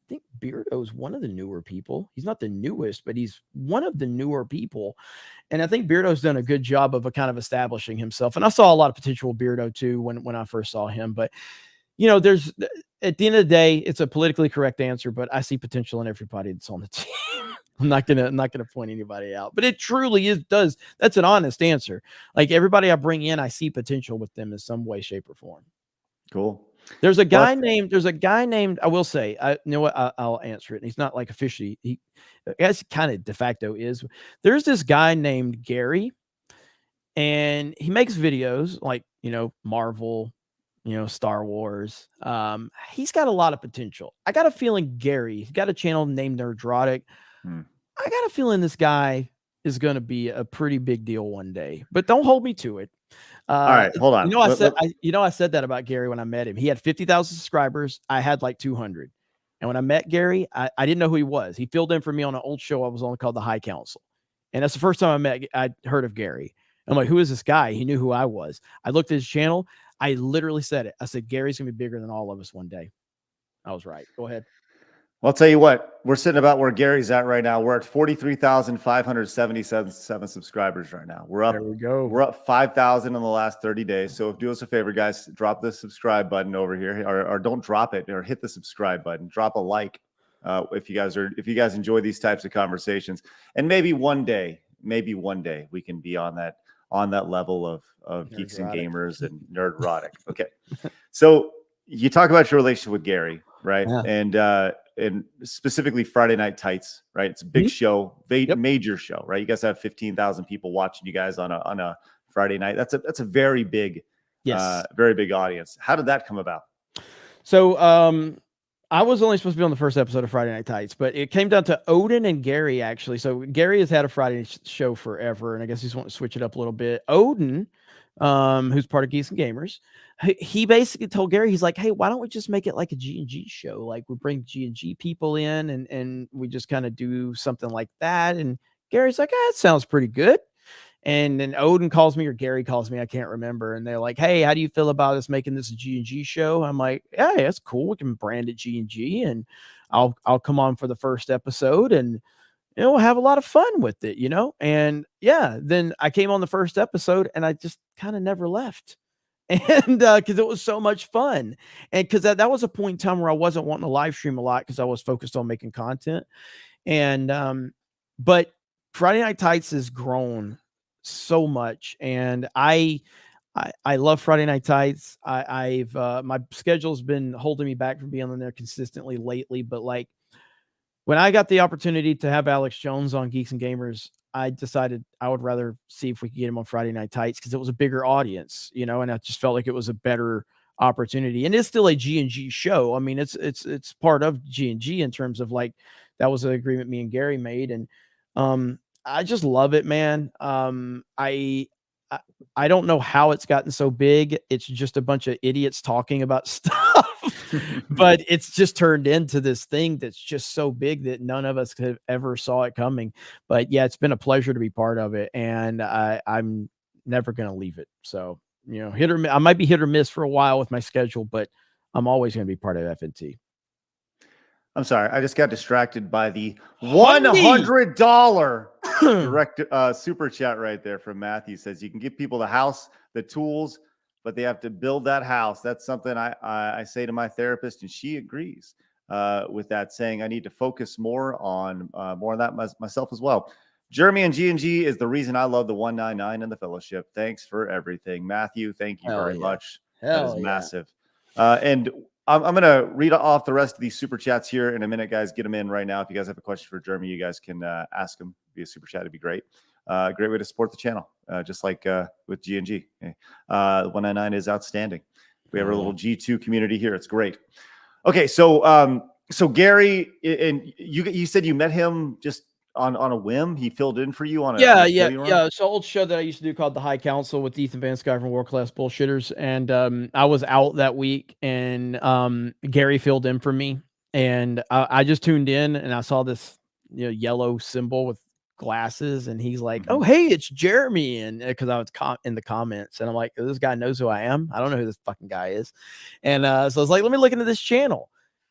I think Beardo's one of the newer people. He's not the newest, but he's one of the newer people. And I think Beardo's done a good job of kind of establishing himself. And I saw a lot of potential with Beardo too when I first saw him. But there's, at the end of the day, it's a politically correct answer, but I see potential in everybody that's on the team. I'm not gonna point anybody out, but it truly does. That's an honest answer. Like everybody I bring in, I see potential with them in some way, shape, or form. Cool. There's a guy named, I will say, you know what, I'll answer it. And he's not like officially, I guess kind of de facto is. There's this guy named Gary, and he makes videos like, Marvel, Star Wars. He's got a lot of potential. I got a feeling he's got a channel named Nerdrotic. I got a feeling this guy is going to be a pretty big deal one day, but don't hold me to it. All right, hold on. I said that about Gary when I met him. He had 50,000 subscribers. I had like 200. And when I met Gary, I didn't know who he was. He filled in for me on an old show I was on called The High Council. And that's the first time I heard of Gary. I'm like, who is this guy? He knew who I was. I looked at his channel. I literally said it. I said, Gary's going to be bigger than all of us one day. I was right. Go ahead. Well, I'll tell you what, we're sitting about where Gary's at right now. We're at 43,577 subscribers right now. We're up. There we go. We're up 5,000 in the last 30 days. So do us a favor, guys, drop the subscribe button over here, or don't drop it, or hit the subscribe button. Drop a like if you guys enjoy these types of conversations. And maybe one day we can be on that level of Geeks and Gamers and Nerdrotic. Okay, so you talk about your relationship with Gary, right? Yeah. And specifically Friday Night Tights, right? It's a big show, major show, right? You guys have 15,000 people watching you guys on a Friday night. That's a very big, very big audience. How did that come about? So I was only supposed to be on the first episode of Friday Night Tights, but it came down to Odin and Gary, actually. So Gary has had a Friday show forever, and I guess he's wanting to switch it up a little bit. Odin, who's part of Geeks and Gamers, he basically told Gary, he's like, hey, why don't we just make it like a G&G show? Like we bring G&G people in and we just kind of do something like that. And Gary's like, that sounds pretty good. And then Odin calls me, or Gary calls me, I can't remember. And they're like, hey, how do you feel about us making this a G&G show? I'm like, yeah, that's cool. We can brand it G&G, and I'll come on for the first episode, and we'll have a lot of fun with it, And yeah, then I came on the first episode, and I just kind of never left. And because it was so much fun, and because that was a point in time where I wasn't wanting to live stream a lot because I was focused on making content. And but Friday Night Tights has grown so much, and I love Friday Night Tights. I've my schedule's been holding me back from being on there consistently lately, but like when I got the opportunity to have Alex Jones on Geeks and Gamers, I decided I would rather see if we could get him on Friday Night Tights because it was a bigger audience, you know, and I just felt like it was a better opportunity. And it's still a G&G show. I mean, it's part of G&G in terms of like that was an agreement me and Gary made, and I just love it, man. I don't know how it's gotten so big. It's just a bunch of idiots talking about stuff, but it's just turned into this thing that's just so big that none of us could ever saw it coming. But yeah, it's been a pleasure to be part of it, and I'm never going to leave it. So, you know, I might be hit or miss for a while with my schedule, but I'm always going to be part of FNT. I'm sorry, I just got distracted by the $100 direct super chat right there from Matthew. Says you can give people the house, the tools, but they have to build that house. That's something I say to my therapist, and she agrees with that, saying I need to focus more on that myself as well. Jeremy and G&G is the reason I love the 199 and the fellowship. Thanks for everything, Matthew. Thank you very much. That is massive. And I'm going to read off the rest of these super chats here in a minute, guys. Get them in right now. If you guys have a question for Jeremy, you guys can ask him via super chat. It'd be great. Great way to support the channel, just like with G&G. Okay. 199 is outstanding. We have our little G2 community here. It's great. Okay, so Gary, and you said you met him just on a whim. He filled in for you on a yeah. So old show that I used to do called The High Council with Ethan Van Sky from World Class Bullshitters, and I was out that week, and Gary filled in for me, and I just tuned in and I saw this yellow symbol with glasses, and he's like, "Oh, hey, it's Jeremy," and because I was in the comments, and I'm like, "This guy knows who I am. I don't know who this fucking guy is," and so I was like, "Let me look into this channel,"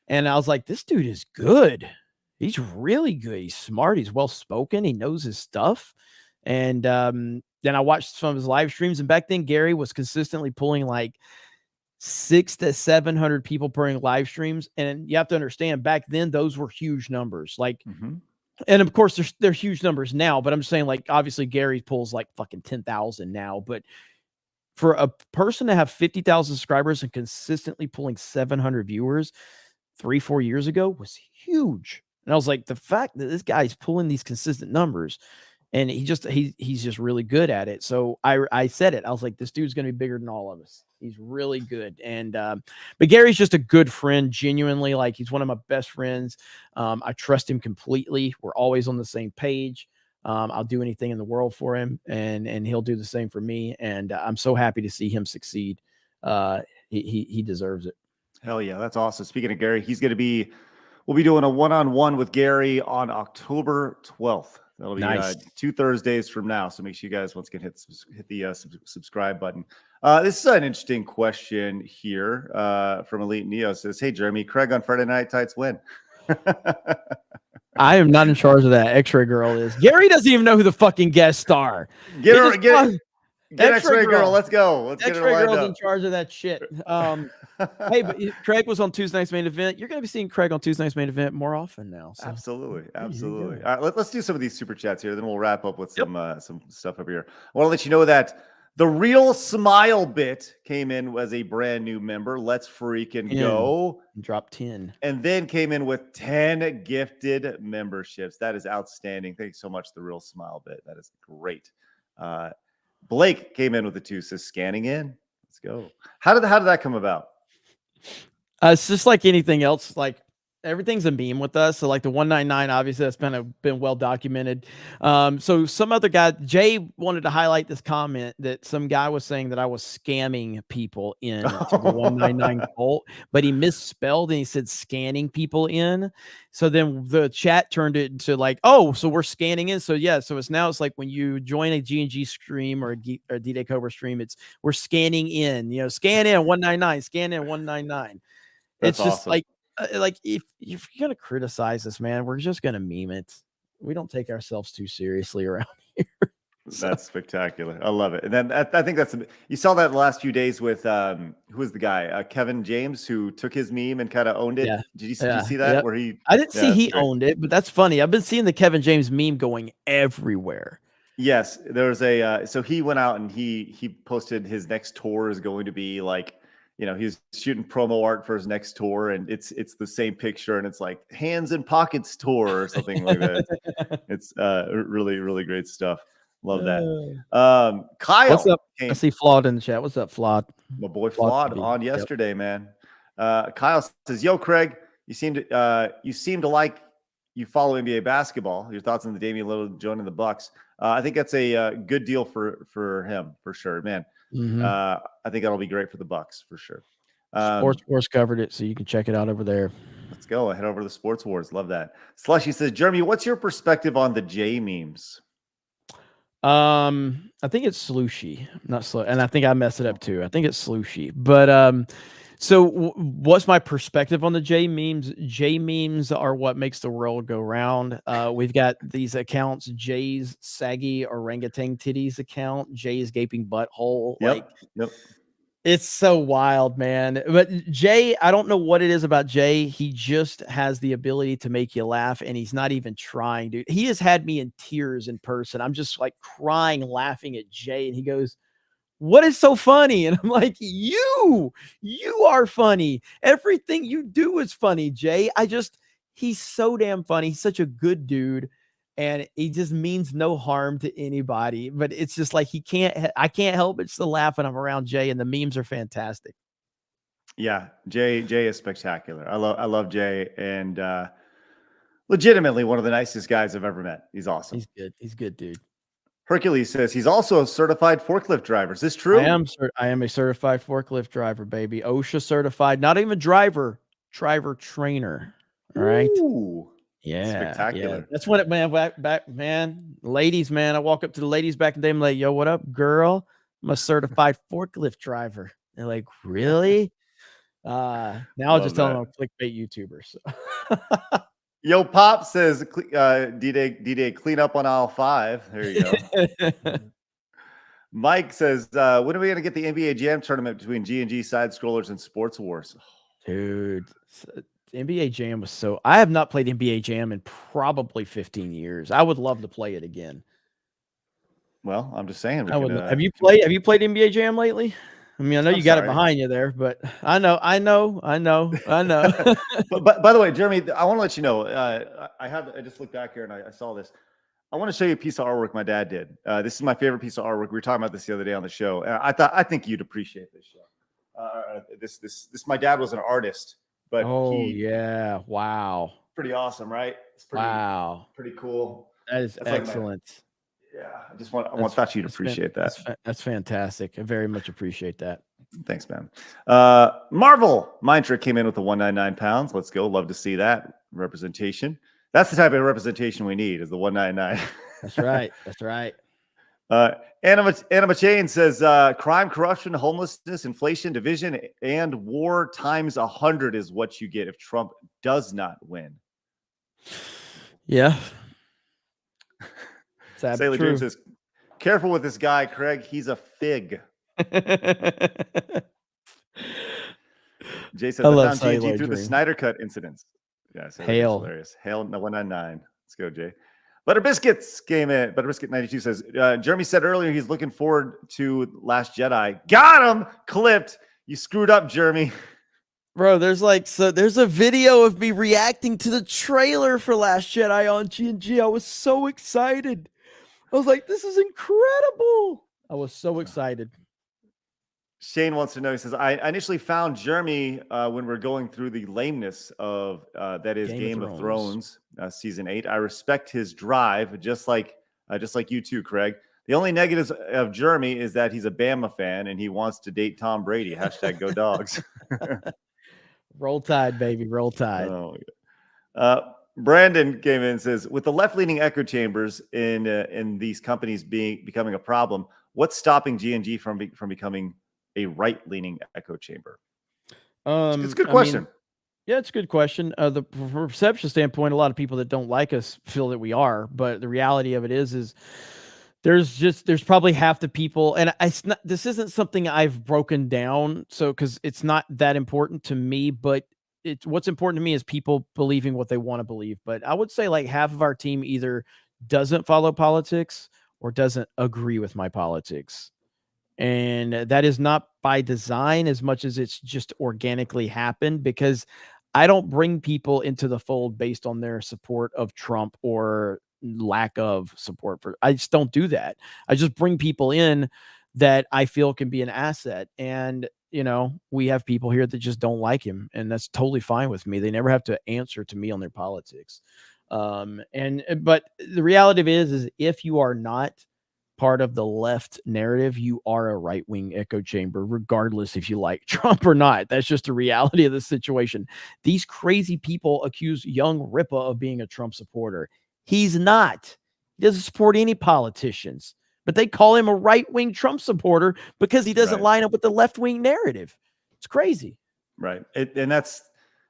and I was like, "This dude is good." He's really good. He's smart. He's well-spoken. He knows his stuff. And then I watched some of his live streams. And back then, Gary was consistently pulling like 600 to 700 people per live streams. And you have to understand, back then, those were huge numbers. Like, and of course, they're huge numbers now. But I'm just saying, like, obviously, Gary pulls like fucking 10,000 now. But for a person to have 50,000 subscribers and consistently pulling 700 viewers 3-4 years ago was huge. And I was like, the fact that this guy's pulling these consistent numbers, and he's just really good at it. So I said it. I was like, this dude's going to be bigger than all of us. He's really good. And but Gary's just a good friend, genuinely. Like, he's one of my best friends. I trust him completely. We're always on the same page. I'll do anything in the world for him, and he'll do the same for me. And I'm so happy to see him succeed. He deserves it. Hell yeah, that's awesome. Speaking of Gary, we'll be doing a one-on-one with Gary on October 12th. That'll be nice. 2 Thursdays from now. So make sure you guys once again hit the subscribe button. This is an interesting question here from Elite Neo. Says, "Hey Jeremy, Craig on Friday Night Tights win." I am not in charge of that. X-Ray Girl is. Gary doesn't even know who the fucking guests are. Get X-Ray Girl. Let's go. X-Ray Girl's in charge of that shit. Hey, but Craig was on Tuesday Night's Main Event. You're going to be seeing Craig on Tuesday Night's Main Event more often now. So. Absolutely. All right, let's do some of these super chats here. Then we'll wrap up with some stuff over here. I want to let you know that the Real Smile Bit came in as a brand new member. Let's freaking go. Drop 10. And then came in with 10 gifted memberships. That is outstanding. Thank you so much, the Real Smile Bit. That is great. Blake came in with the 2, says scanning in. Let's go. How did that come about? It's just like anything else. Like, everything's a meme with us. So like the 199, obviously that's been well documented. So some other guy, Jay, wanted to highlight this comment that some guy was saying that I was scamming people in to the 199 cult, but he misspelled and he said scanning people in. So then the chat turned it into like, oh, so we're scanning in. So yeah, so it's like when you join a G&G stream or a DDayCobra stream, we're scanning in, scan in 199, scan in 199. That's it's just awesome. like if you're gonna criticize us, man, we're just gonna meme it. We don't take ourselves too seriously around here. That's spectacular. I love it. And then I think you saw that the last few days with who was the guy, Kevin James, who took his meme and kind of owned it. Yeah. Did you see that? Yep. Where I didn't see he owned it, but that's funny. I've been seeing the Kevin James meme going everywhere. Yes, there was so he went out and he posted his next tour is going to be like he's shooting promo art for his next tour, and it's the same picture, and it's like Hands in Pockets tour or something like that. It's really, really great stuff. Love that. Kyle, what's up? I see Flawed in the chat. What's up, Flawed? My boy Flawed on yesterday, man. Kyle says, "Yo, Craig, you seem to like you follow NBA basketball. Your thoughts on the Damian Lillard joining the Bucks? I think that's a good deal for him for sure, man. I think that'll be great for the Bucks for sure. Sports Wars covered it, so you can check it out over there. Let's go. Head over to the Sports Wars. Love that. Slushy says, Jeremy, what's your perspective on the J memes? I think it's Slooshy, not slow, and I think I messed it up too. I think it's Slooshy, but so what's my perspective on the J memes? J memes are what makes the world go round. We've got these accounts: Jay's saggy orangutan titties account, Jay's gaping butthole. Yep. It's so wild, man. But Jay, I don't know what it is about Jay. He just has the ability to make you laugh, and he's not even trying, dude. He has had me in tears in person. I'm just like crying, laughing at Jay, and he goes, "What is so funny?" And I'm like, you are funny. Everything you do is funny, Jay. He's so damn funny. He's such a good dude. And he just means no harm to anybody, but it's just like I can't help but just laugh when I'm around Jay, and the memes are fantastic. Yeah, Jay is spectacular. I love Jay, and legitimately one of the nicest guys I've ever met. He's awesome. He's good. He's good, dude. Hercules says he's also a certified forklift driver. Is this true? I am a certified forklift driver, baby. OSHA certified, not even driver trainer. All right. Ooh. Yeah, spectacular. Yeah. That's when it, man. Back, man. Ladies, man. I walk up to the ladies back in the day. I'm like, "Yo, what up, girl? I'm a certified forklift driver." They're like, "Really?" Now I'll just tell them I'm a clickbait YouTuber. So. Yo, Pop says, DDay, clean up on aisle 5. There you go. Mike says, when are we going to get the NBA Jam tournament between G+G side scrollers and Sports Wars? Dude. NBA Jam was so. I have not played NBA Jam in probably 15 years. I would love to play it again. Well, I'm just saying. Have you played NBA Jam lately? I mean, I know you got it behind you there, but I know. but by the way, Jeremy, I want to let you know. I just looked back here and I saw this. I want to show you a piece of artwork my dad did. This is my favorite piece of artwork. We were talking about this the other day on the show. I think you'd appreciate this show. This my dad was an artist. But yeah, wow, pretty awesome, right? It's pretty cool. That's excellent. I thought you'd appreciate that. That's fantastic. I very much appreciate that. Thanks, man. Marvel Mindtrick came in with the 199 pounds. Let's go. Love to see that representation. That's the type of representation we need. Is the 199. That's right. That's right. Anima Chain says crime, corruption, homelessness, inflation, division, and war times 100 is what you get if Trump does not win. Yeah. Sailor Dream says, careful with this guy, Craig. He's a fig. Jay says, I found G+G through the Snyder Cut incidents. Yeah, Hail. Hilarious. Hail 199. Let's go, Jay. Butter Biscuits came in. Butter Biscuit 92 says, Jeremy said earlier he's looking forward to Last Jedi. Got him! Clipped. You screwed up, Jeremy. Bro, there's a video of me reacting to the trailer for Last Jedi on G+G. I was so excited. I was like, this is incredible. I was so excited. Shane wants to know, he says, I initially found Jeremy when we're going through the lameness of that is Game of Thrones season 8. I respect his drive, just like you too, Craig. The only negatives of Jeremy is that he's a Bama fan and he wants to date Tom Brady. Hashtag go dogs. Roll Tide, baby. Roll Tide. Oh, Brandon came in and says, with the left-leaning echo chambers in these companies becoming a problem, what's stopping G+G from becoming a right-leaning echo chamber? It's a good question. It's a good question. From a perception standpoint, a lot of people that don't like us feel that we are, but the reality of it is there's probably half the people, and this isn't something I've broken down, so because it's not that important to me, but what's important to me is people believing what they want to believe. But I would say like half of our team either doesn't follow politics or doesn't agree with my politics. And that is not by design as much as it's just organically happened, because I don't bring people into the fold based on their support of Trump or lack of support for. I just don't do that. I just bring people in that I feel can be an asset. And, you know, we have people here that just don't like him, and that's totally fine with me. They never have to answer to me on their politics. But the reality of it is if you are not part of the left narrative, you are a right-wing echo chamber, regardless if you like Trump or not. That's just the reality of the situation. These crazy people accuse young Ripa of being a Trump supporter. He's not. He doesn't support any politicians, but they call him a right-wing Trump supporter because he doesn't line up with the left-wing narrative. It's crazy. Right. And that's,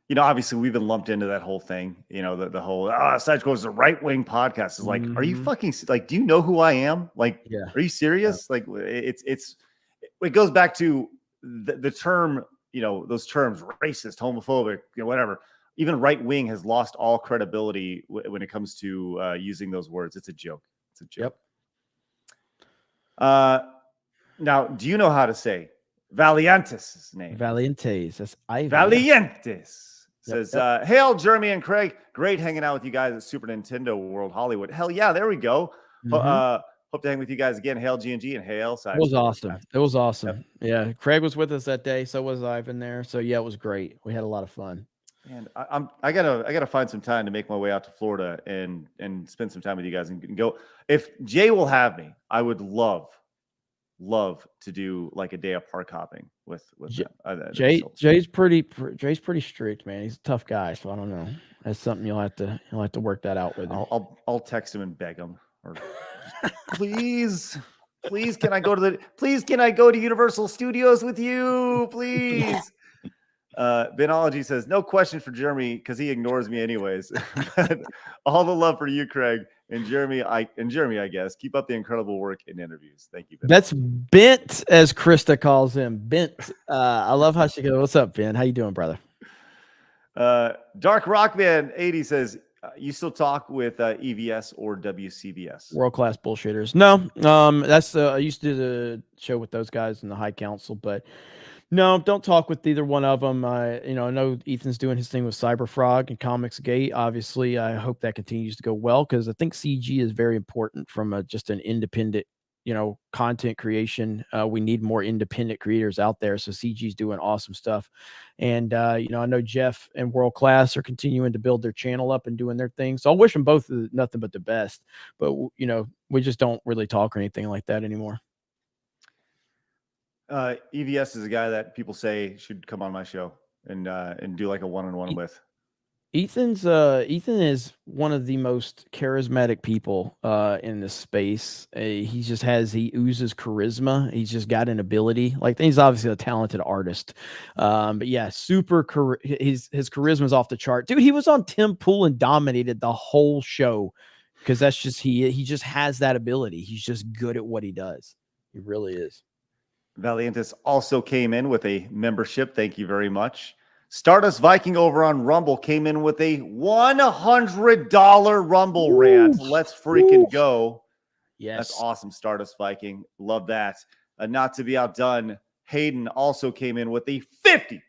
you know, obviously we've been lumped into that whole thing, you know, the whole, Side Scrollers is a right-wing podcast. Is like, are you fucking, like, do you know who I am? Like, are you serious? Yeah. Like, it goes back to the term, you know, those terms, racist, homophobic, you know, whatever. Even right-wing has lost all credibility when it comes to using those words. It's a joke. It's a joke. Yep. Now, do you know how to say Valiantes' name? Valiantes. That's Ivan. Valiantes. Says, hail, Jeremy and Craig. Great hanging out with you guys at Super Nintendo World Hollywood. Hell yeah, there we go. Hope to hang with you guys again. Hail G+G and hail Side. It was awesome. It was awesome. Yep. Yeah, Craig was with us that day. So was Ivan there. So yeah, it was great. We had a lot of fun. And I gotta find some time to make my way out to Florida and spend some time with you guys and go. If Jay will have me, I would love to do like a day of park hopping with them. Jay's pretty strict, man. He's a tough guy, so I don't know. That's something you'll have to work that out with him. I'll text him and beg him, or please can I go to Universal Studios with you, please. Benology says, no question for Jeremy because he ignores me anyways. But all the love for you, Craig. And Jeremy, I guess. Keep up the incredible work in interviews. Thank you, Ben. That's Bent, as Krista calls him. Bent. I love how she goes, what's up, Ben? How you doing, brother? Dark Rockman 80 says, you still talk with EVS or WCBS? World-class bullshitters. No, that's I used to do the show with those guys in the High Council, but no, don't talk with either one of them. I know Ethan's doing his thing with Cyberfrog and Comics Gate. Obviously, I hope that continues to go well because I think CG is very important from just an independent, content creation. We need more independent creators out there. So CG's doing awesome stuff. And, I know Jeff and World Class are continuing to build their channel up and doing their thing. So I'll wish them both nothing but the best. But, we just don't really talk or anything like that anymore. EVS is a guy that people say should come on my show and do like a one-on-one with. Ethan is one of the most charismatic people in this space. He oozes charisma. He's just got an ability. Like, he's obviously a talented artist. But yeah, his charisma is off the chart. Dude, he was on Tim Pool and dominated the whole show because that's just he just has that ability. He's just good at what he does. He really is. Valiantes also came in with a membership. Thank you very much. Stardust Viking over on Rumble came in with a $100 Rumble rant. Let's freaking go. Yes. That's awesome, Stardust Viking. Love that. Not to be outdone, Hayden also came in with a $50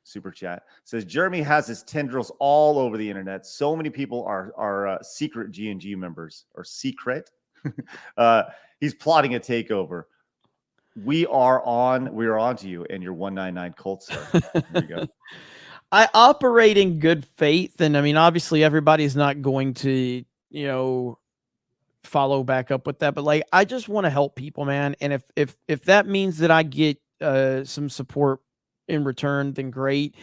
super chat. Says, Jeremy has his tendrils all over the internet. So many people are secret G+G members, or secret. He's plotting a takeover. We are on to you and your 199 Colts. There you go. I operate in good faith, and I mean, obviously, everybody's not going to, follow back up with that. But like, I just want to help people, man. And if that means that I get some support in return, then great.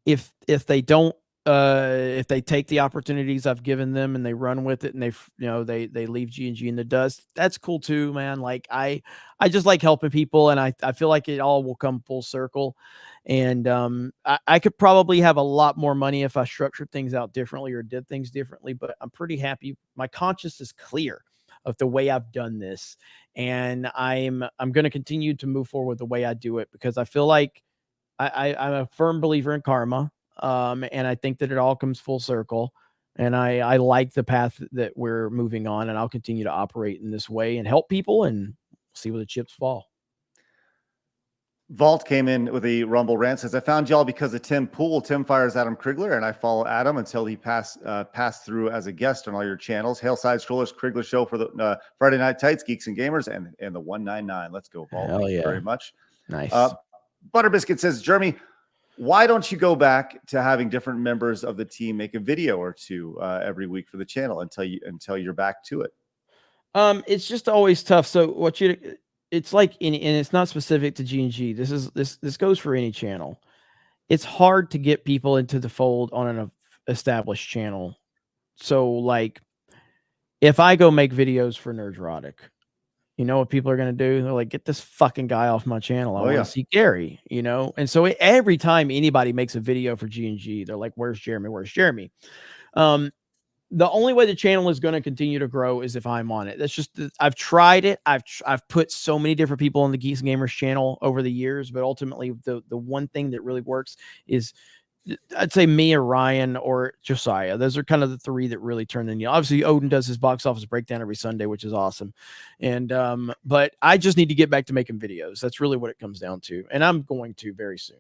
If they don't, if they take the opportunities I've given them and they run with it and they leave G+G in the dust, that's cool too, man. Like, I just like helping people, and I feel like it all will come full circle. And I could probably have a lot more money if I structured things out differently or did things differently, but I'm pretty happy. My conscience is clear of the way I've done this, and I'm going to continue to move forward the way I do it because I feel like I'm a firm believer in karma. And I think that it all comes full circle, and I like the path that we're moving on, and I'll continue to operate in this way and help people and see where the chips fall. Vault came in with a Rumble rant. Says, I found y'all because of Tim Pool. Tim fires Adam Krigler, and I follow Adam until he passed through as a guest on all your channels. Hail Side Scrollers, Krigler Show for the Friday Night Tights, Geeks and Gamers, and the 199. Let's go, Vault. Hell Thank you yeah. very much. Nice. Butterbiscuit says, Jeremy, why don't you go back to having different members of the team make a video or two every week for the channel until you're back to it? It's just always tough. So it's like and it's not specific to G+G. This goes for any channel. It's hard to get people into the fold on an established channel. So like if I go make videos for Nerdrotic, you know what people are going to do? They're like, get this fucking guy off my channel. I want to see Gary, you know? And so every time anybody makes a video for G+G, they're like, where's Jeremy? Where's Jeremy? The only way the channel is going to continue to grow is if I'm on it. That's just, I've tried it. I've put so many different people on the Geeks and Gamers channel over the years, but ultimately the one thing that really works is I'd say me or Ryan or Josiah. Those are kind of the three that really turn the needle. Obviously Odin does his box office breakdown every Sunday, which is awesome. And, but I just need to get back to making videos. That's really what it comes down to. And I'm going to very soon.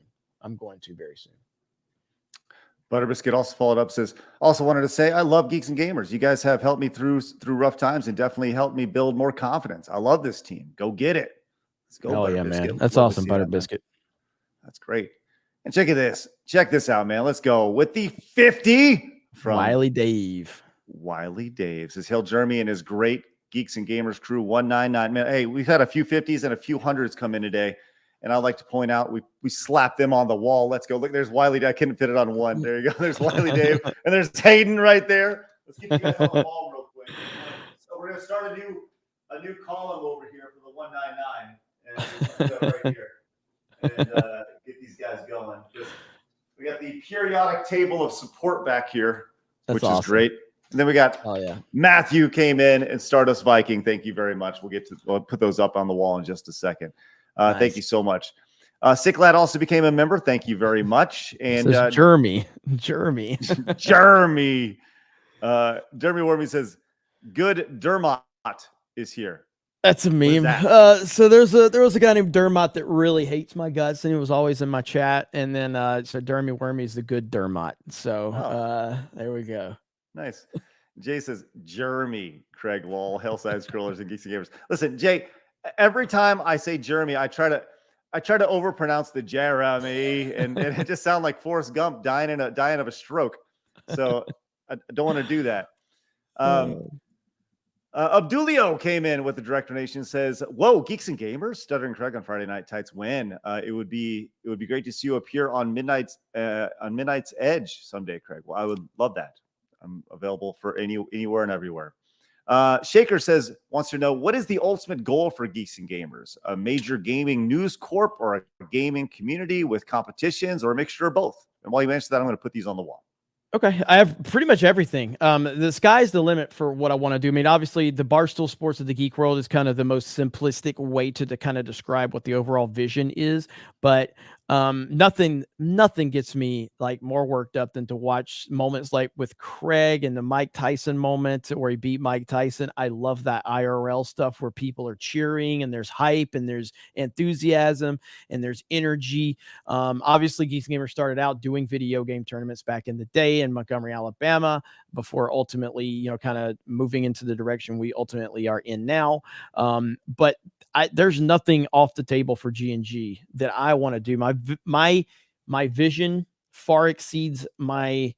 Butterbiscuit also followed up, says, also wanted to say, I love Geeks and Gamers. You guys have helped me through rough times and definitely helped me build more confidence. I love this team. Go get it. Let's go, Butterbiscuit. Yeah, man. That's love awesome, Butterbiscuit. That's great. And check this. Check this out, man. Let's go with the 50 from Wiley Dave. Wiley Dave says, hail Jeremy and his great Geeks and Gamers crew 199. Man, hey, we've had a few 50s and a few hundreds come in today. And I'd like to point out, we slapped them on the wall. Let's go. Look, there's Wiley. I couldn't fit it on one. There you go. There's Wiley Dave. And there's Hayden right there. Let's get you guys on the wall real quick. So we're going to start a new column over here for the 199. And we'll put that right here. And get these guys going. We got the periodic table of support back here, which is great. And then we got Matthew came in and Stardust Viking. Thank you very much. We'll put those up on the wall in just a second. Nice. Thank you so much. Sick Lad also became a member. Thank you very much. And Jeremy. Jeremy Wormy says, good Dermot is here. That's a meme. So there was a guy named Dermot that really hates my guts, and he was always in my chat. And then so Jeremy Wormy is the good Dermot. So there we go. Nice. Jay says, Jeremy, Craig Wall, Hellside Scrollers, and Geeks and Gamers. Listen, Jay, every time I say Jeremy, I try to overpronounce the Jeremy, and it just sounds like Forrest Gump dying of a stroke. So I don't want to do that. Abdulio came in with the direct donation. Says, "Whoa, Geeks and Gamers, Stuttering Craig on Friday Night Tights when it would be great to see you appear on Midnight's Edge someday, Craig. Well, I would love that. I'm available for anywhere and everywhere." Shaker says, wants to know, what is the ultimate goal for Geeks and Gamers? A major gaming news corp or a gaming community with competitions or a mixture of both? And while you answer that, I'm going to put these on the wall. Okay, I have pretty much everything. The sky's the limit for what I want to do. I mean, obviously, the Barstool Sports of the Geek World is kind of the most simplistic way to kind of describe what the overall vision is. But nothing gets me like more worked up than to watch moments like with Craig and the Mike Tyson moment where he beat Mike Tyson. I love that IRL stuff where people are cheering and there's hype and there's enthusiasm and there's energy. Obviously, Geeks and Gamers started out doing video game tournaments back in the day in Montgomery, Alabama, before ultimately, you know, kind of moving into the direction we ultimately are in now. But there's nothing off the table for G+G that I want to do. My vision far exceeds my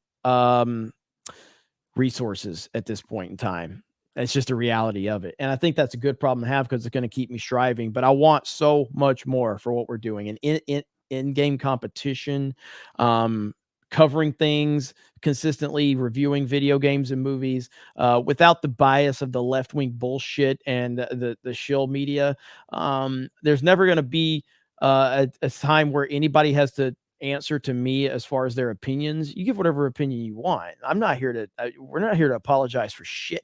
resources at this point in time. It's just a reality of it. And I think that's a good problem to have because it's going to keep me striving. But I want so much more for what we're doing. And in-game competition, covering things consistently, reviewing video games and movies without the bias of the left-wing bullshit and the shill media. There's never going to be a time where anybody has to answer to me as far as their opinions. You give whatever opinion you want. I'm not here to we're not here to apologize for shit.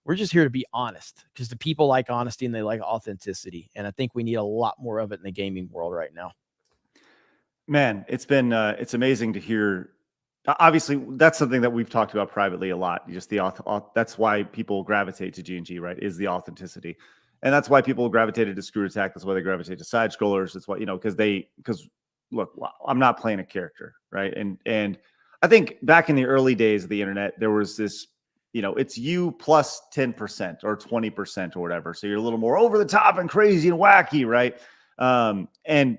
We're just here to be honest because the people like honesty and they like authenticity. And I think we need a lot more of it in the gaming world right now. Man, it's been it's amazing to hear. Obviously, that's something that we've talked about privately a lot. Just that's why people gravitate to G+G, right? Is the authenticity. and that's why people gravitated to Screw Attack. That's why they gravitate to side scrollers. That's why, because look, I'm not playing a character, right? And I think back in the early days of the internet, there was this, it's you plus 10% or 20% or whatever. So you're a little more over the top and crazy and wacky, right? And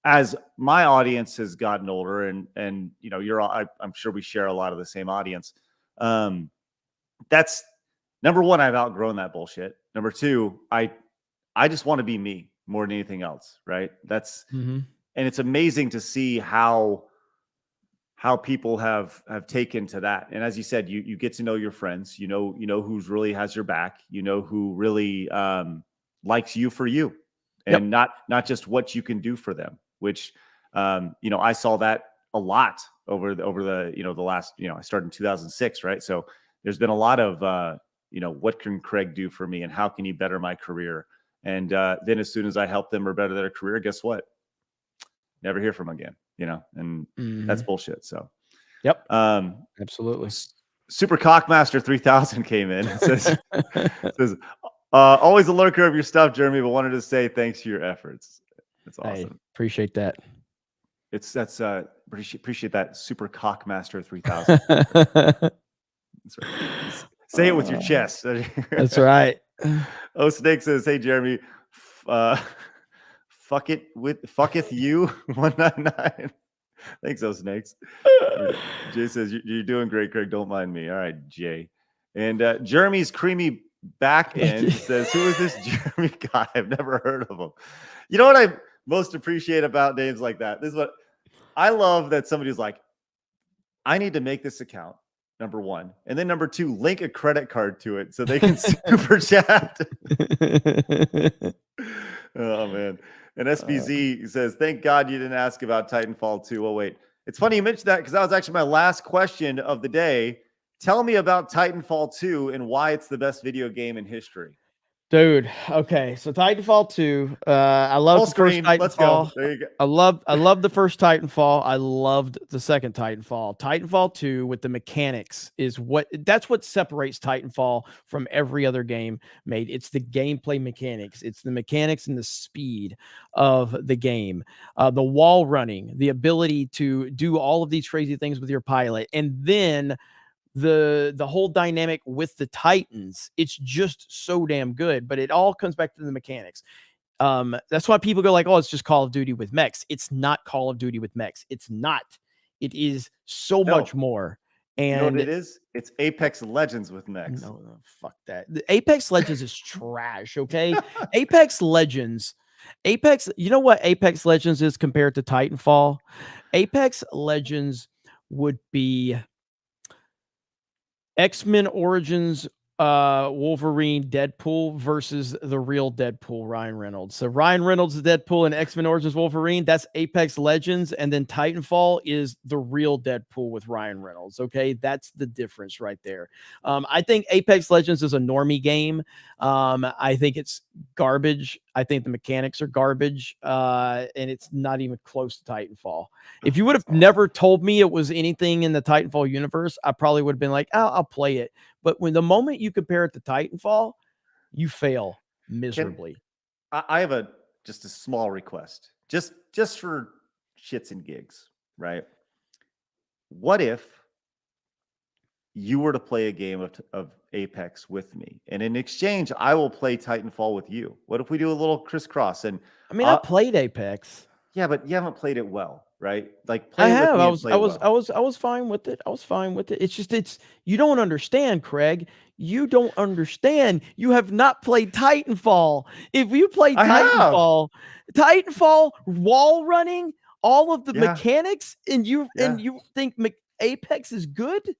as my audience has gotten older, and I'm sure we share a lot of the same audience. That's number one. I've outgrown that bullshit. Number two, I just want to be me more than anything else, right? That's and it's amazing to see how people have taken to that. And as you said, you get to know your friends. You know who's really has your back. You know who really likes you for you, and not just what you can do for them. Which I saw that a lot over the the last, I started in 2006, right? So there's been a lot of what can Craig do for me and how can he better my career? And then as soon as I help them or better their career, guess what? Never hear from them again, and that's bullshit. So, absolutely. Super Cockmaster 3000 came in and says, always a lurker of your stuff, Jeremy, but wanted to say thanks for your efforts. That's awesome. I appreciate that. Appreciate that, Super Cockmaster 3000. That's right. Say it with your chest. That's right. Oh, Snake says, "Hey Jeremy, fucketh you 199." Thanks, oh Snakes. Jay says, "You're doing great, Craig. Don't mind me." All right, Jay. And Jeremy's creamy back end says, "Who is this Jeremy guy? I've never heard of him." You know what I most appreciate about names like that? This is what I love, that somebody's like, I need to make this account, number one, and then number two, link a credit card to it so they can super chat. Oh man. And SBZ says, "Thank God you didn't ask about Titanfall 2. Oh wait, it's funny you mentioned that, because that was actually my last question of the day. Tell me about Titanfall 2 and why it's the best video game in history." Dude, okay, so Titanfall 2. I love the first Titanfall. Let's go. There you go. I love the first Titanfall. I loved the second Titanfall. Titanfall 2 with the mechanics that's what separates Titanfall from every other game made. It's the gameplay mechanics. It's the mechanics and the speed of the game. The wall running, the ability to do all of these crazy things with your pilot, and then the whole dynamic with the Titans. It's just so damn good, but it all comes back to the mechanics. That's why people go like, "Oh, it's just Call of Duty with mechs." It's not Call of Duty with mechs. It's not. It is so much more. And you know what it is? It's Apex Legends with mechs. No, fuck that. The Apex Legends is trash. Okay, Apex Legends. You know what Apex Legends is compared to Titanfall? Apex Legends would be X-Men Origins Wolverine Deadpool versus the real Deadpool Ryan Reynolds. So Ryan Reynolds is Deadpool and X-Men Origins Wolverine. That's Apex Legends. And then Titanfall is the real Deadpool with Ryan Reynolds. Okay, that's the difference right there. I think Apex Legends is a normie game. I think it's garbage. I think the mechanics are garbage. And it's not even close to Titanfall. If you would have never told me it was anything in the Titanfall universe, I probably would have been like, "Oh, I'll play it." But when the moment you compare it to Titanfall, you fail miserably. I have just a small request, just for shits and gigs, right? What if you were to play a game of Apex with me, and in exchange, I will play Titanfall with you? What if we do a little crisscross? And I mean, I played Apex. Yeah, but you haven't played it well, right? Like, I have. I was fine with it. I was fine with it. It's just you don't understand, Craig. You don't understand. You have not played Titanfall. If you played Titanfall wall running, all of the mechanics, and you think Apex is good?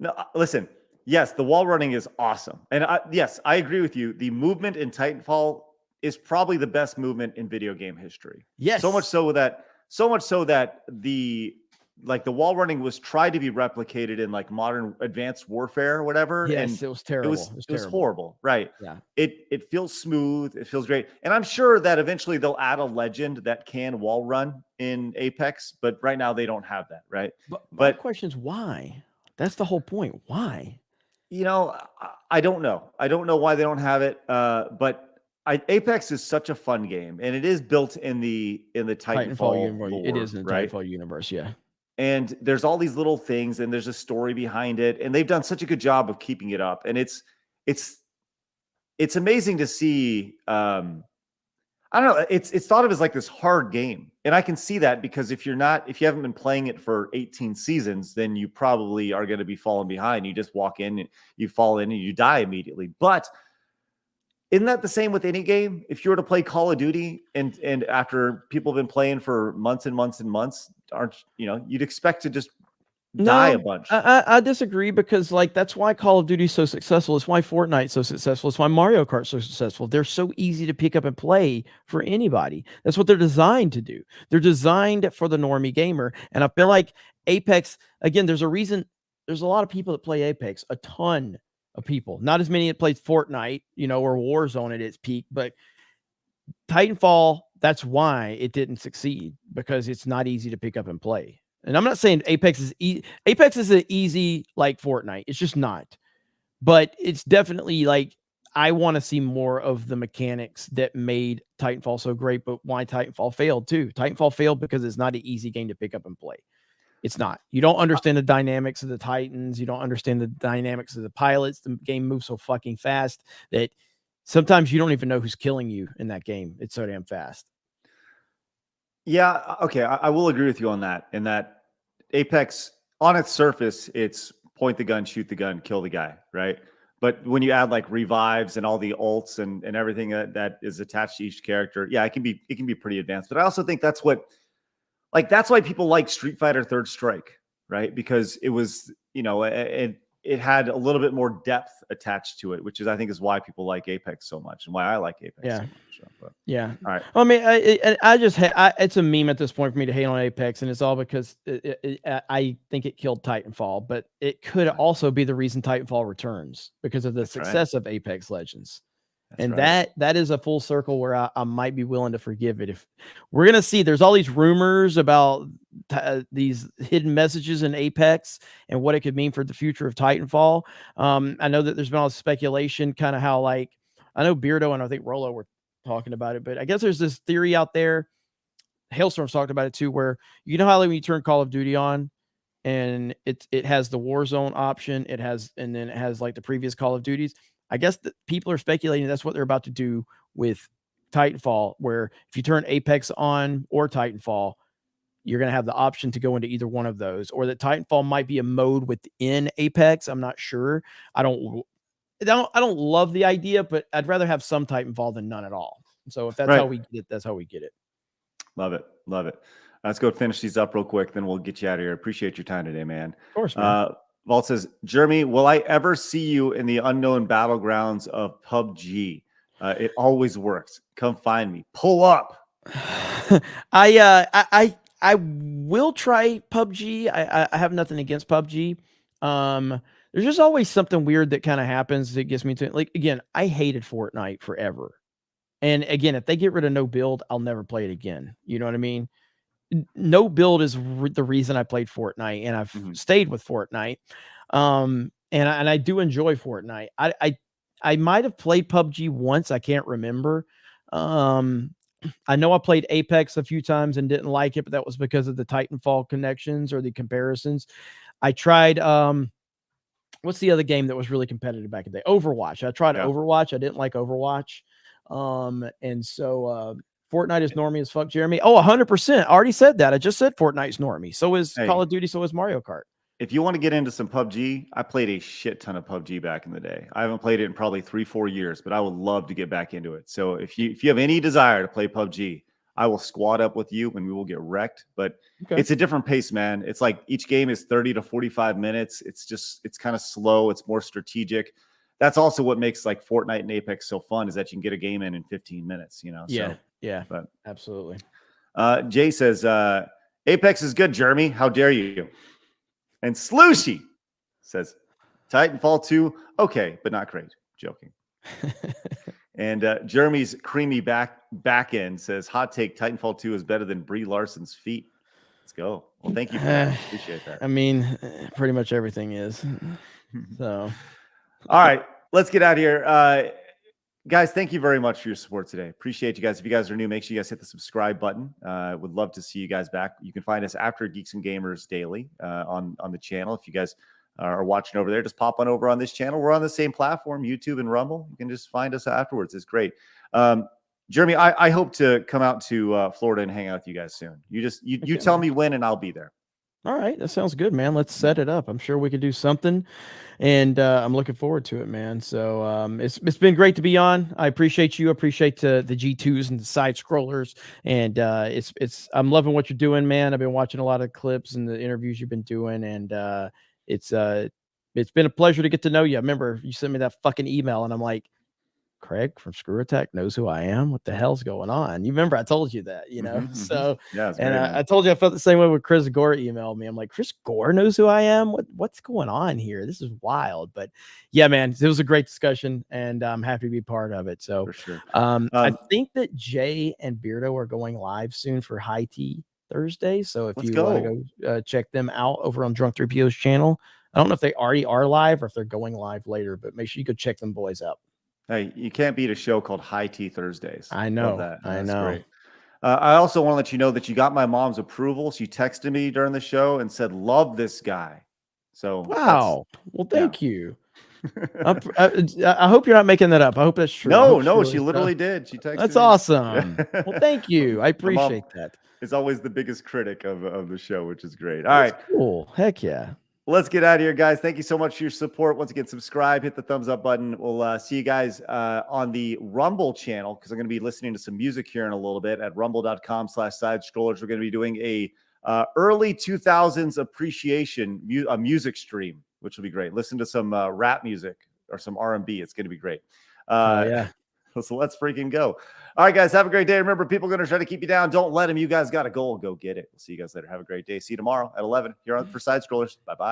No, listen. Yes, the wall running is awesome, and yes, I agree with you. The movement in Titanfall is probably the best movement in video game history. Yes. So much so that the wall running was tried to be replicated in like modern advanced warfare or whatever. Yes, and it was terrible. It was horrible. Right. Yeah. It feels smooth. It feels great. And I'm sure that eventually they'll add a legend that can wall run in Apex, but right now they don't have that. Right. But my question is why? That's the whole point. Why? I don't know. I don't know why they don't have it. But Apex is such a fun game, and it is built in the Titanfall universe. lore, It is in the right? Titanfall universe, yeah. And there's all these little things, and there's a story behind it, and they've done such a good job of keeping it up. And it's amazing to see. I don't know. It's thought of as like this hard game, and I can see that because if you haven't been playing it for 18 seasons, then you probably are going to be falling behind. You just walk in and you fall in and you die immediately. But isn't that the same with any game? If you were to play Call of Duty and after people have been playing for months and months and months, you'd expect to just die a bunch. I disagree because like that's why Call of Duty is so successful. It's why Fortnite's so successful. It's why Mario Kart's so successful. They're so easy to pick up and play for anybody. That's what they're designed to do. They're designed for the normie gamer. And I feel like Apex, again, there's a reason. There's a lot of people that play Apex, a ton of people, not as many that played Fortnite, or Warzone at its peak, but Titanfall, that's why it didn't succeed, because it's not easy to pick up and play. And I'm not saying Apex is Apex is an easy like Fortnite. It's just not. But it's definitely like I want to see more of the mechanics that made Titanfall so great, but why Titanfall failed too. Titanfall failed because it's not an easy game to pick up and play. It's not. You don't understand the dynamics of the Titans. You don't understand the dynamics of the pilots. The game moves so fucking fast that sometimes you don't even know who's killing you in that game. It's so damn fast. Yeah, okay, I will agree with you on that. In that Apex, on its surface, it's point the gun, shoot the gun, kill the guy, right? But when you add like revives and all the ults and everything that is attached to each character, yeah, it can be pretty advanced. But I also think that's why people like Street Fighter Third Strike, right? Because it was, it had a little bit more depth attached to it, which is, I think, is why people like Apex so much and why I like Apex so much. But, yeah. All right. I mean, it's a meme at this point for me to hate on Apex, and it's all because I think it killed Titanfall, but it could also be the reason Titanfall returns because of the success of Apex Legends. And that is a full circle where I might be willing to forgive it. If we're going to see, there's all these rumors about these hidden messages in Apex and what it could mean for the future of Titanfall. I know that there's been all this speculation, kind of how like, I know Beardo and I think Rolo were talking about it, but I guess there's this theory out there. Hailstorm's talked about it too, where how when you turn Call of Duty on and it has the Warzone option, and then it has like the previous Call of Duties. I guess that people are speculating that's what they're about to do with Titanfall, where if you turn Apex on or Titanfall, you're going to have the option to go into either one of those, or that Titanfall might be a mode within Apex. I'm not sure. I don't love the idea, but I'd rather have some Titanfall than none at all. So if that's how we get it, that's how we get it. Love it. Love it. Let's go finish these up real quick, then we'll get you out of here. Appreciate your time today, man. Of course, man. Vault says, Jeremy, will I ever see you in the unknown battlegrounds of PUBG? It always works. Come find me. Pull up. I will try PUBG. I have nothing against PUBG. There's just always something weird that kind of happens that gets me to, like, again, I hated Fortnite forever. And again, if they get rid of no build, I'll never play it again. You know what I mean? No build is the reason I played Fortnite, and I've stayed with Fortnite. And I do enjoy Fortnite. I might have played PUBG once. I can't remember. I know I played Apex a few times and didn't like it, but that was because of the Titanfall connections or the comparisons. I tried, what's the other game that was really competitive back in the day? Overwatch. I tried Overwatch. I didn't like Overwatch. And so, Fortnite is normie as fuck, Jeremy. Oh, 100%. I already said that. I just said Fortnite's normie. So is Call of Duty. So is Mario Kart. If you want to get into some PUBG, I played a shit ton of PUBG back in the day. I haven't played it in probably 3-4 years, but I would love to get back into it. So if you have any desire to play PUBG, I will squad up with you and we will get wrecked. But it's a different pace, man. It's like each game is 30 to 45 minutes. It's kind of slow. It's more strategic. That's also what makes like Fortnite and Apex so fun, is that you can get a game in 15 minutes, Yeah. So, yeah, but absolutely. Jay says, Apex is good, Jeremy. How dare you? And Slooshy says, Titanfall 2, okay, but not great. Joking. And Jeremy's creamy back end says, hot take, Titanfall 2 is better than Brie Larson's feet. Let's go. Well, thank you for that. Appreciate that. I mean, pretty much everything is. So, all right, let's get out of here. Guys, thank you very much for your support today. Appreciate you guys. If you guys are new, make sure you guys hit the subscribe button. Would love to see you guys back. You can find us after Geeks and Gamers Daily on the channel. If you guys are watching over there, just pop on over on this channel. We're on the same platform, YouTube and Rumble. You can just find us afterwards. It's great. Jeremy, I hope to come out to Florida and hang out with you guys soon. You tell me when and I'll be there. All right, that sounds good, man. Let's set it up. I'm sure we could do something, and I'm looking forward to it, man. So it's been great to be on. I appreciate you. I appreciate the G2s and the side scrollers, and I'm loving what you're doing, man. I've been watching a lot of clips and the interviews you've been doing, and it's been a pleasure to get to know you. I remember you sent me that fucking email, and I'm like, Craig from Squareup knows who I am. What the hell's going on? You remember I told you that, you know? So yeah, and I told you I felt the same way when Chris Gore emailed me. I'm like, Chris Gore knows who I am. What's going on here? This is wild. But yeah, man, it was a great discussion, and I'm happy to be part of it. So for sure. I think that Jay and Beardo are going live soon for High Tea Thursday. So if you want to go check them out over on Drunk 3PO's channel, I don't know if they already are live or if they're going live later, but make sure you go check them boys out. Hey, you can't beat a show called High Tea Thursdays. I know. Love that. I know. Great. I also want to let you know that you got my mom's approval. She texted me during the show and said, "Love this guy." So wow. Well, thank you. I hope you're not making that up. I hope that's true. No, she literally did. She texted. That's me. Awesome. Well, thank you. I appreciate that. It's always the biggest critic of the show, which is great. All right. Cool. Heck yeah. Let's get out of here, guys. Thank you so much for your support. Once again, subscribe, hit the thumbs up button. We'll see you guys on the Rumble channel because I'm going to be listening to some music here in a little bit at rumble.com/sidescrollers. We're going to be doing a early 2000s appreciation music stream, which will be great. Listen to some rap music or some R&B. It's going to be great. Yeah. So let's freaking go. All right, guys, have a great day. Remember, people are going to try to keep you down. Don't let them. You guys got a goal. Go get it. We'll see you guys later. Have a great day. See you tomorrow at 11 here on for Side Scrollers. Bye-bye.